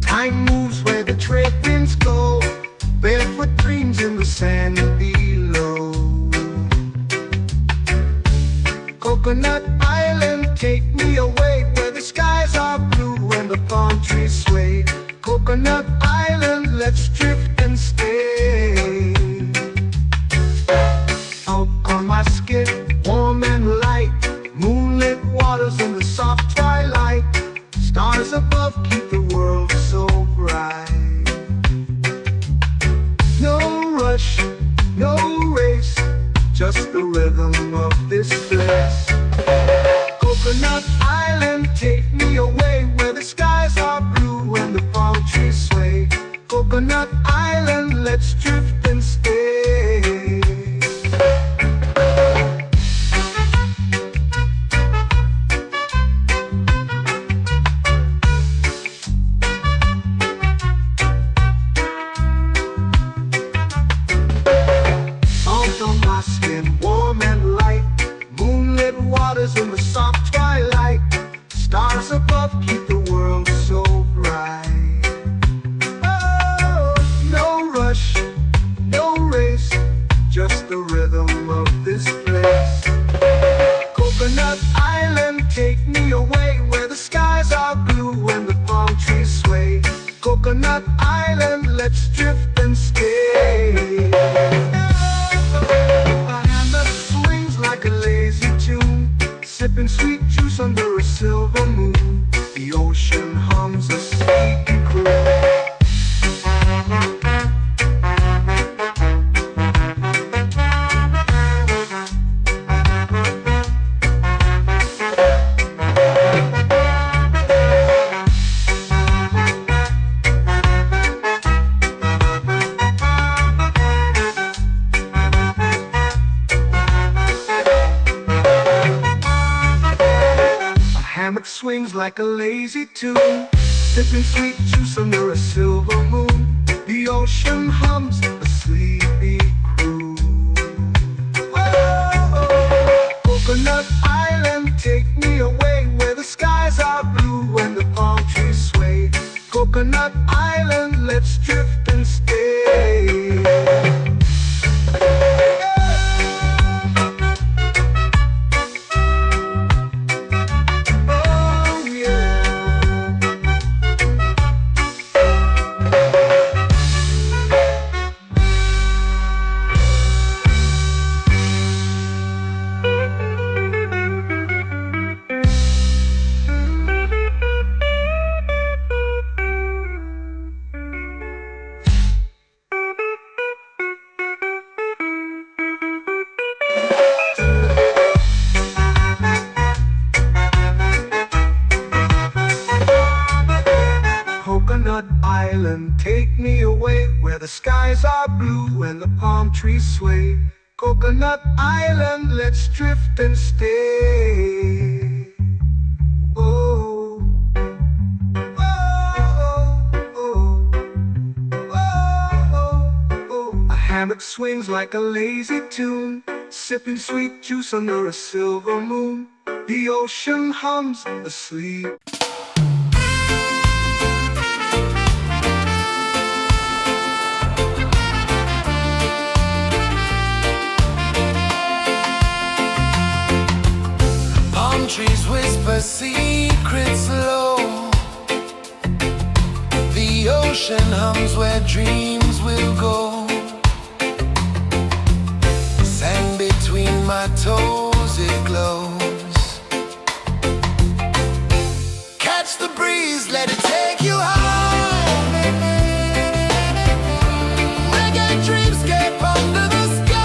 Time moves where the trade winds go. Barefoot dreams in the sand below. Coconut Island, take me away, where the skies are blue and the palm trees sway. Coconut Island, let's drift and stay. Out on my skin, warm and light, moonlit waters in the soft twilight. Stars above keep the world so bright. No rush, no race, just the rhythm of this place. Coconut Island, take me away, where the skies are blue and the palm trees sway. Coconut Island, let's drift and stay. Warm and light, moonlit waters in the soft twilight. Stars above keep the world so bright. Oh, no rush, no race, just the rhythm of this place. Coconut Island, take me away, where the skies are blue and the palm trees sway. Coconut Island, let's drift and stay. Like a lazy tune, sipping sweet juice under a silver moon. The ocean hums a sleepy croon. Swings like a lazy tune, sipping sweet juice under a silver moon. The ocean hums a sleepy croon. Whoa, Coconut Island, take me away where the skies are blue and the palm trees sway. Coconut Island, let's drift and stay. Oh yeah. Coconut Island, take me away where the skies are blue and the palm trees sway. Coconut Island, let's drift and stay. Oh, oh, oh, oh, oh. A hammock swings like a lazy tune, sipping sweet juice under a silver moon. The ocean hums asleep. Trees whisper secrets low. The ocean hums where dreams will go. Sand between my toes, it glows. Catch the breeze, let it take you high. Reggae dreamscape under the sky.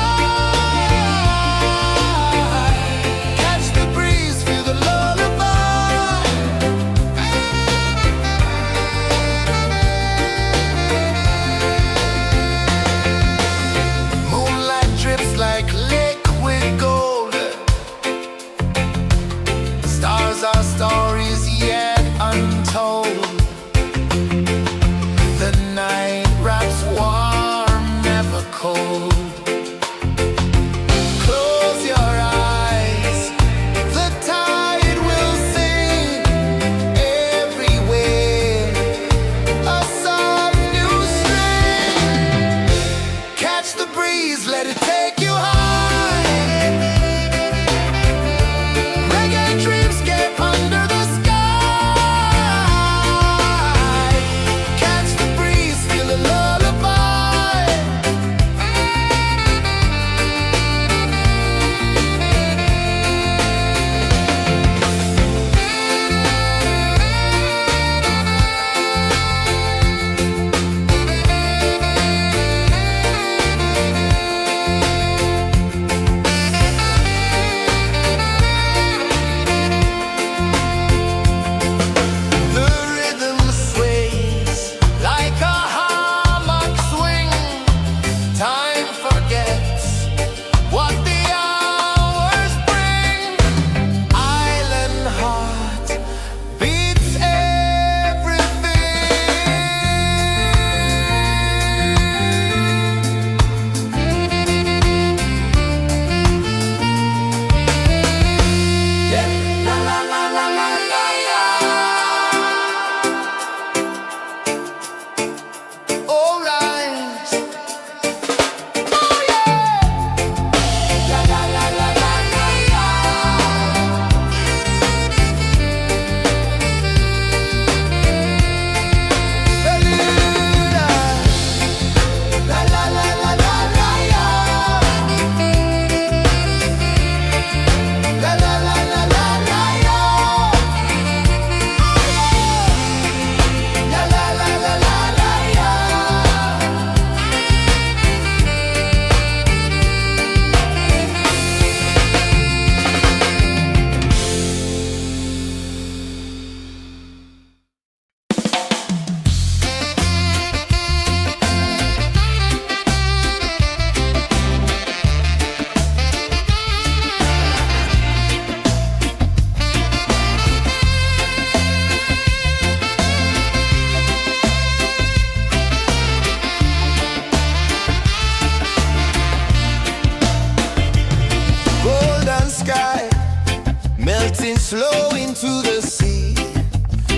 melting slow into the sea.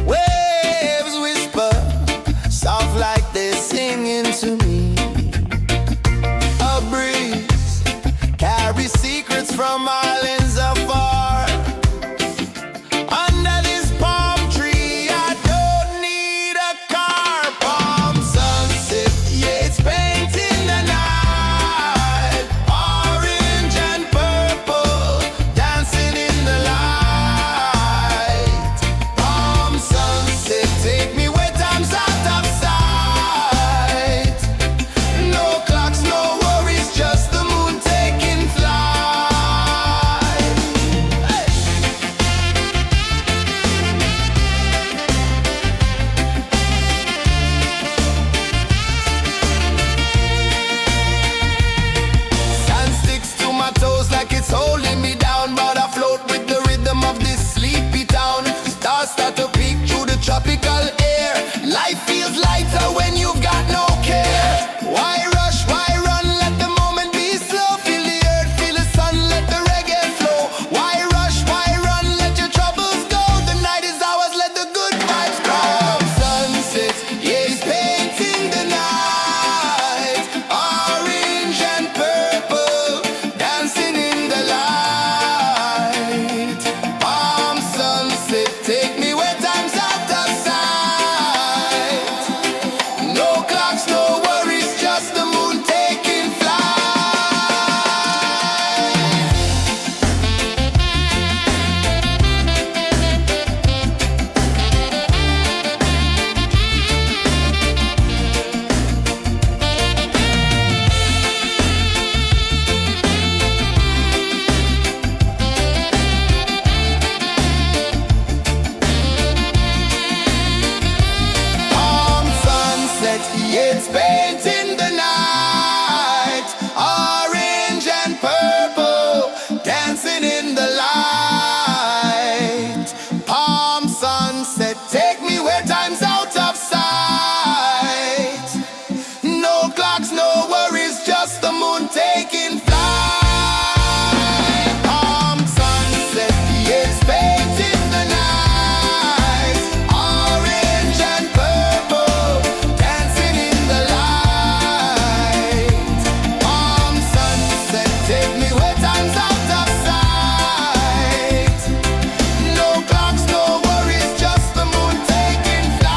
Waves whisper, soft like they're singing to me. A breeze carries secrets from islands afar. Under this palm tree, I don't need a car. Palm sunset, yeah, it's painting the night. Orange and purple, dancing in the light. Palm sunset, take me where time's out of sight. No clocks, no worries, just the moon taking flight. Hey! Sand sticks to my toes like it's holding me down, but I float with the rhythm of this sleepy town. Stars start to peek through the tropical air. Life feels lighter when you've got no care. Why rush, why run, let the moment be slow. Feel the earth, feel the sun, let the reggae flow. Why rush, why run, let your troubles go. The night is ours, let the good vibes grow. Sunset, yeah, it's painting the night. Orange and purple, dancing in the light. Palm sunset, take me where time's out of sight. No clocks, no worries, just the moon taking flight. Palm sunset, yeah, it's painting the night. Orange and purple, dancing in the light. Palm sunset, take me where time's out of sight. No clocks, no worries, just the moon taking flight. Palm sunset, yeah, it's painting the night. Orange and purple, dancing in the light. Palm sunset, take me where time's out of sight. No clocks, no worries, just the moon taking flight.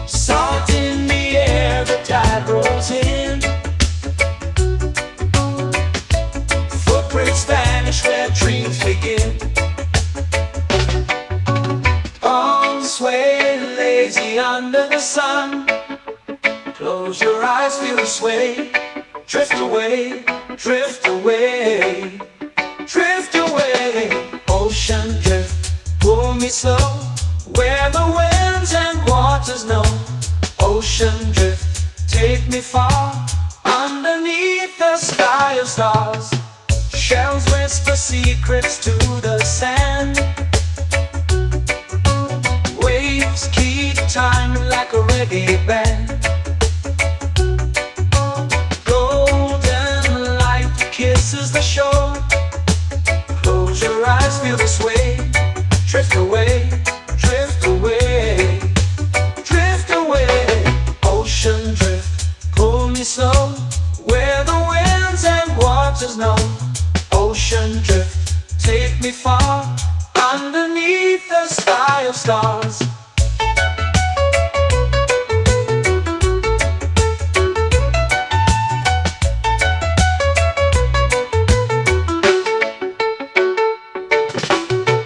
Salt in the air, the tide rolls in. Footprints vanish where dreams begin. Arms sway lazy under the sun. Close your eyes, feel the sway. Drift away, drift away, drift away. Ocean drift, pull me slow. Where the winds and waters know. Ocean drift, take me far. Underneath the sky of stars. Shells whisper secrets to the sand. Waves keep time like a reggae band. Golden light kisses the shore. Close your eyes, feel the sway. Drift away, drift away, drift away. Ocean drift, pull me slow. Where the winds and waters know. Ocean drift, take me far. Underneath the sky of stars.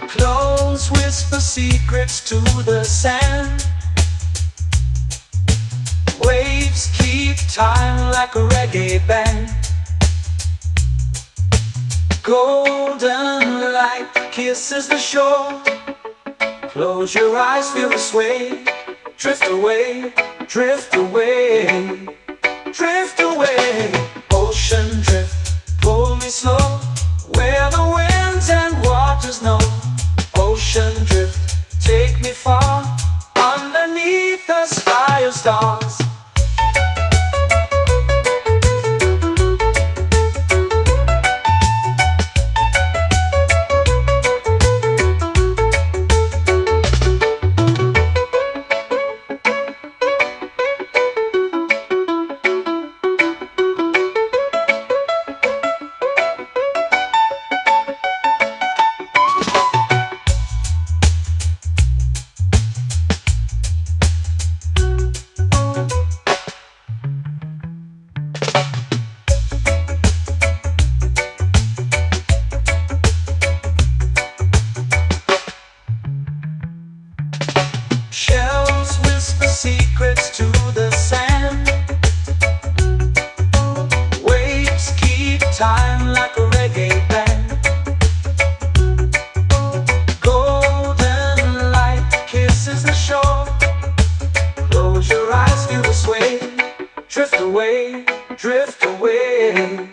Close whisper secrets to the sand. Waves keep time like a reggae band. Golden light kisses the shore. Close your eyes, feel the sway. Drift away, drift away, drift away. Ocean drift, pull me slow, where the winds and waters know. Ocean drift, take me far, underneath the sky of stars. Shells whisper secrets to the sand. Waves keep time like a reggae band. Golden light kisses the shore. Close your eyes, feel the sway. Drift away, drift away,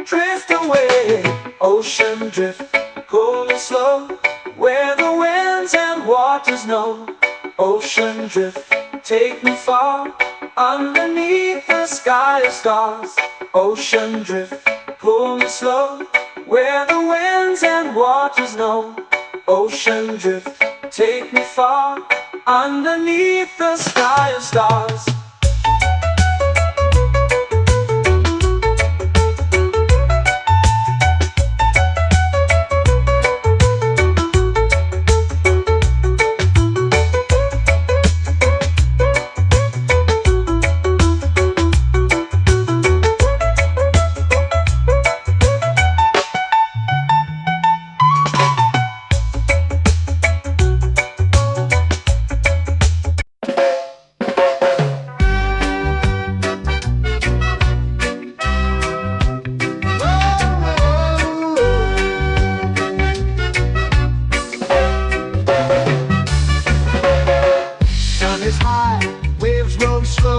drift away. Ocean drift, cool and slow, where the winds and waters know. Ocean drift, take me far, underneath the sky of stars. Ocean drift, pull me slow, where the winds and waters know. Ocean drift, take me far, underneath the sky of stars.